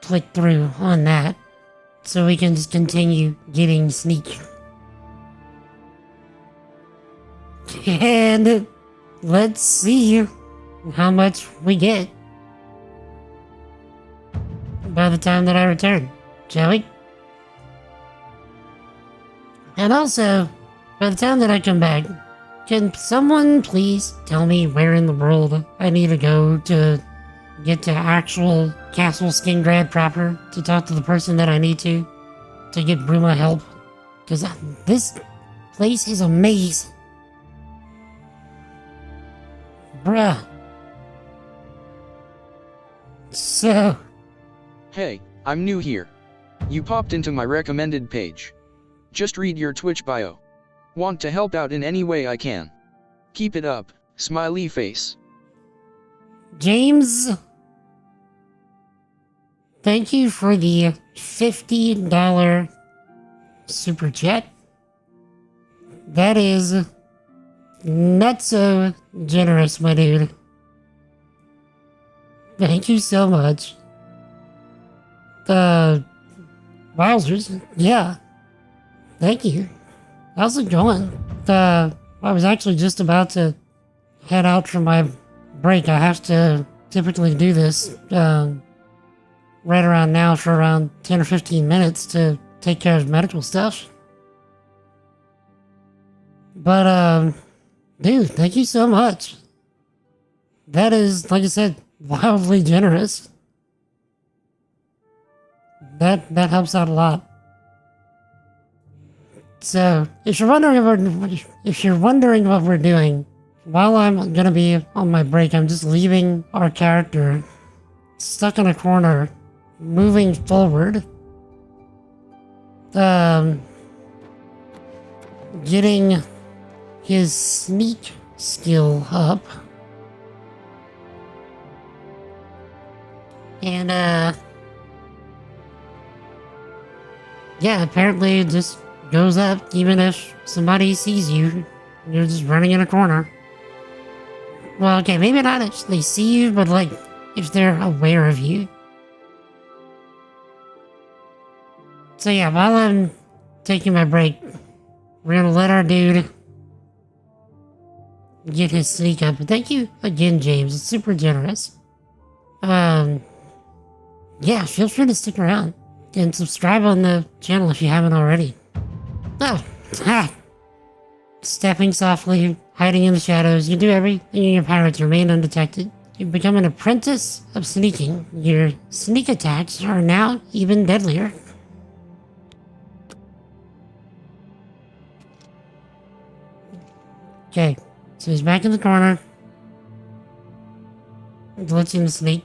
click through on that. So we can just continue getting sneak. And let's see how much we get by the time that I return, shall we? And also, by the time that I come back, can someone please tell me where in the world I need to go to get to actual Castle Skingrad proper to talk to the person that I need to get Bruma help? Because this place is a maze. Bruh. So... Hey, I'm new here. You popped into my recommended page. Just read your Twitch bio. Want to help out in any way I can. Keep it up, smiley face. James, thank you for the $50 super chat. That is not so generous, my dude. Thank you so much. Wowzers, yeah. Thank you. How's it going? I was actually just about to head out for my break. I have to typically do this right around now for around 10 or 15 minutes to take care of medical stuff. But, dude, thank you so much. That is, like I said, wildly generous. That helps out a lot. So, if you're wondering what we're doing, while I'm gonna be on my break, I'm just leaving our character stuck in a corner, moving forward, getting his sneak skill up, and yeah, apparently it just goes up even if somebody sees you. You're just running in a corner. Well, okay, maybe not if they see you, but like, if they're aware of you. So yeah, while I'm taking my break, we're gonna let our dude get his sneak up. Thank you again, James. It's super generous. Yeah, feel free to stick around. And subscribe on the channel if you haven't already. Oh, stepping softly, hiding in the shadows, you do everything in your power to remain undetected. You become an apprentice of sneaking. Your sneak attacks are now even deadlier. Okay, so he's back in the corner. Let's him sneak.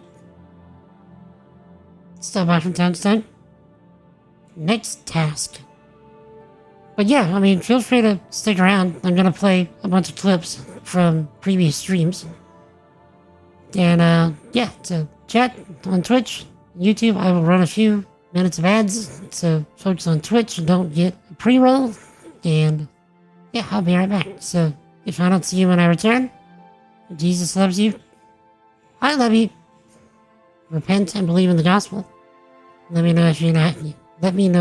Stop by from time to time. Next task. But yeah, I mean, feel free to stick around. I'm gonna play a bunch of clips from previous streams. And, yeah, so chat on Twitch, YouTube, I will run a few minutes of ads, so folks on Twitch don't get a pre-roll. And, yeah, I'll be right back. So, if I don't see you when I return, Jesus loves you. I love you. Repent and believe in the gospel. Let me know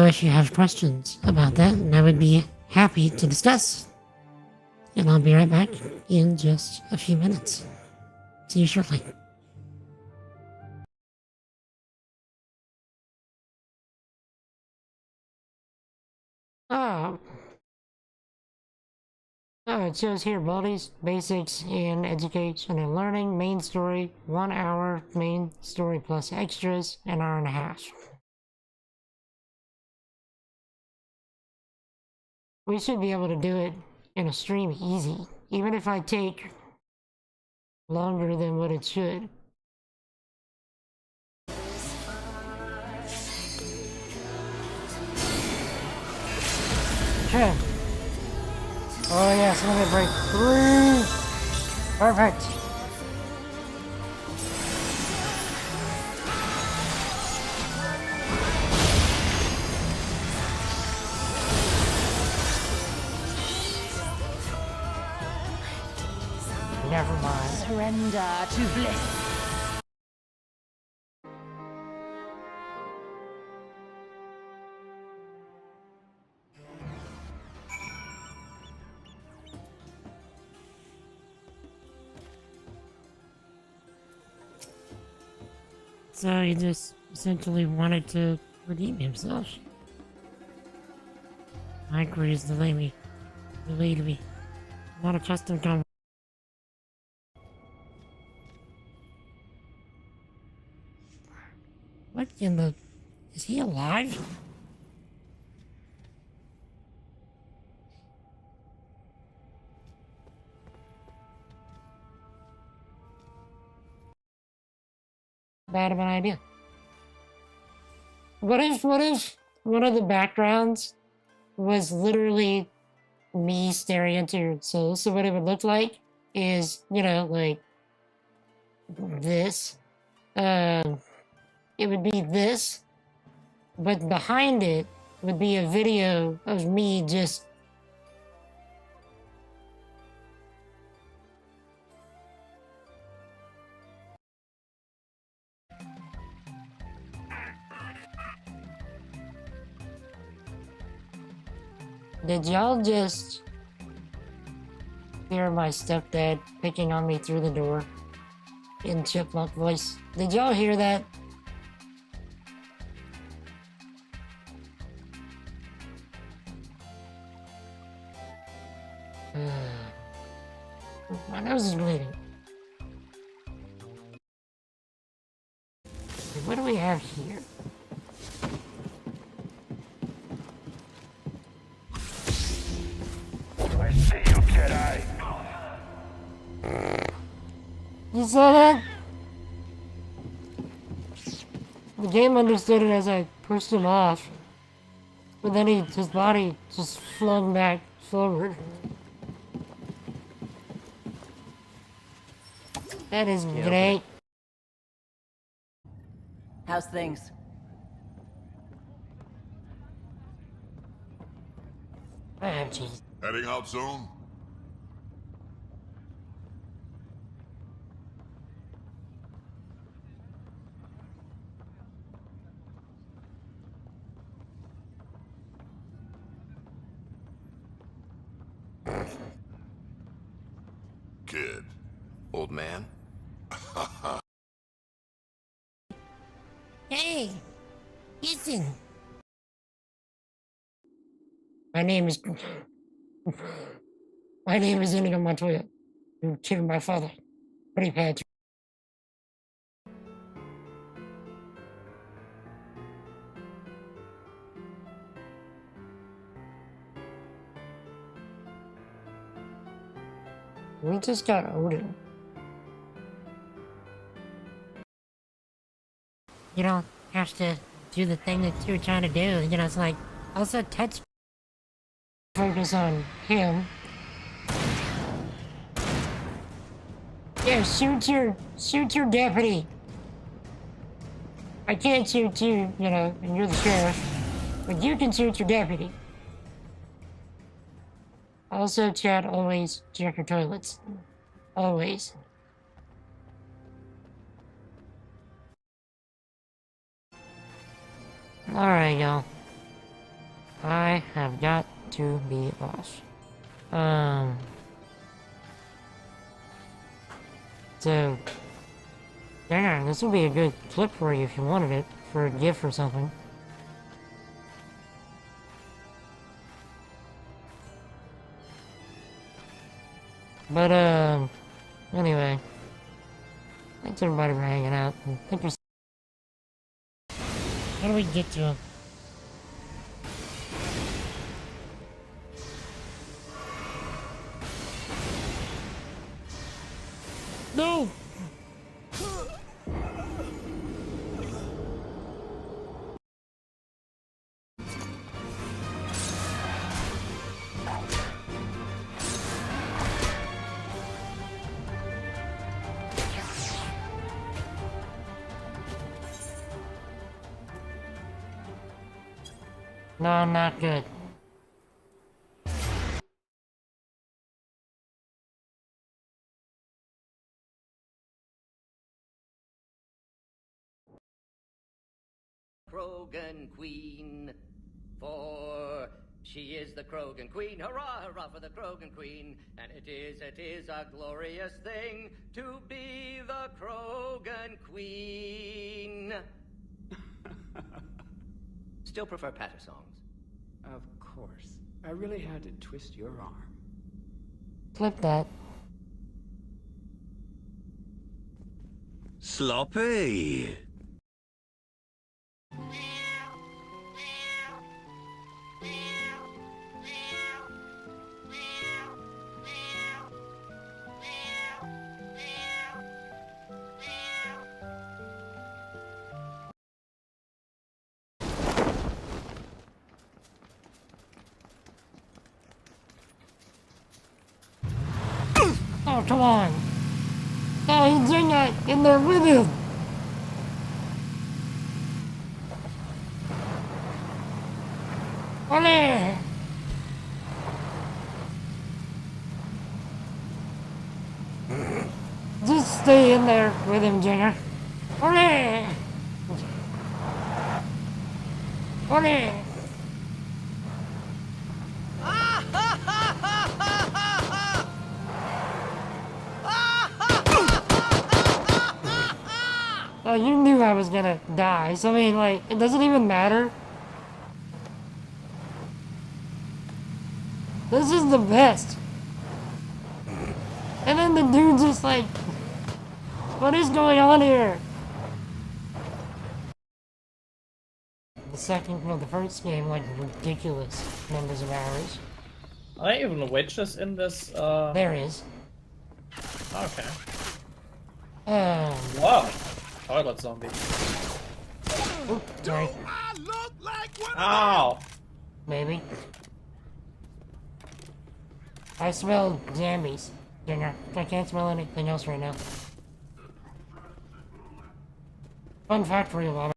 if you have questions about that, and I would be happy to discuss. And I'll be right back in just a few minutes. See you shortly. Oh, it shows here abilities, basics, and education and learning, main story, 1 hour, main story plus extras, an hour and a half. We should be able to do it in a stream easy, even if I take longer than what it should. Okay. Oh yes, let me break through. Perfect. Surrender to bliss. So he just essentially wanted to redeem himself. I agrees to lead me. Lead me. Not a custom come. What in the... Is he alive? Bad of an idea. What if one of the backgrounds was literally me staring into your soul? So what it would look like is, you know, like this. It would be this, but behind it would be a video of me just... Did y'all just hear my stepdad picking on me through the door in chipmunk voice? Did y'all hear that? My nose is bleeding. What do we have here? I see you, Jedi. You saw that? The game understood it as I pushed him off, but then his body just flung back forward. That is great. How's things? Jeez. Heading out soon? Kid. Old man? Hey! Listen! My name is Inigo Montoya, who killed my father. Pretty bad. We just got Odin. You don't have to do the thing that you're trying to do. You know, it's like, also touch... Focus on him. Yeah, shoot your deputy. I can't shoot you, you know, and you're the sheriff. But you can shoot your deputy. Also, chat, always check your toilets. Always. Alright, y'all. I have got to be off. So, yeah, this would be a good clip for you if you wanted it, for a gift or something. But, anyway. Thanks everybody for hanging out. Thank you. How do we get to him? No! No, not good. Krogan Queen, for she is the Krogan Queen. Hurrah, hurrah for the Krogan Queen. And it is a glorious thing to be the Krogan Queen. Still prefer patter songs? Of course. I really had to twist your arm. Clip that. Sloppy. Oh, come on. Oh, he's doing that in there with him. Ole! Just stay in there with him, Junior. Ole! Ole! Oh, you knew I was gonna die, so I mean, like, it doesn't even matter. This is the best. And then the dude just like, what is going on here? The first game, like, ridiculous numbers of hours. Are there even witches in this? There is. Okay. Whoa. Toilet zombie. Oops, sorry. Ow! Maybe. I smell zombies, Junior. I can't smell anything else right now. Fun fact for you, Mama.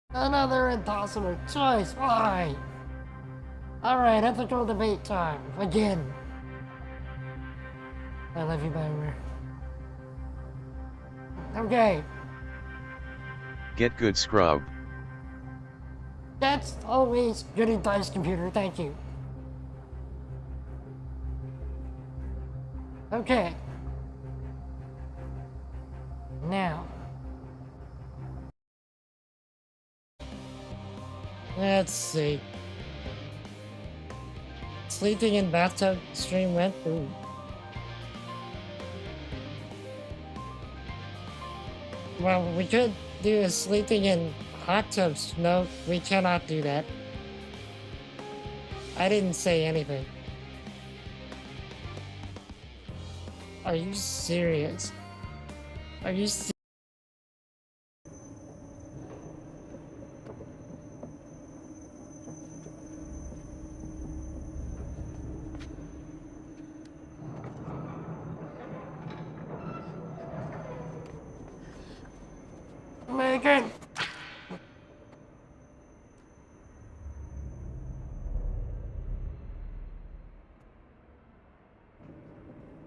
Another impossible choice. Why? Alright, ethical debate time. Again. I love you, Byron. Okay. Get good, scrub. That's always good advice, computer. Thank you. Okay. Now. Let's see. Sleeping in bathtub stream went through. Well, we could do a sleeping in hot tubs. No, we cannot do that. I didn't say anything. Are you serious? Are you serious? Megan!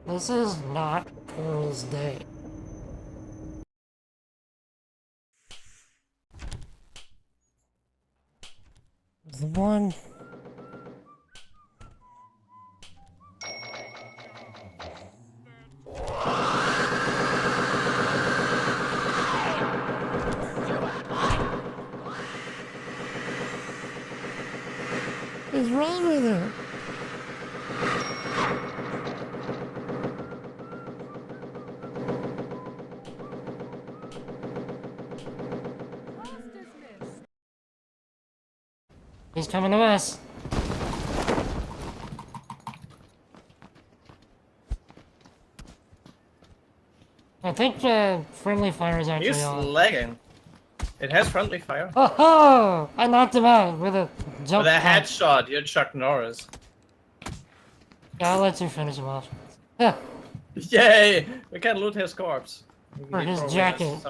This is not Pearl's Day. The one... What is wrong with her? He's coming to us. I think friendly fire is actually He's on. lagging. It has friendly fire. Oh ho! I knocked him out with a jump. With a headshot, you're Chuck Norris. Yeah, I'll let you finish him off. Yeah. Yay! We can loot his corpse. Or his jacket.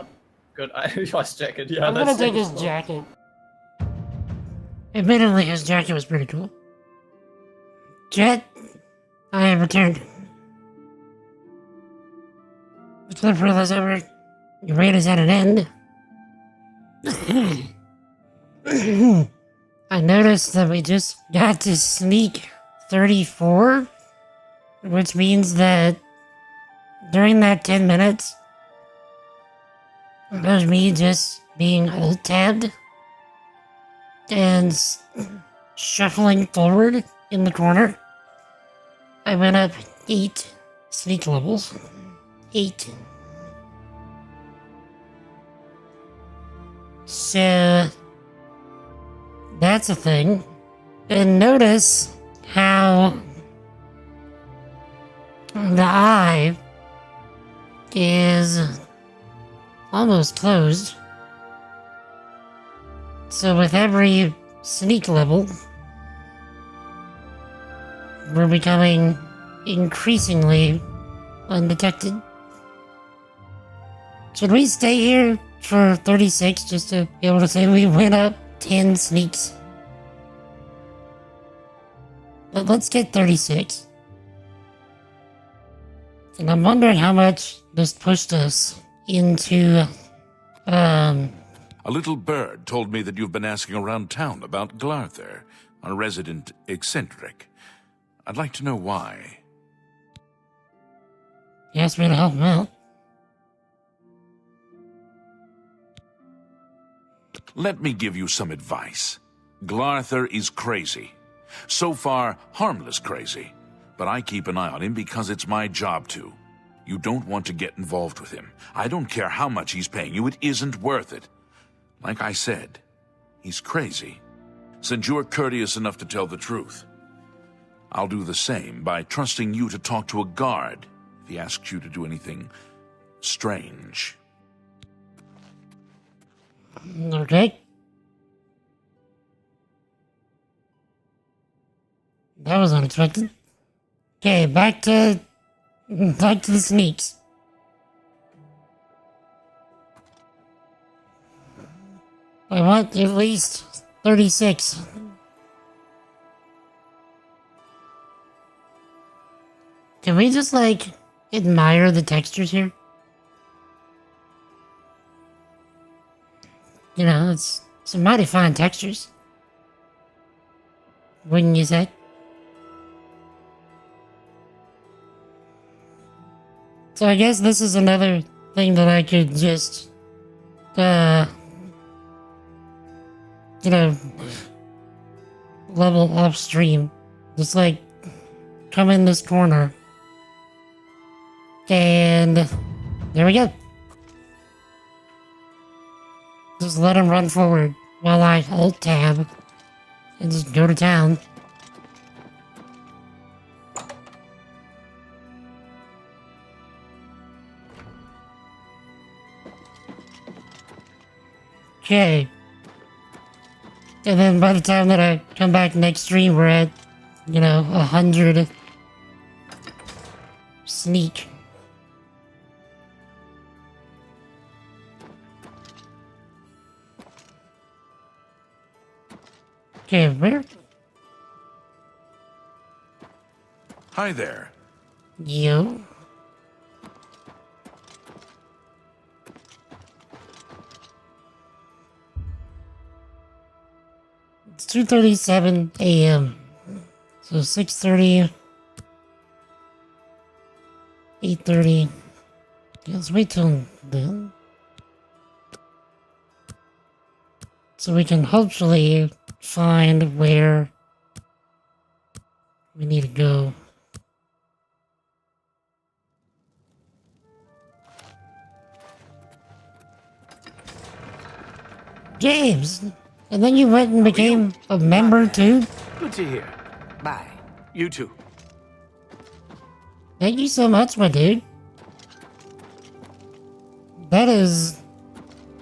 Good his jacket, yeah. I'm gonna take his jacket. Admittedly, his jacket was pretty cool. Jet, I have returned. It's been for this ever. Your reign is at an end. I noticed that we just got to sneak 34, which means that during that 10 minutes, it was me just being alt-tabbed and shuffling forward in the corner. I went up 8 sneak levels. 8. So that's a thing. And notice how the eye is almost closed. So with every sneak level, we're becoming increasingly undetected. Should we stay here for 36 just to be able to say we went up 10 sneaks? But let's get 36. And I'm wondering how much this pushed us into, A little bird told me that you've been asking around town about Glarther, a resident eccentric. I'd like to know why. He asked me to help him out. Let me give you some advice. Glarther is crazy. So far, harmless crazy. But I keep an eye on him because it's my job to. You don't want to get involved with him. I don't care how much he's paying you, it isn't worth it. Like I said, he's crazy. Since you are courteous enough to tell the truth, I'll do the same by trusting you to talk to a guard if he asks you to do anything strange. Okay. That was unexpected. Okay, back to the sneaks. I want at least 36. Can we just, like, admire the textures here? You know, it's some mighty fine textures. Wouldn't you say? So I guess this is another thing that I could just, you know, level upstream. Just like, come in this corner. And there we go. Just let him run forward while I alt-tab and just go to town. Okay. And then by the time that I come back next stream, we're at, you know, 100 sneak. Okay, where? Hi there. You? It's 2:37 a.m. So 6:30, 8:30. Let's wait till then. So we can hopefully find where we need to go. James! And then you went and became a member too? Good to hear. Bye. You too. Thank you so much, my dude. That is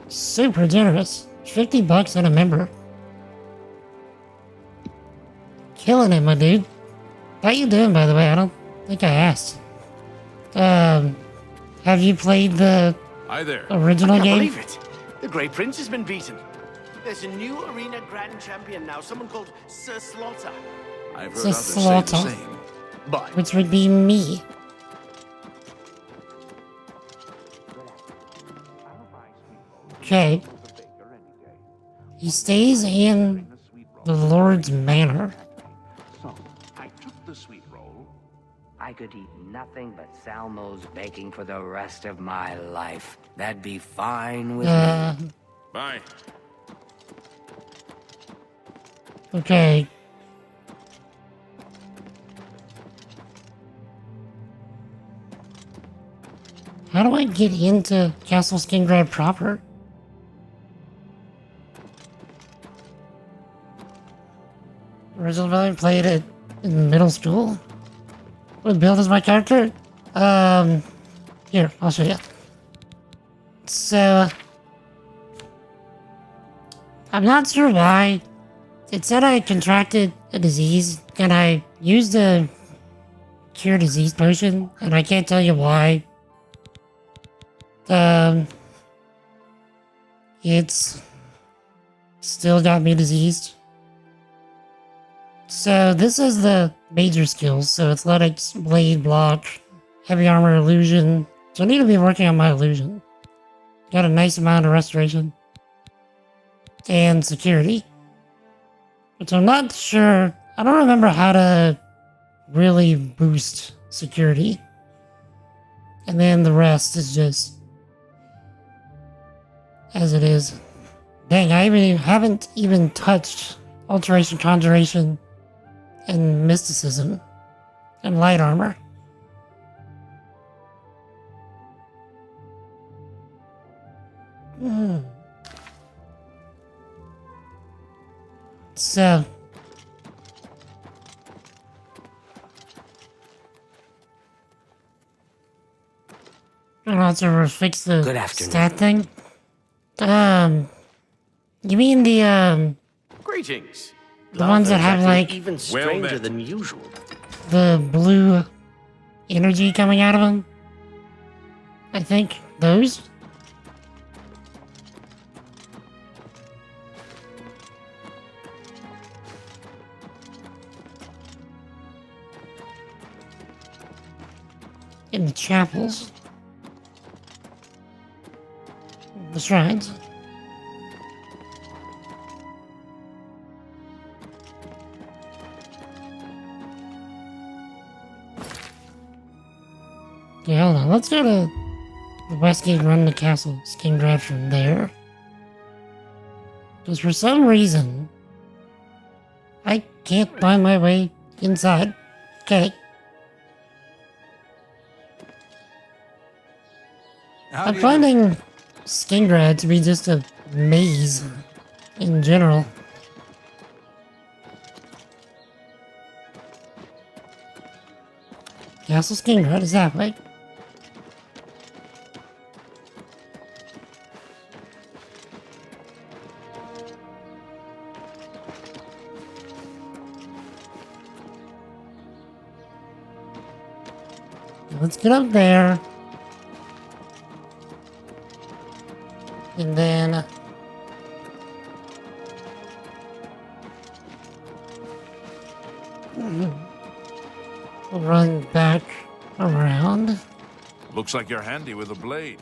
super generous. $50 and a member. Killing it, my dude. How you doing, by the way? I don't think I asked. Have you played the Hi there. original I can't game? believe it. The Grey Prince has been beaten. There's a new arena grand champion now, someone called Sir Slaughter. I've heard Sir others say the Slaughter. same. But Which would be me. Okay. He stays in the Lord's Manor. So, I took the sweet roll. I could eat nothing but Salmo's baking for the rest of my life. That'd be fine with me. Bye. Okay. How do I get into Castle Skingrad proper? Originally played it in middle school. What build is my character? Here, I'll show you. So, I'm not sure why. It said I contracted a disease, and I used a cure disease potion, and I can't tell you why. It's still got me diseased. So this is the major skills. So athletics, blade, block, heavy armor, illusion. So I need to be working on my illusion. Got a nice amount of restoration. And security. Which I'm not sure. I don't remember how to really boost security. And then the rest is just as it is. Dang, I haven't even touched alteration, conjuration, and mysticism, and light armor. So, I don't know to fix the Good afternoon. stat thing. You mean the Greetings. the ones that have like even stranger than usual. the blue energy coming out of them? I think those. In the chapels. The shrines. Yeah, hold on. Let's go to the West Gate and run the castle. Skingrad from there. Because for some reason, I can't find my way inside. Okay. I'm finding Skingrad to be just a maze in general. Castle Skingrad is that way. Let's get up there. And then we'll run back around. Looks like you're handy with a blade.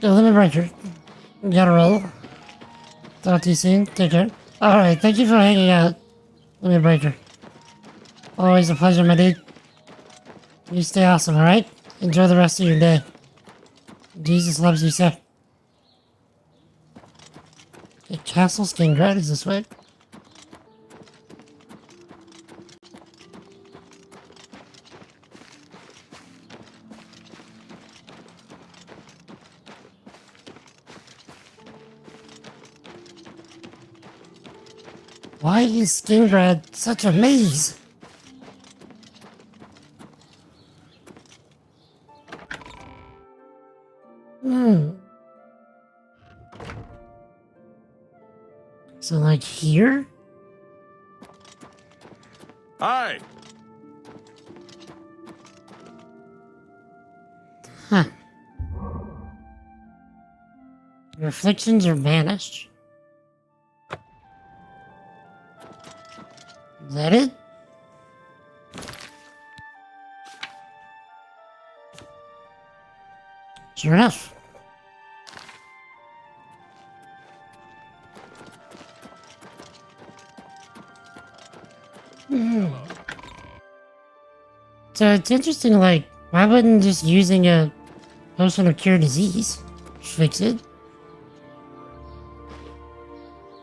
Yo, let me break her. Gotta roll. Talk to you soon. Take care. Alright, thank you for hanging out. Let me break her. Always a pleasure, my dude. You stay awesome, alright? Enjoy the rest of your day. Jesus loves you, sir. Okay, Castle Skingrad is this way. Why is Skingrad such a maze? So, like, here? Hi. Huh. Your afflictions are banished. Is that it? Sure enough. So it's interesting, like, why wouldn't just using a potion of cure disease fix it?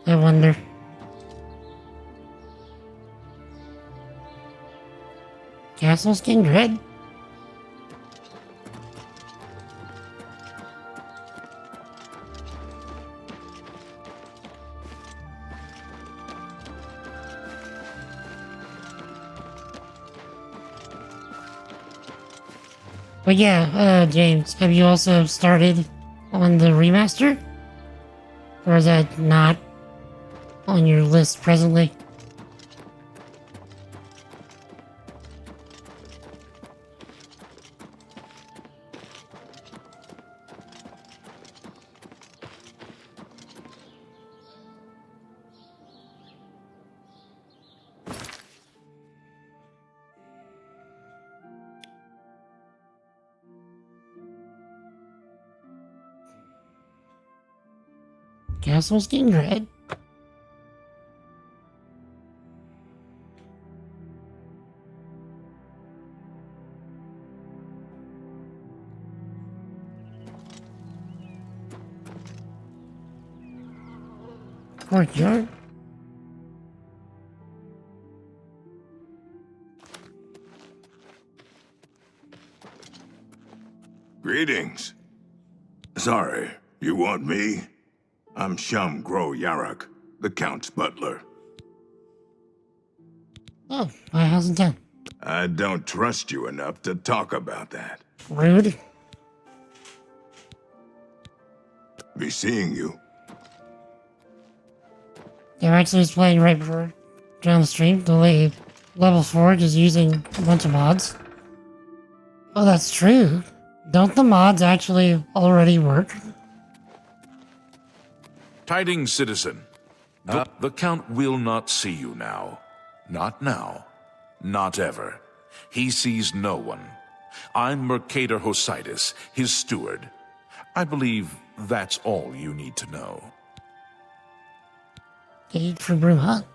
I wonder. Castle's getting red. But yeah, James, have you also started on the remaster? Or is that not on your list presently? Castle's getting red. Courtyard. Greetings. Sorry, you want me? I'm Shum Gro Yarak, the Count's butler. Oh, my house in town. I don't trust you enough to talk about that. Rude. Be seeing you. They're actually just playing right before down the stream. Delayed. Level 4 just using a bunch of mods. Oh, that's true. Don't the mods actually already work? Tidings, citizen. The Count will not see you now. Not now. Not ever. He sees no one. I'm Mercator Hositis, his steward. I believe that's all you need to know. Gate for Bruma.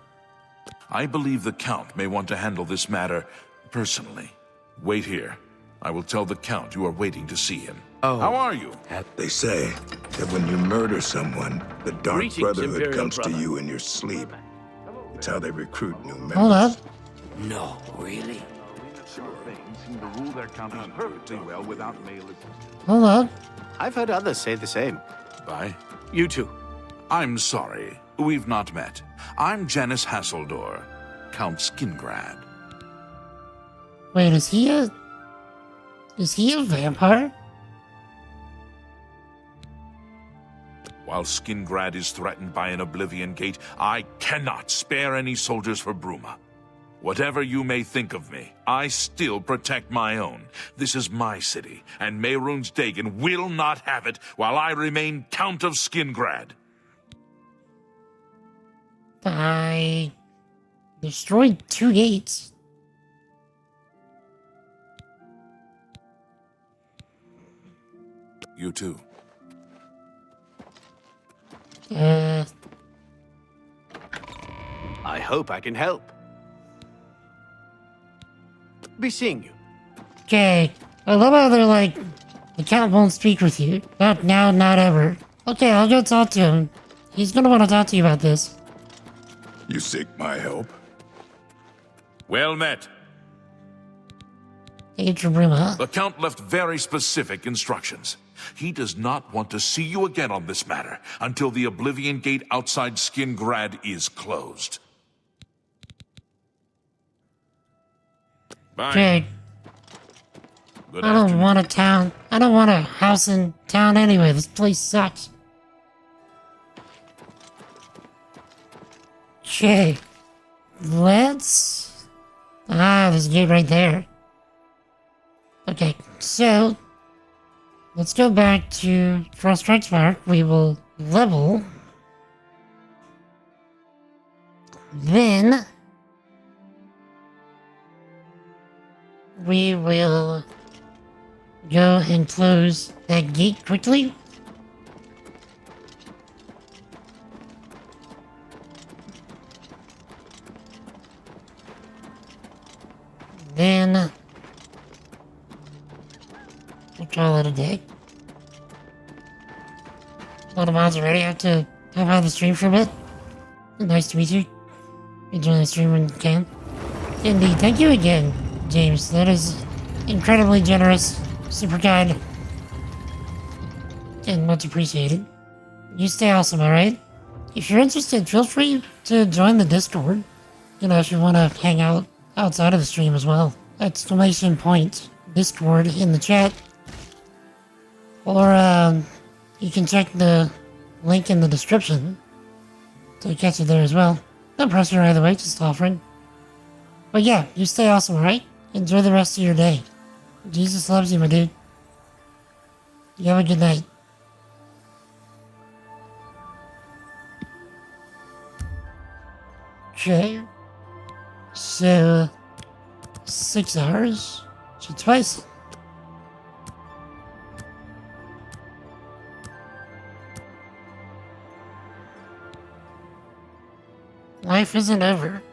I believe the Count may want to handle this matter personally. Wait here. I will tell the Count you are waiting to see him. Oh. How are you? They say that when you murder someone, the Dark Greetings, Brotherhood Imperial comes brother. to you in your sleep. It's how they recruit new members. Hold up. No, really? Things seem to rule their counties perfectly well without male assistance. Hold up. I've heard others say the same. Bye. You too. I'm sorry. We've not met. I'm Janice Hasseldor, Count Skingrad. Wait, is he a vampire? While Skingrad is threatened by an Oblivion Gate, I cannot spare any soldiers for Bruma. Whatever you may think of me, I still protect my own. This is my city, and Mehrunes Dagon will not have it while I remain Count of Skingrad. I destroyed 2 gates. You too. I hope I can help. Be seeing you. Okay. I love how they're like, the Count won't speak with you. Not now, not ever. Okay, I'll go talk to him. He's gonna want to talk to you about this. You seek my help? Well met. Agent Bruma. The Count left very specific instructions. He does not want to see you again on this matter until the Oblivion Gate outside Skingrad is closed. Bye. Okay. Good I don't afternoon. want a town. I don't want a house in town anyway. This place sucks. Okay. Let's... there's a gate right there. Okay, so... Let's go back to Frost Strikes Mark. We will level. Then... we will... go and close that gate quickly. Then call it a day. A lot of mods already have to hop out of the stream for a bit. Nice to meet you. Enjoy the stream when you can. Indeed, thank you again, James. That is incredibly generous, super kind, and much appreciated. You stay awesome, alright? If you're interested, feel free to join the Discord. You know, if you want to hang out outside of the stream as well. Exclamation point Discord in the chat. Or, you can check the link in the description to catch you there as well. No pressure either way, just offering. But yeah, you stay awesome, alright? Enjoy the rest of your day. Jesus loves you, my dude. You have a good night. Okay. So, 6 hours? So twice. Life isn't over.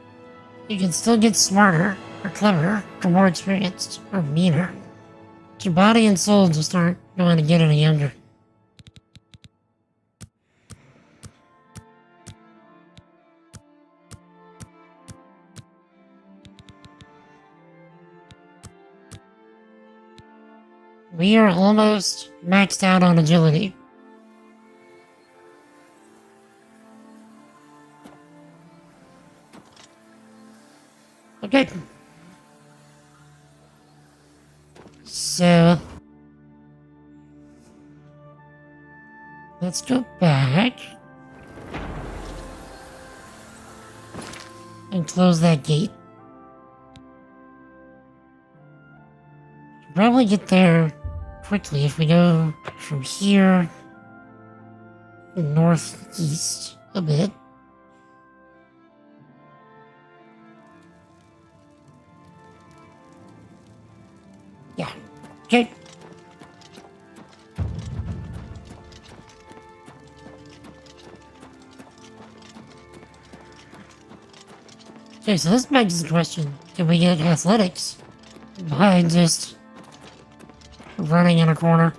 You can still get smarter, or cleverer, or more experienced, or meaner. But your body and soul just aren't going to get any younger. We are almost maxed out on agility. Okay. So, let's go back and close that gate. Probably get there quickly if we go from here northeast a bit. Yeah, okay. Okay, so this begs the question, can we get athletics by just running in a corner?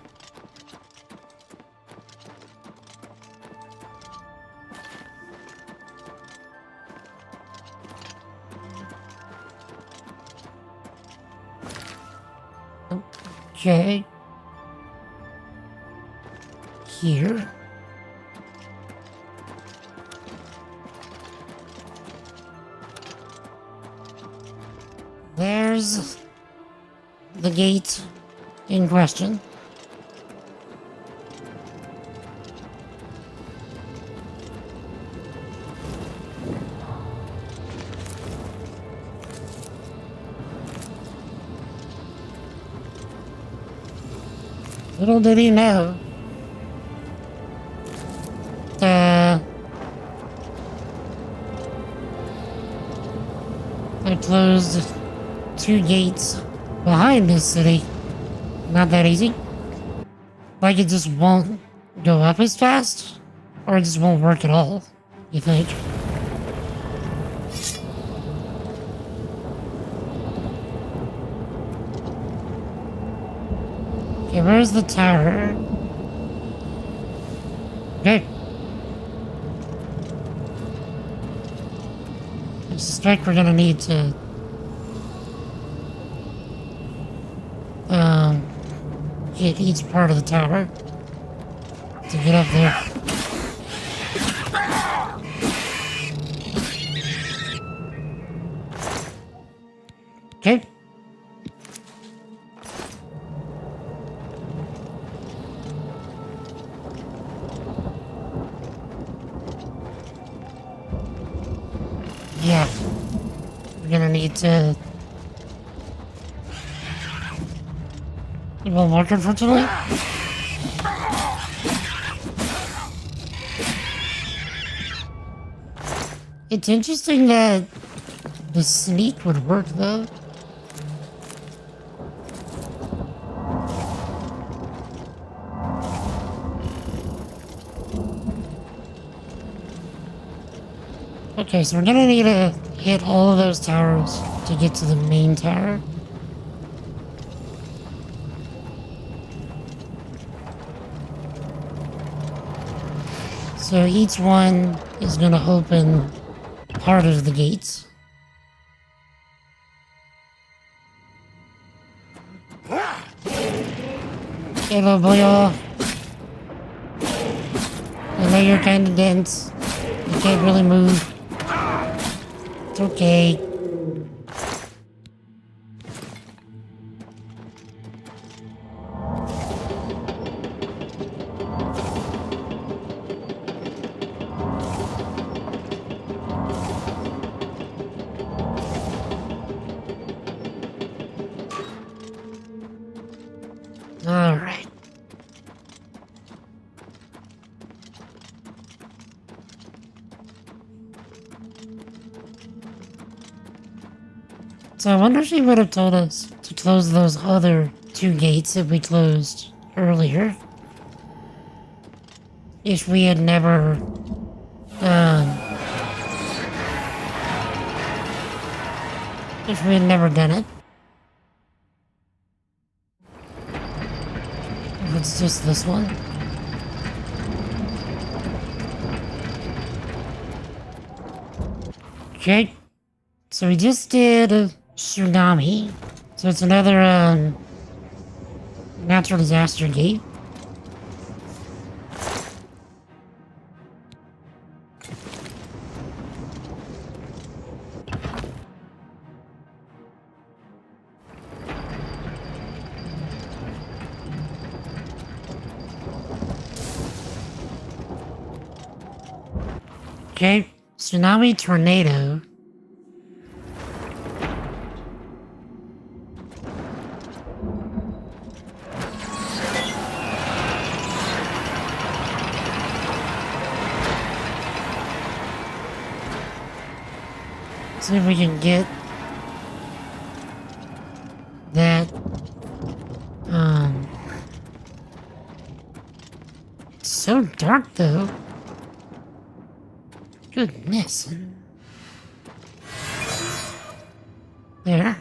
Okay. Here. There's the gate in question. Little did he know, I closed 2 gates behind this city. Not that easy. Like it just won't go up as fast, or it just won't work at all, you think? Okay, where's the tower? Okay. I suspect we're gonna need to hit each part of the tower to get up there. Okay. Yeah. We're gonna need to... It won't work, unfortunately. It's interesting that the sneak would work, though. Okay, so we're gonna need to hit all of those towers to get to the main tower. So each one is gonna open part of the gates. Okay, little boy, I know you're kinda dense. You can't really move. It's okay. Alright. So I wonder if she would have told us to close those other two gates that we closed earlier. If we had never, if we had never done it. If it's just this one. Okay. So we just did a tsunami. So it's another, natural disaster gate. Okay, tsunami tornado. See if we can get that, it's so dark though. Goodness. There.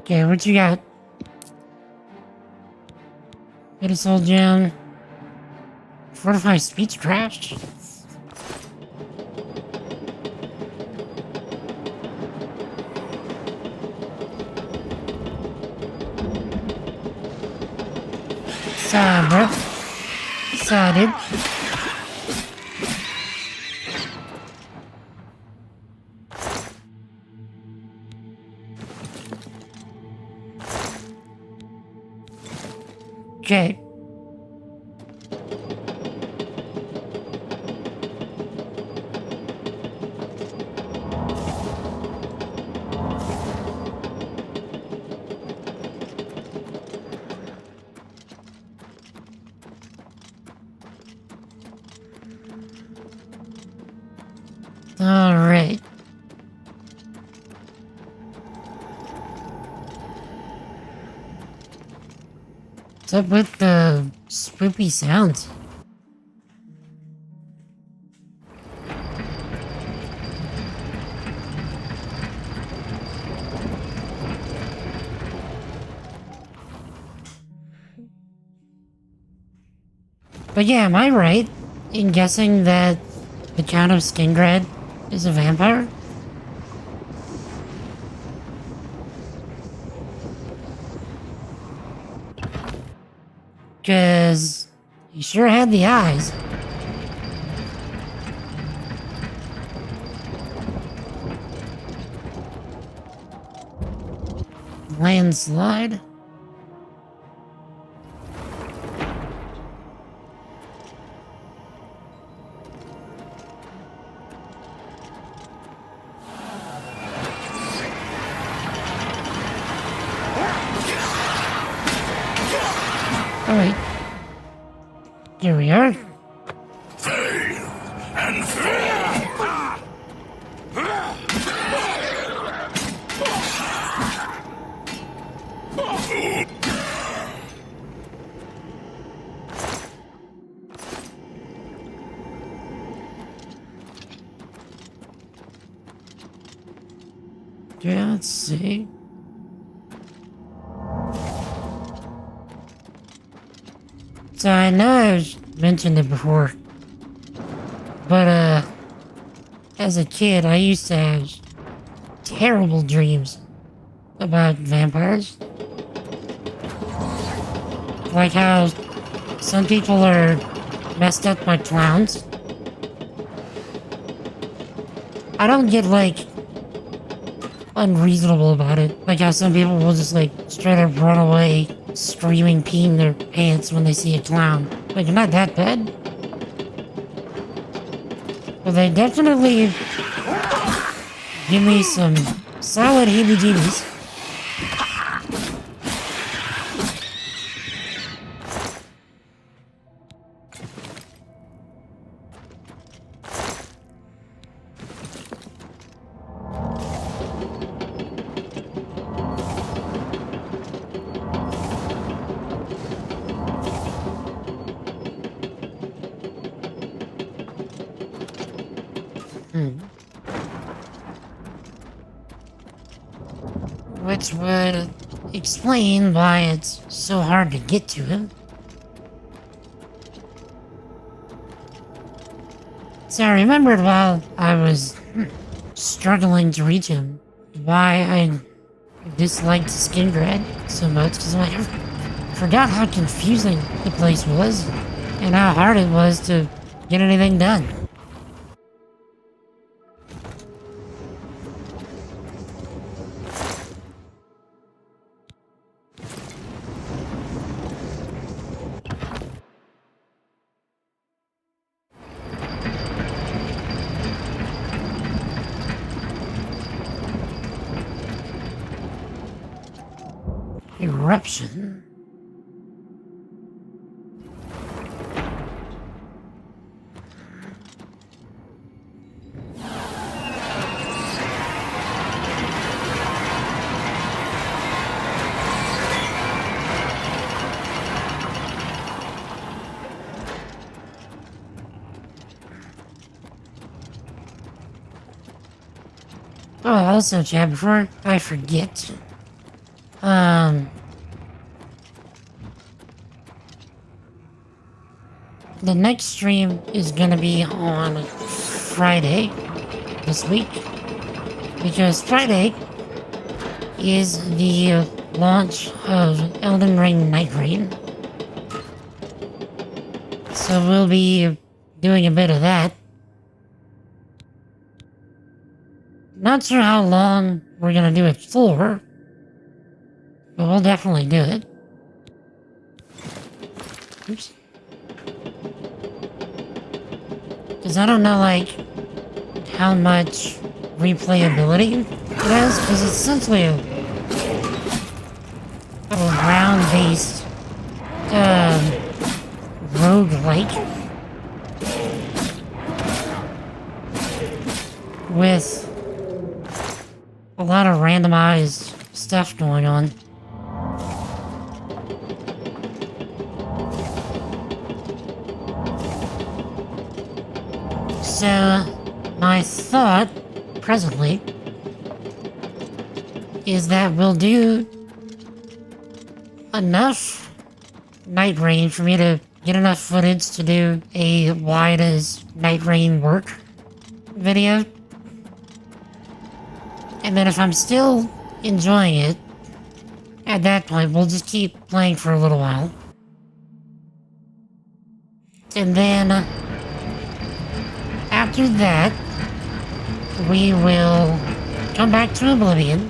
Okay, what you got? Get a soul gem. Fortify speech crash? Sorry, bro. Sorry, dude. Okay. All right. What's up with the spoopy sounds? But yeah, am I right in guessing that the Count of Skingrad is a vampire? Cause he sure had the eyes. Landslide. Alright. Here we are. Fail and fall. Okay, let's see. So I know I've mentioned it before, but as a kid I used to have terrible dreams about vampires. Like how some people are messed up by clowns. I don't get, like, unreasonable about it. Like how some people will just, like, straight up run away, screaming, peeing their pants when they see a clown. Like, not that bad. But they definitely give me some solid heebie-jeebies. Which would explain why it's so hard to get to him. So I remembered while I was struggling to reach him why I disliked Skingrad so much, because I forgot how confusing the place was and how hard it was to get anything done. Eruption. Oh, also, Chad, before I forget, the next stream is gonna be on Friday this week, because Friday is the launch of Elden Ring Night Rain. So we'll be doing a bit of that. Not sure how long we're gonna do it for, but we'll definitely do it. Oops. Because I don't know, like, how much replayability it has, because it's essentially a round-based roguelike with a lot of randomized stuff going on. So, my thought, presently, is that we'll do enough Night Rain for me to get enough footage to do a why does Night Rain work video. And then if I'm still enjoying it, at that point we'll just keep playing for a little while. And then after that, we will come back to Oblivion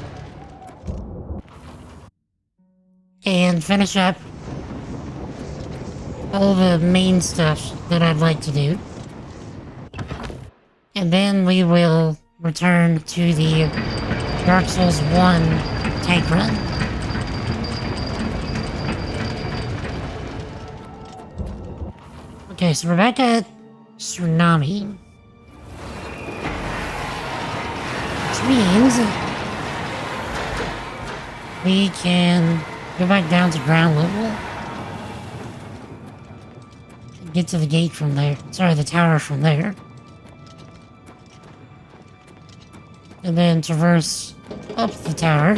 and finish up all the main stuff that I'd like to do. And then we will return to the Dark Souls 1 tank run. Okay, so we're back at Tsunami. Which means we can go back down to ground level. Get to the gate from there. Sorry, the tower from there. And then traverse up the tower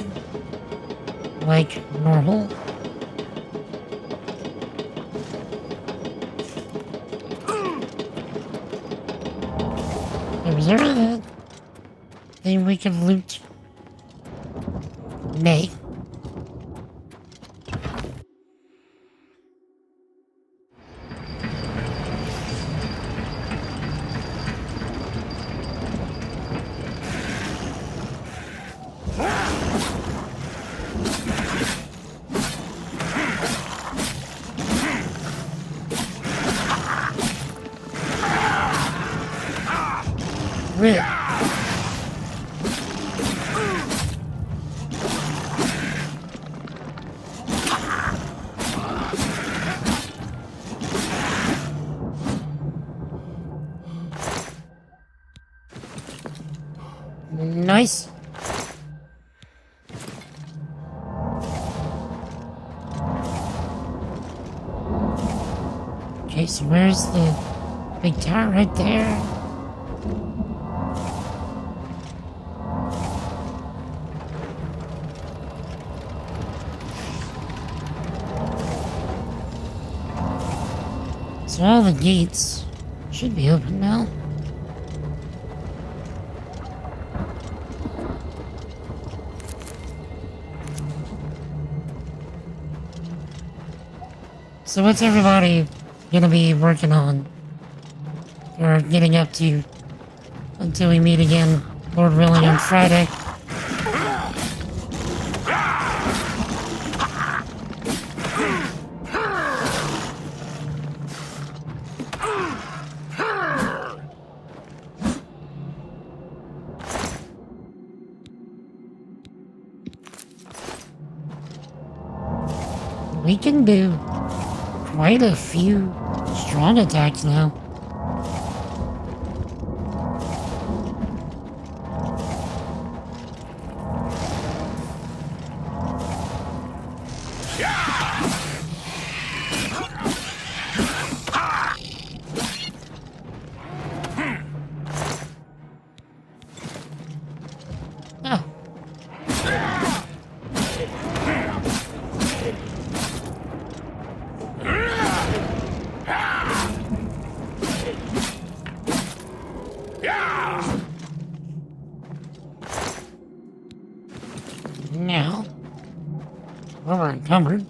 like normal. Was there anything we can loot? Nay. Really? Nice. Okay, so where's the big tower? Right there. So all the gates should be open now. So what's everybody gonna be working on? Or getting up to until we meet again, Lord willing, on Friday? We can do quite a few strong attacks now. Oh. Now, we're encumbered.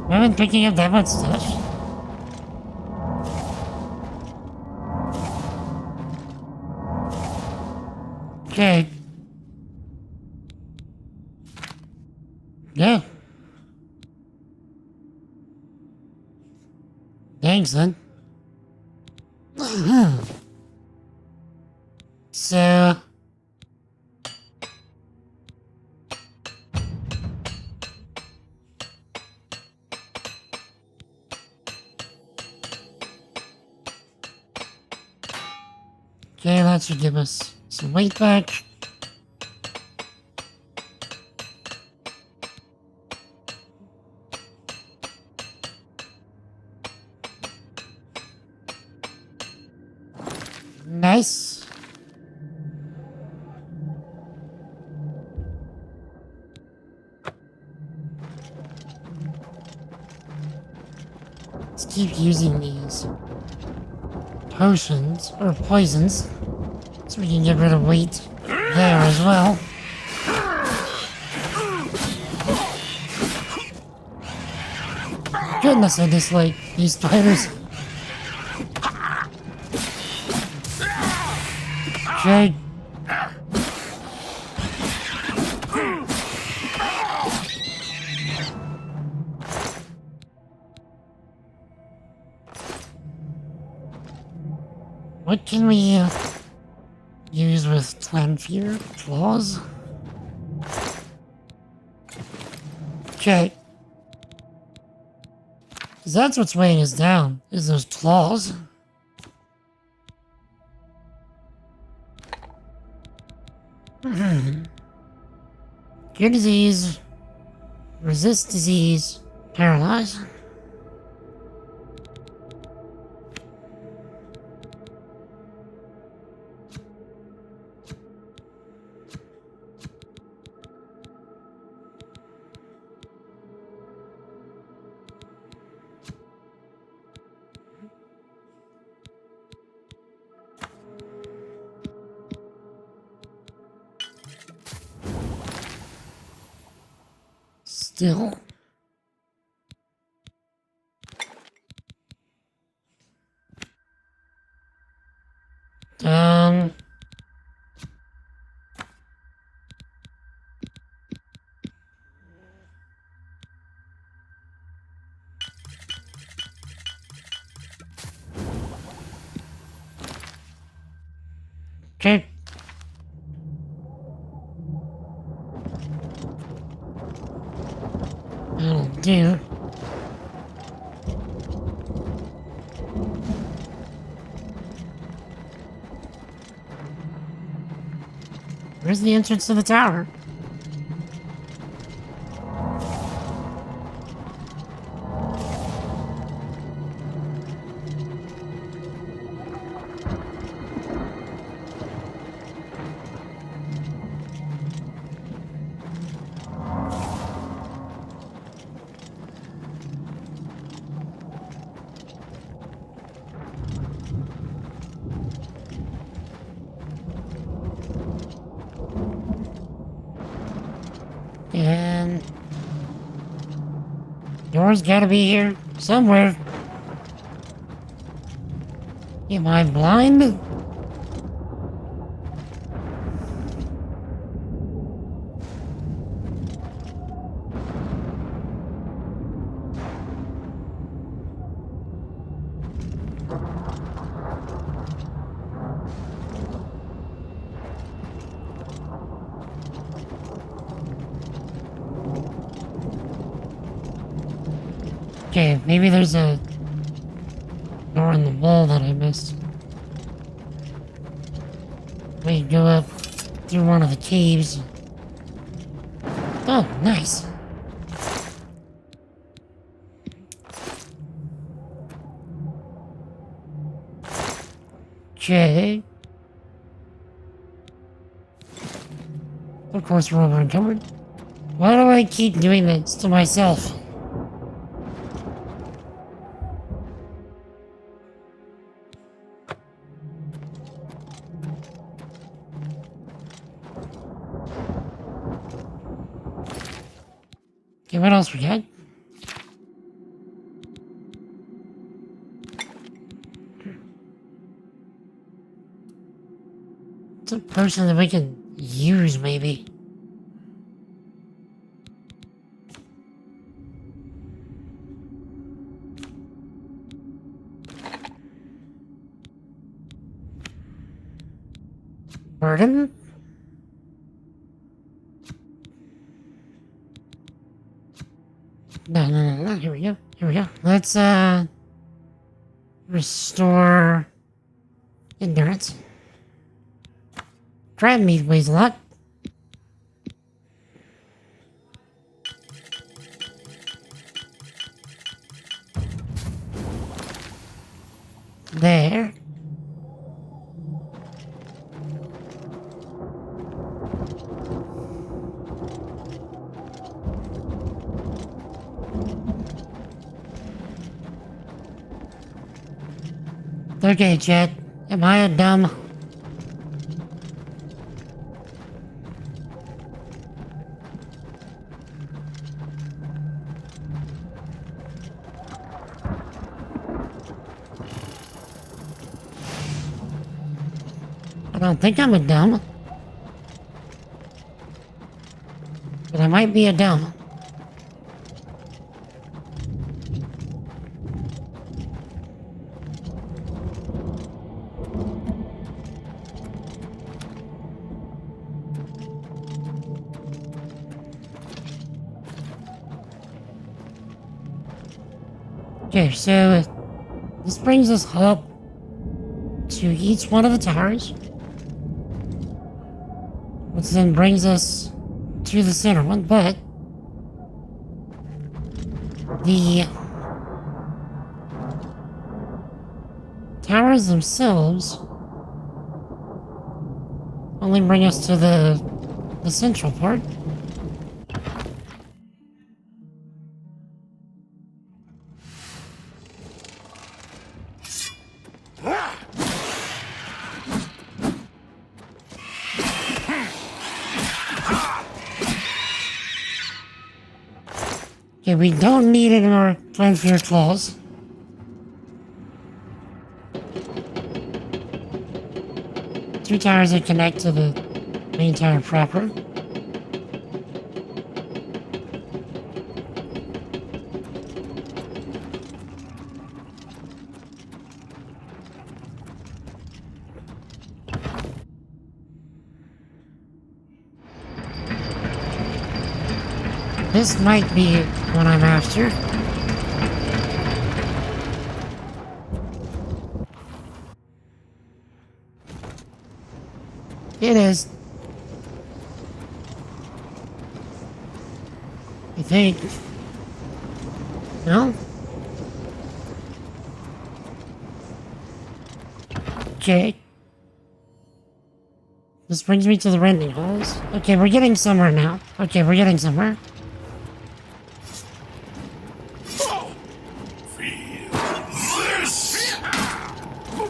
I've been picking up that much stuff. Okay. Yeah. Thanks, then. So... Okay, that should give us some weight back. Nice. Let's keep using these potions or poisons so we can get rid of weight there as well. Goodness, I dislike these spiders. Okay. What can we use with Clanfear? Claws? Okay. 'Cause that's what's weighing us down, is those claws. Cure disease, resist disease, paralyze. still. Um... Okay. That'll do. Where's the entrance to the tower? And door's gotta be here somewhere. Am I blind? Okay, maybe there's a door in the wall that I missed. We can go up through one of the caves. Oh, nice. Okay. Of course, we're over encumbered. Why do I keep doing this to myself? Okay, what else we got? It's a person that we can use, maybe. Burden? No, here we go. Let's, restore endurance. Crab meat weighs a lot. There. Okay, chat. Am I a dumb? I don't think I'm a dumb. But I might be a dumb. Okay, so this brings us up to each one of the towers, which then brings us to the center one, but the towers themselves only bring us to the central part. Okay, we don't need any more Plant Fear Claws. Two towers that connect to the main tower proper. This might be what I'm after. It is. I think. No? Okay. This brings me to the rending halls. Okay, we're getting somewhere now. Okay, we're getting somewhere.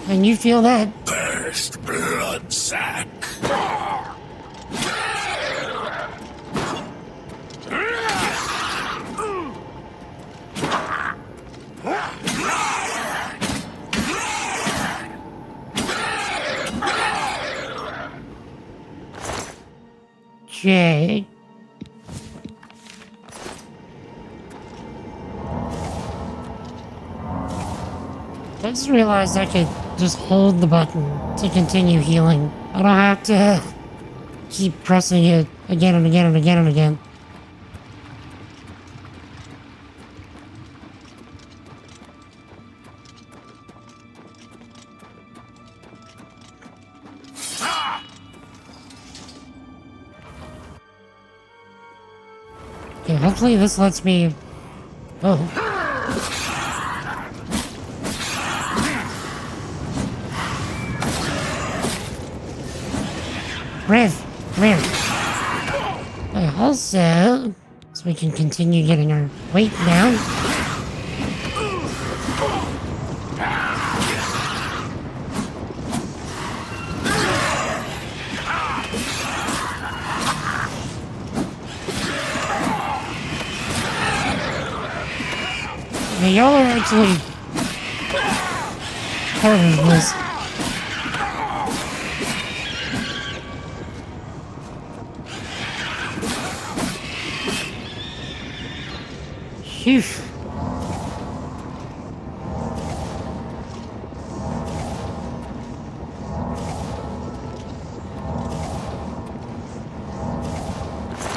Can you feel that? First blood sack. Okay. I just realized I could just hold the button to continue healing. I don't have to keep pressing it again and again and again and again. Okay, hopefully this lets me... Oh. Riv! Also, so we can continue getting our weight down. Okay, y'all are actually part of this. Phew.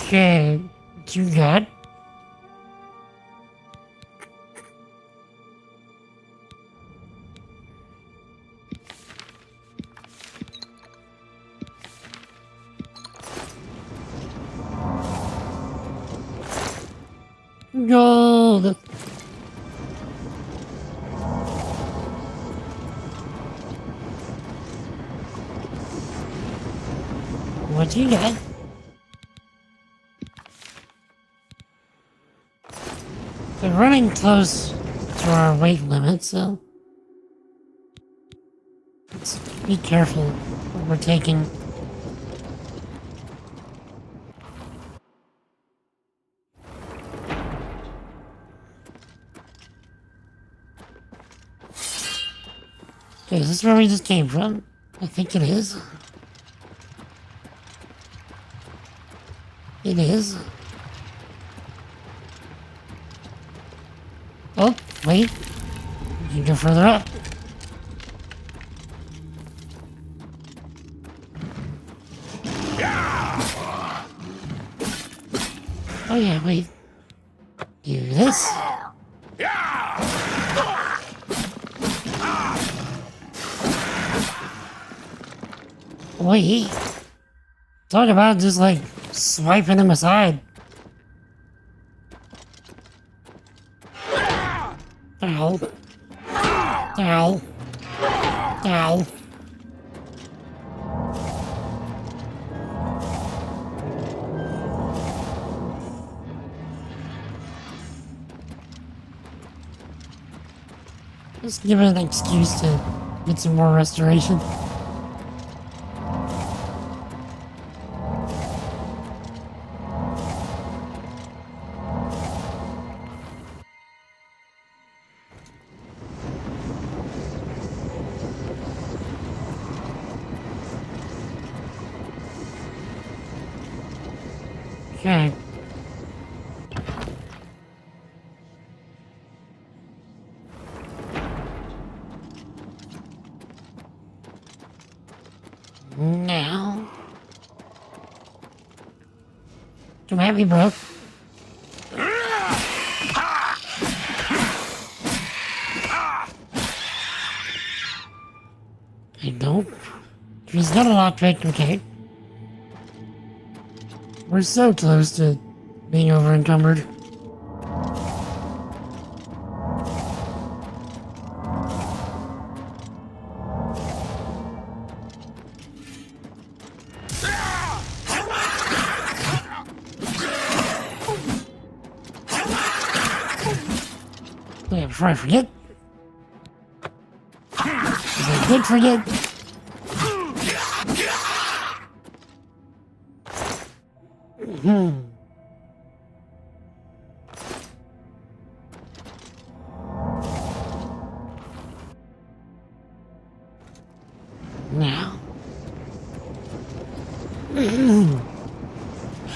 Okay, what you got? Gold! What you got? We're running close to our weight limit, so let's be careful what we're taking. Okay, is this where we just came from? I think it is. It is. Oh, wait. We can go further up. Oh yeah, wait. Do this. Wait. Talk about just like swiping him aside. Ow. Ow. Ow. Just give it an excuse to get some more restoration. Okay. Now. Come at me, bro. I don't. He's got a lockpick, okay. We're so close to being over encumbered. Yeah, before I forget. Because I did forget. Now.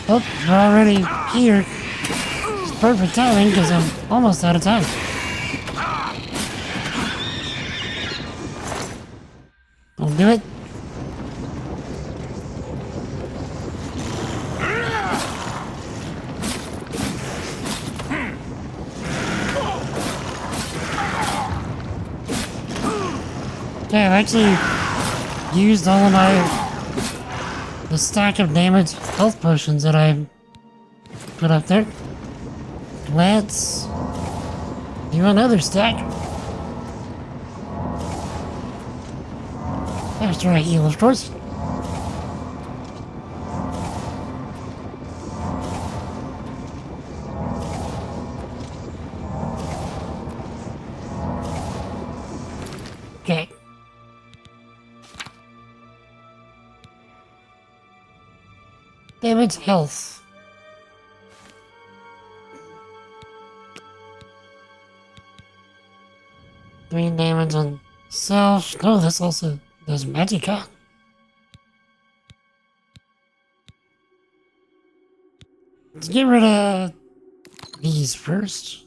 Oh, you're already here. It's perfect timing because I'm almost out of time. Don't do it. Okay, I've actually used all of the stack of damage health potions that I put up there. Let's do another stack. After I heal, of course. Okay. Damage health. Three damage on self. Oh, this also does magicka. Let's get rid of these first.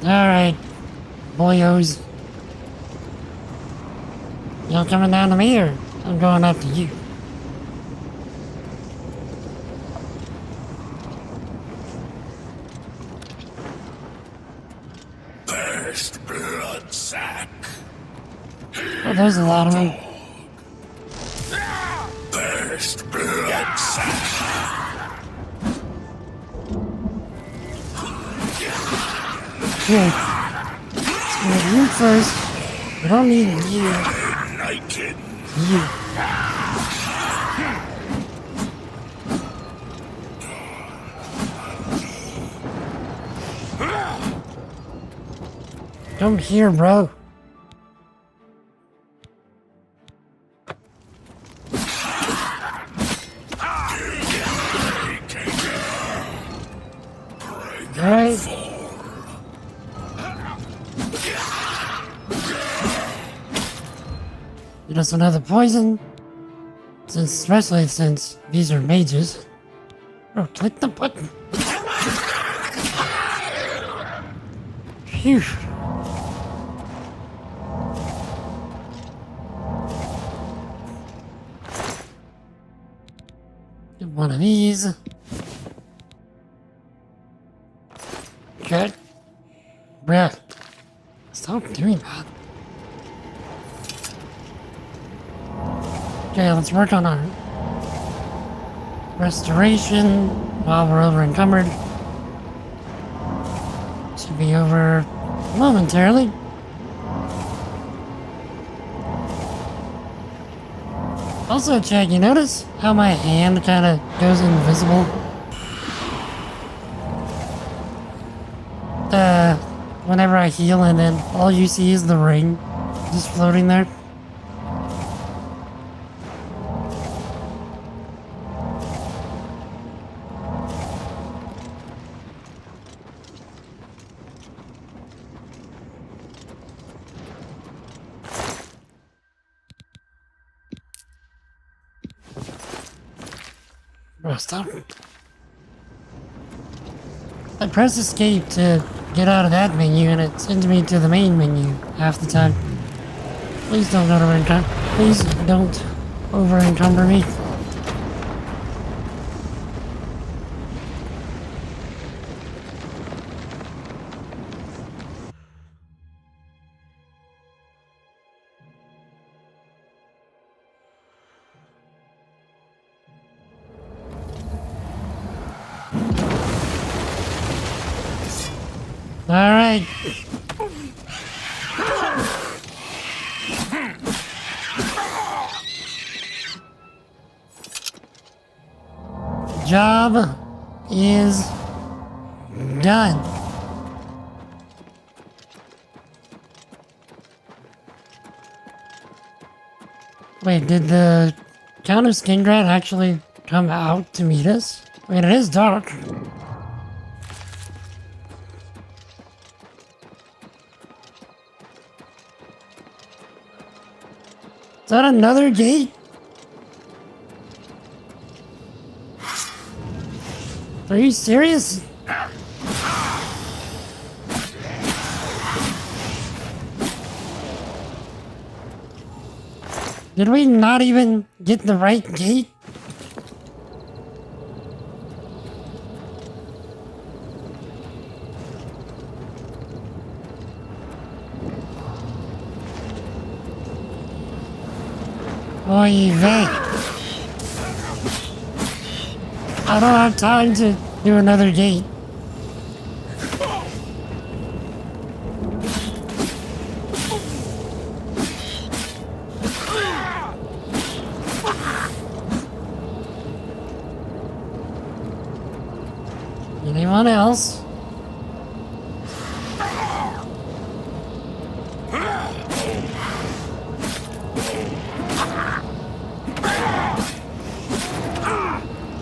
Alright, boyos. Y'all coming down to me, or I'm going up to you? First blood sack. Oh, there's a lot of them. First blood sack. Here. Let's go to you first. We don't need you. Naked. You. Come here, bro. Alright. Get us another poison. Especially since these are mages. Oh, click the button. Phew. Get one of these. Okay. Bruh. Stop doing that. Okay, let's work on our restoration while we're over encumbered. Should be over momentarily. Also, Chad, you notice how my hand kind of goes invisible? Whenever I heal, and then all you see is the ring just floating there. Oh, stop. I press escape to get out of that menu and it sends me to the main menu half the time. Please don't Please don't over encumber me. All right. Job is done. Wait, did the Count of Skingrad actually come out to meet us? I mean, it is dark. Is that another gate? Are you serious? Did we not even get the right gate? Oy vey. I don't have time to do another gate. Anyone else?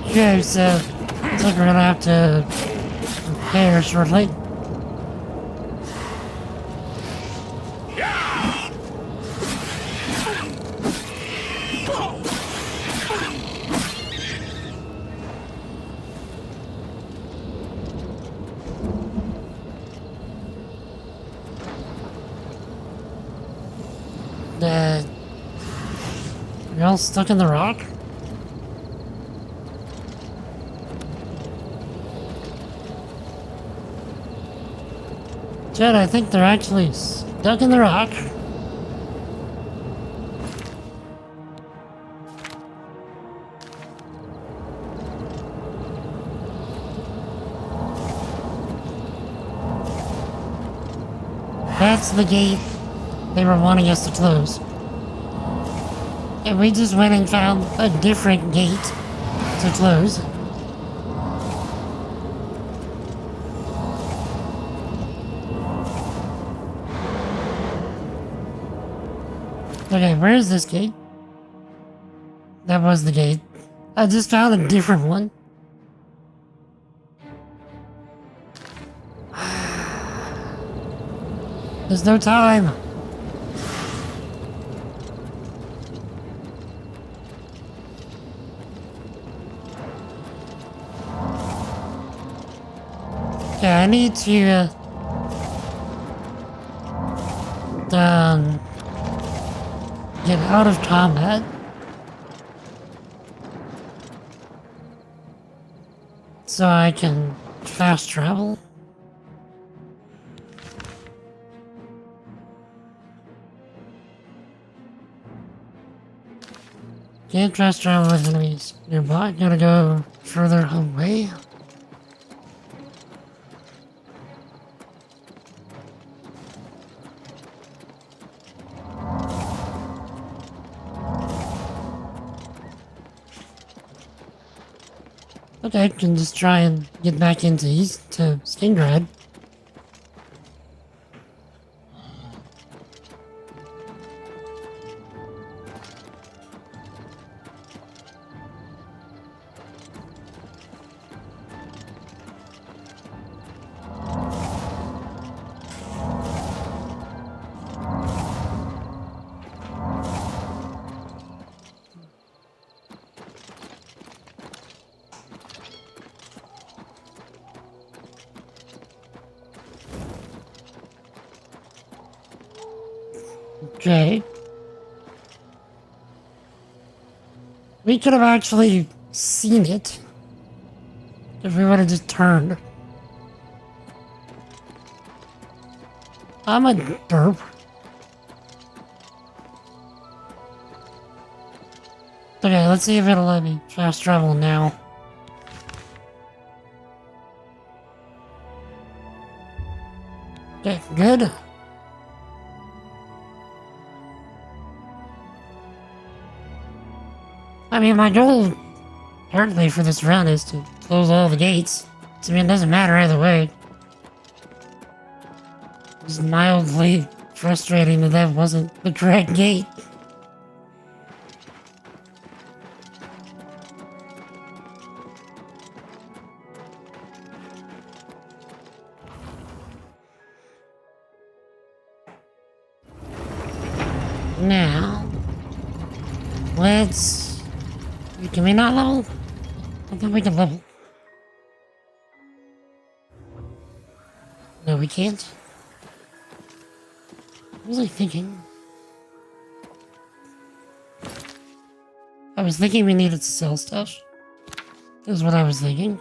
Okay, so looks like we're gonna have to repair shortly. You're all stuck in the rock? Jed, I think they're actually stuck in the rock. That's the gate they were wanting us to close. And we just went and found a different gate to close. Okay, where is this gate? That was the gate. I just found a different one. There's no time. Okay, I need to get out of combat. So I can fast travel. Can't fast travel with enemies nearby. Gotta go further away. Okay, I can just try and get back into Skingrad. Okay. We could have actually seen it if we would have just turned. I'm a derp. Okay, let's see if it'll let me fast travel now. Okay, good. I mean, my goal, apparently, for this run is to close all the gates. So, I mean, it doesn't matter either way. It's mildly frustrating that that wasn't the correct gate. Now, let's... Can we not level? I thought we could level. No, we can't. What was I thinking? I was thinking we needed to sell stuff. Is what I was thinking.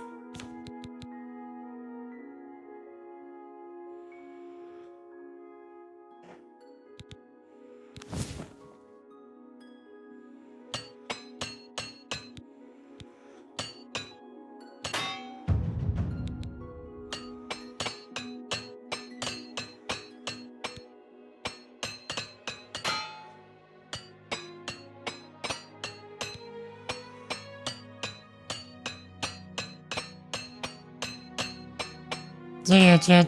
So yeah, chat,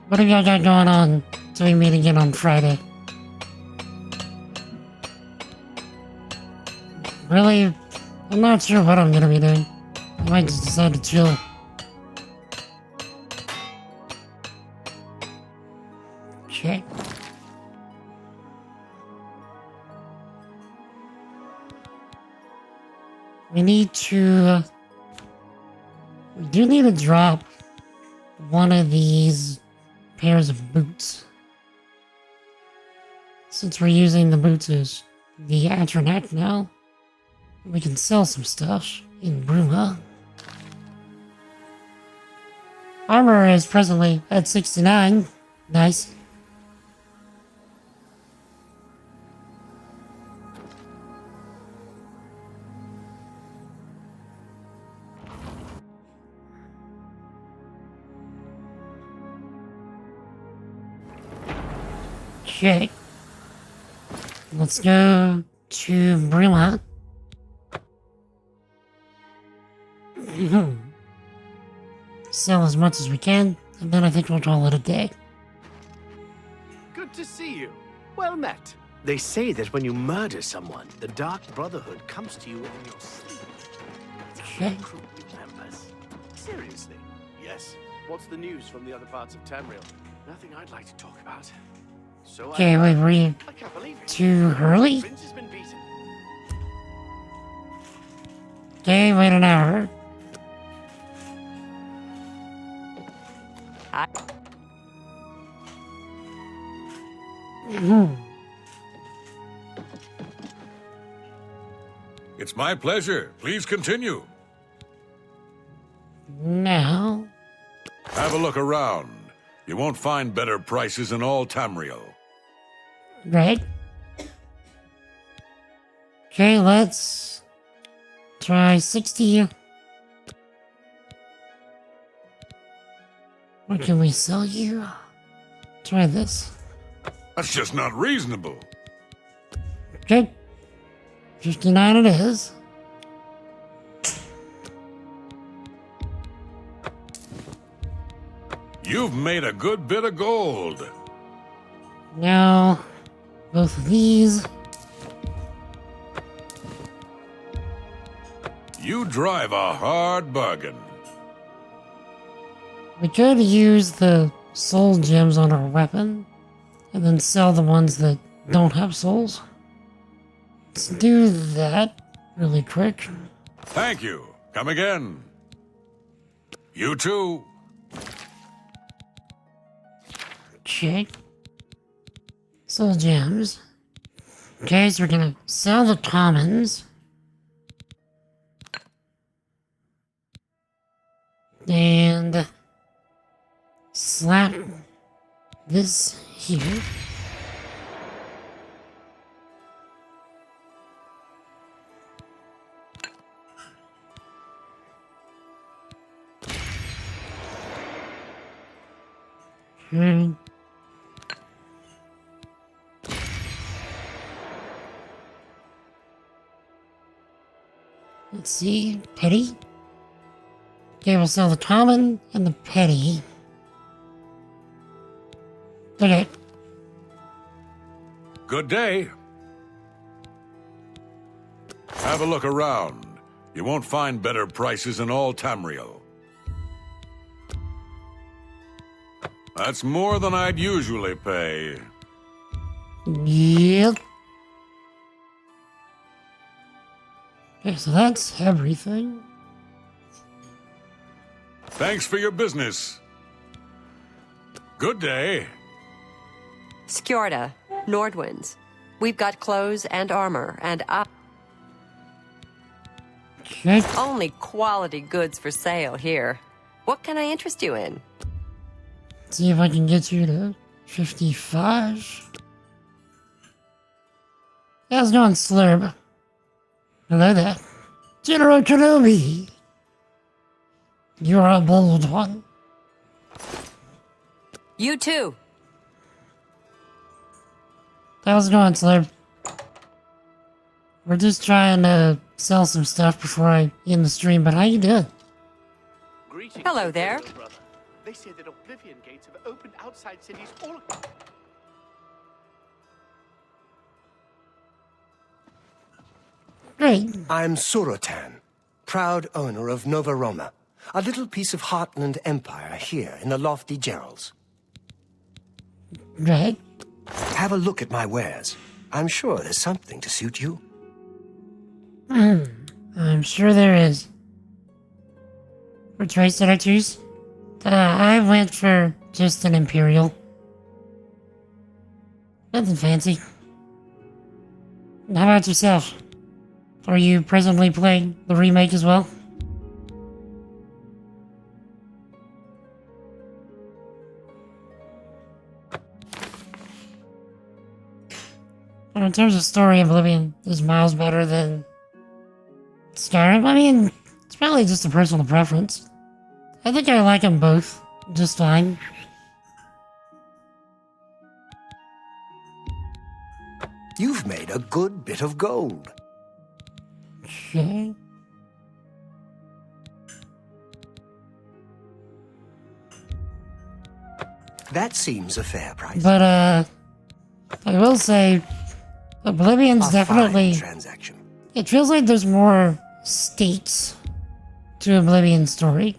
what have y'all got going on till we meet again on Friday? Really? I'm not sure what I'm gonna be doing. I might just decide to chill. Okay. We need to... we do need to drop one of these pairs of boots. Since we're using the boots as the Atronach now, we can sell some stuff in Bruma. Armor is presently at 69. Nice. Okay. Let's go to Bruma. Sell as much as we can, and then I think we'll call it a day. Good to see you. Well met. They say that when you murder someone, the Dark Brotherhood comes to you in your sleep. Okay. Members. Seriously? Yes. What's the news from the other parts of Tamriel? Nothing I'd like to talk about. So Okay, wait, were you I can't believe it. too early? The prince has been beaten. Okay, wait an hour. It's my pleasure. Please continue. Now, Have a look around. You won't find better prices in all Tamriel. right? Okay, let's try 60. What can we sell you? Try this. That's just not reasonable. Okay. 59 it is. You've made a good bit of gold. Now, both of these. You drive a hard bargain. We could use the soul gems on our weapon, and then sell the ones that don't have souls. Let's do that really quick. Thank you. Come again. You too. Okay. Soul gems. Okay, so we're gonna sell the commons. And slap this here. Hmm. Let's see, petty. Okay, we'll sell the common and the petty. Okay. Good day. Have a look around. You won't find better prices in all Tamriel. That's more than I'd usually pay. Yep. Okay, so that's everything. Thanks for your business. Good day. Skjorda, Nordwinds. We've got clothes and armor, and Okay. only quality goods for sale here. What can I interest you in? See if I can get you to 55. How's it going, Slurb? Hello there. General Kenobi! You're a bold one. You too. How's it going, Slurb? We're just trying to sell some stuff before I end the stream, but how you doing? Greetings, Hello there. little brother. They say that Oblivion gates have opened outside cities all across. Great. I'm Surotan, proud owner of Nova Roma, a little piece of heartland empire here in the lofty Gerals. Right. Have a look at my wares. I'm sure there's something to suit you. I'm sure there is. Which race did I choose? I went for just an Imperial. Nothing fancy. How about yourself? Are you presently playing the remake as well? In terms of story, Oblivion is miles better than Skyrim. I mean, it's probably just a personal preference. I think I like them both just fine. You've made a good bit of gold. Okay. That seems a fair price. But, I will say, Oblivion's A definitely... fine transaction. It feels like there's more stakes to Oblivion's story.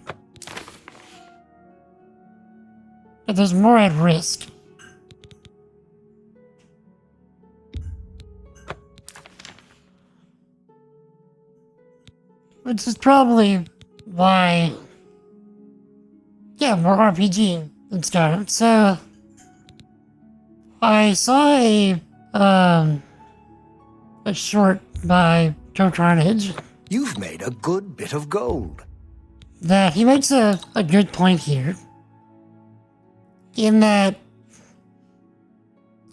But there's more at risk. Which is probably why... Yeah, more RPG than Skyrim. So... I saw a short by Joe Carnage. You've made a good bit of gold. That he makes a good point here. In that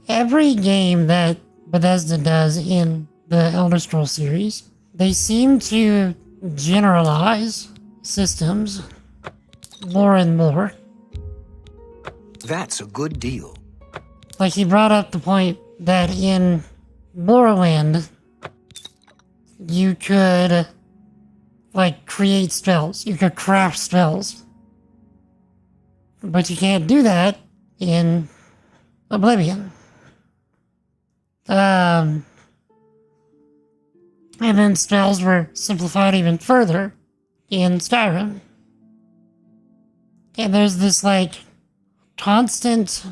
every game that Bethesda does in the Elder Scrolls series, they seem to generalize systems more and more. That's a good deal. Like he brought up the point that in Morrowind, you could, like, create spells. You could craft spells. But you can't do that in Oblivion. And then spells were simplified even further in Skyrim. And there's this, like, constant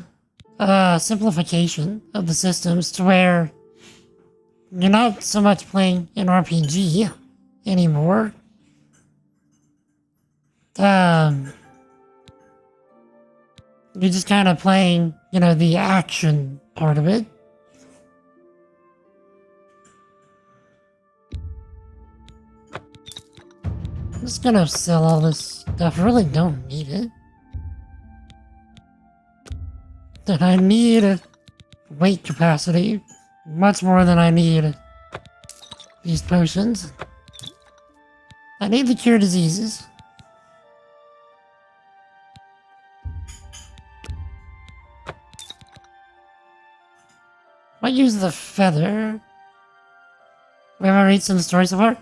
simplification of the systems to where you're not so much playing an RPG anymore. You're just kind of playing, you know, the action part of it. I'm just gonna sell all this stuff. I really don't need it. Then I need weight capacity much more than I need these potions. I need to cure diseases. Might use the feather. We haven't read some story so far.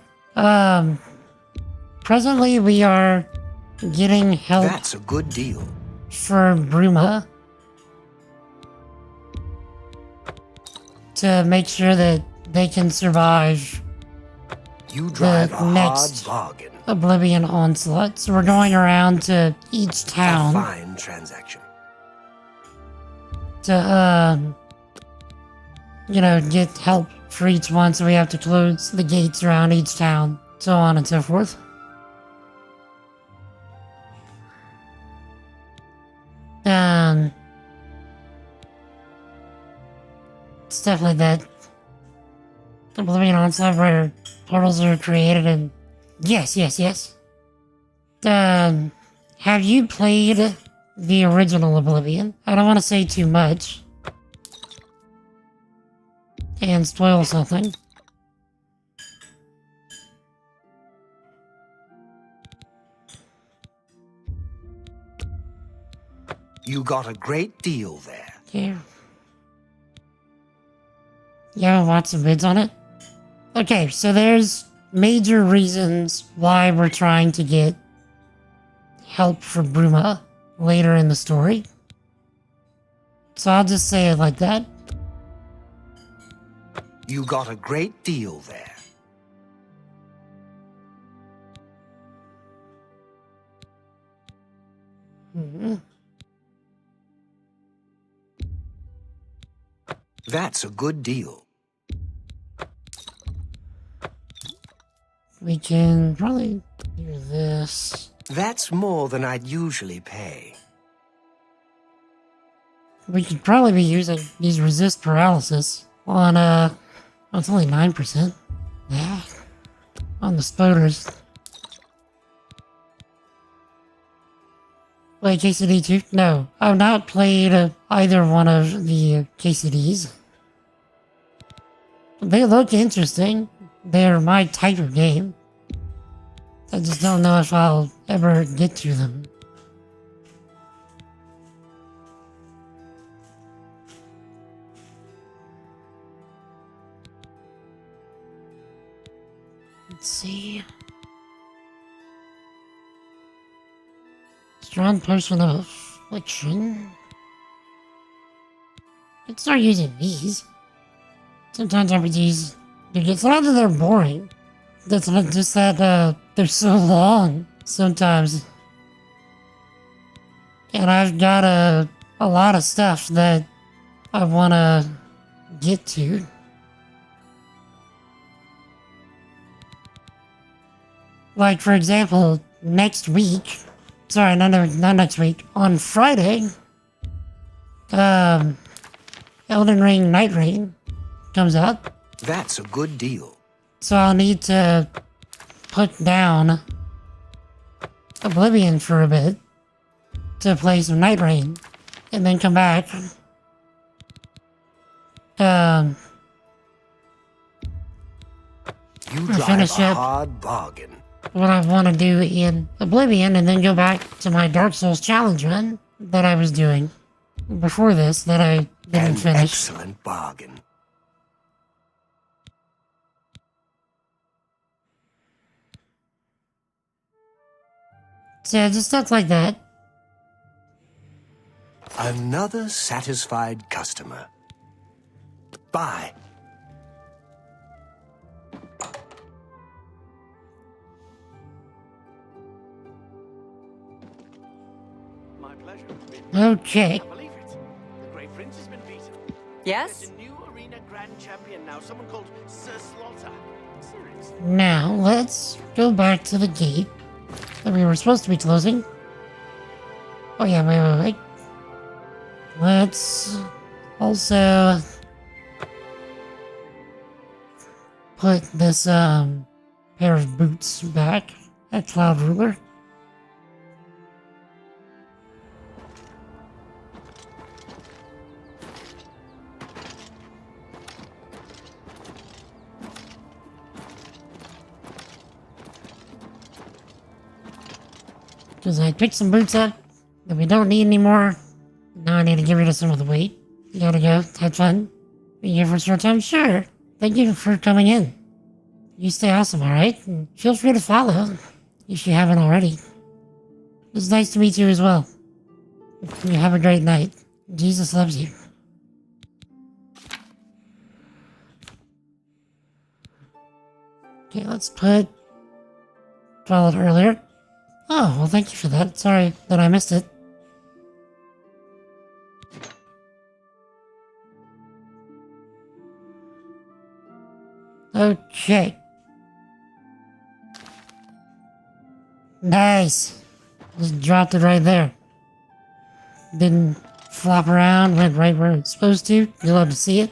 Presently we are getting help. That's a good deal. For Bruma. To make sure that they can survive You drive the a next hard bargain. Oblivion onslaught. So we're going around to each town. A fine transaction. To, you know, get help for each one, so we have to close the gates around each town, so on and so forth. Stuff like that. Oblivion Onslaught where portals are created and... Yes. Have you played the original Oblivion? I don't want to say too much. And spoil something. You got a great deal there. Yeah. You haven't watched some vids on it? Okay, so there's major reasons why we're trying to get help for Bruma later in the story. So I'll just say it like that. You got a great deal there. That's a good deal. We can probably do this. That's more than I'd usually pay. We could probably be using these resist paralysis on, oh, it's only 9%. Yeah. On the spoders. Wait, KCD too? No, I've not played either one of the KCDs. They look interesting. They're my type of game. I just don't know if I'll ever get to them. Let's see. Strong potion of affliction. Let's start using these. Sometimes RPGs, it's not that they're boring. That's not just that they're so long sometimes. And I've got a lot of stuff that I want to get to. Like, for example, next week, sorry, not next week, on Friday, Elden Ring Night Rain comes out. That's a good deal. So I'll need to put down Oblivion for a bit to play some Night Rain, and then come back. You drive finish a up hard bargain. what I want to do in Oblivion, and then go back to my Dark Souls challenge run that I was doing before this that I didn't finish. Excellent bargain. So just stuff like that. Another satisfied customer. Bye. My pleasure. Okay. Believe it. The Great Prince has been beaten. Yes? There's a new arena grand champion now, someone called Sir Slaughter. Seriously. Now, let's go back to the gate that we were supposed to be closing. Oh yeah, wait. Let's also put this pair of boots back. a cloud ruler. Because I picked some boots up that we don't need anymore. Now I need to get rid of some of the weight. You gotta go. Have fun. Be here for a short time? Sure. Thank you for coming in. You stay awesome, alright? And feel free to follow if you haven't already. It's nice to meet you as well. You have a great night. Jesus loves you. Okay, let's put... followed earlier. Oh, well thank you for that. Sorry that I missed it. Okay. Nice. Just dropped it right there. Didn't flop around, went right where it's supposed to. You'll love to see it.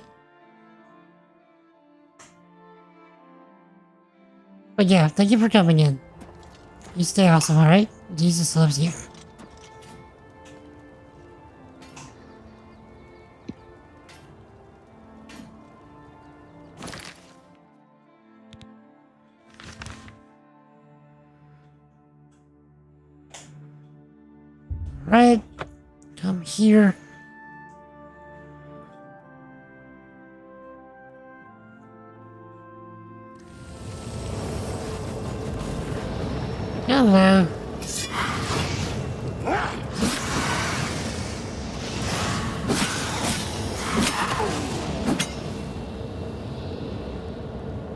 But yeah, thank you for coming in. You stay awesome, alright? Jesus loves you. Right, come here. Hello.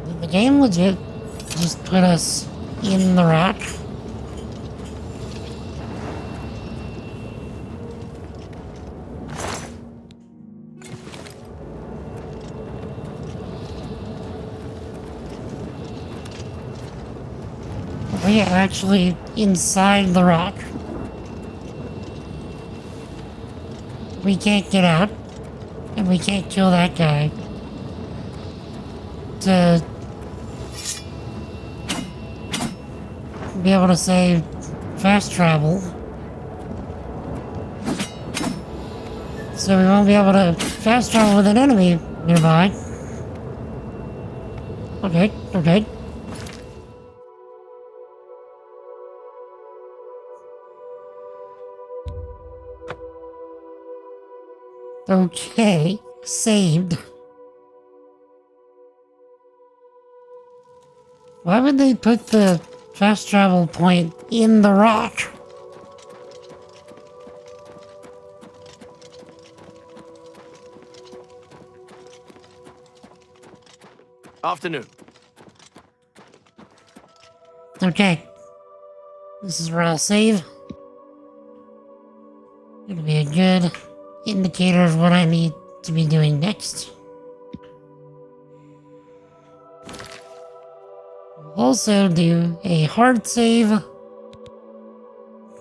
Did the game legit just put us in the rock? We are actually inside the rock. We can't get out, and we can't kill that guy. To be able to say fast travel. So we won't be able to fast travel with an enemy nearby. Okay, okay. Okay, saved. Why would they put the fast travel point in the rock? Afternoon. Okay. This is where I'll save. It'll be a good indicator of what I need to be doing next. We'll also do a hard save.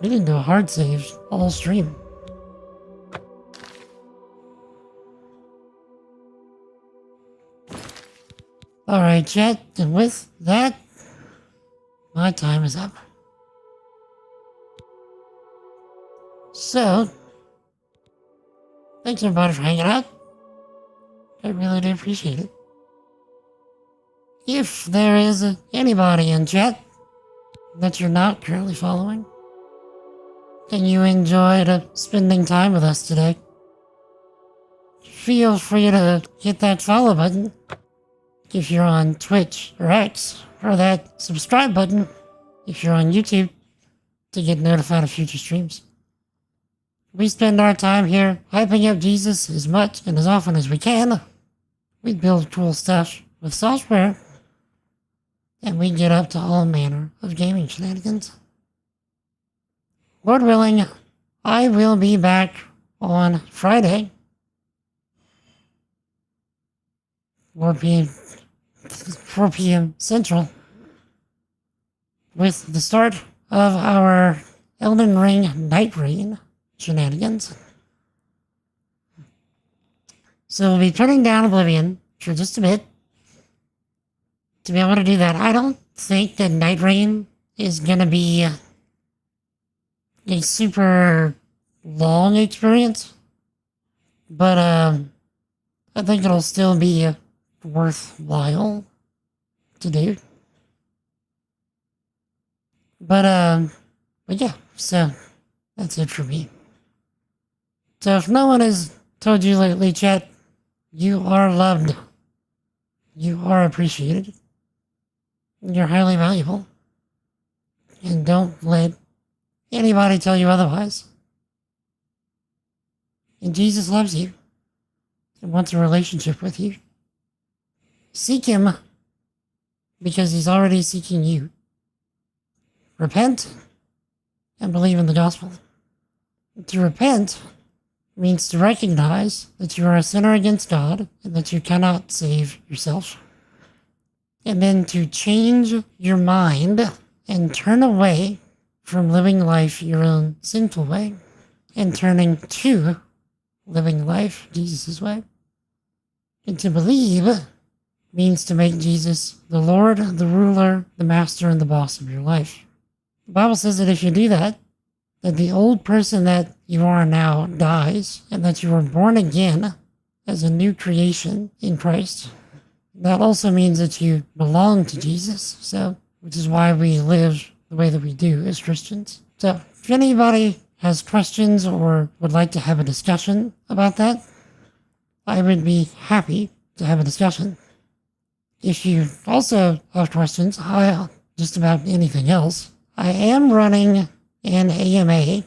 We didn't do a hard save all stream. Alright, chat, and with that, my time is up. So, thanks everybody for hanging out. I really do appreciate it. If there is anybody in chat that you're not currently following, and you enjoyed spending time with us today, feel free to hit that follow button if you're on Twitch or X, or that subscribe button if you're on YouTube to get notified of future streams. We spend our time here hyping up Jesus as much and as often as we can. We build cool stuff with software, and we get up to all manner of gaming shenanigans. Lord willing, I will be back on Friday, 4 p.m. Central, with the start of our Elden Ring Night Rain shenanigans. So we'll be turning down Oblivion for just a bit to be able to do that. I don't think that Night Rain is gonna be a super long experience, but I think it'll still be worthwhile to do. But yeah, so that's it for me. So if no one has told you lately, chat, you are loved. You are appreciated. You're highly valuable. And don't let anybody tell you otherwise. And Jesus loves you and wants a relationship with you. Seek him because he's already seeking you. Repent and believe in the gospel. To repent means to recognize that you are a sinner against God and that you cannot save yourself. And then to change your mind and turn away from living life your own sinful way and turning to living life Jesus' way. And to believe means to make Jesus the Lord, the ruler, the master, and the boss of your life. The Bible says that if you do that, that the old person that you are now dies, and that you are born again as a new creation in Christ. That also means that you belong to Jesus, which is why we live the way that we do as Christians. So, if anybody has questions or would like to have a discussion about that, I would be happy to have a discussion. If you also have questions, just about anything else, I am running an AMA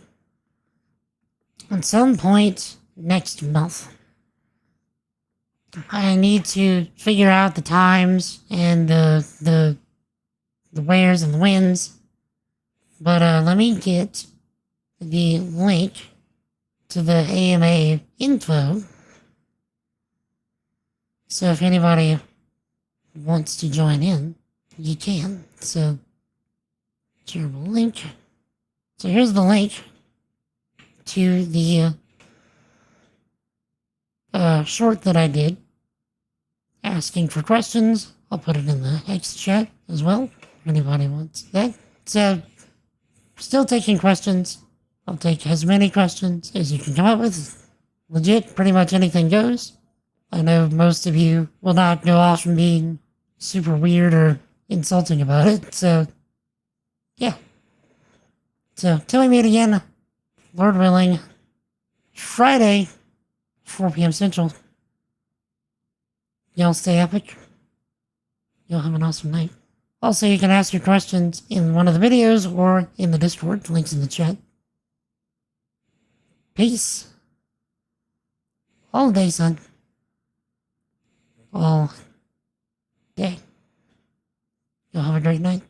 at some point next month. I need to figure out the times and the wheres and the whens, but let me get the link to the AMA info, so if anybody wants to join in, you can. So, shareable link. So here's the link to the short that I did, asking for questions. I'll put it in the X chat as well, if anybody wants that. So, still taking questions. I'll take as many questions as you can come up with. Legit, pretty much anything goes. I know most of you will not go off from being super weird or insulting about it, so yeah. So, till we meet again, Lord willing, Friday, 4 p.m. Central. Y'all stay epic. Y'all have an awesome night. Also, you can ask your questions in one of the videos or in the Discord. Links in the chat. Peace. All day, son. All day. Y'all have a great night.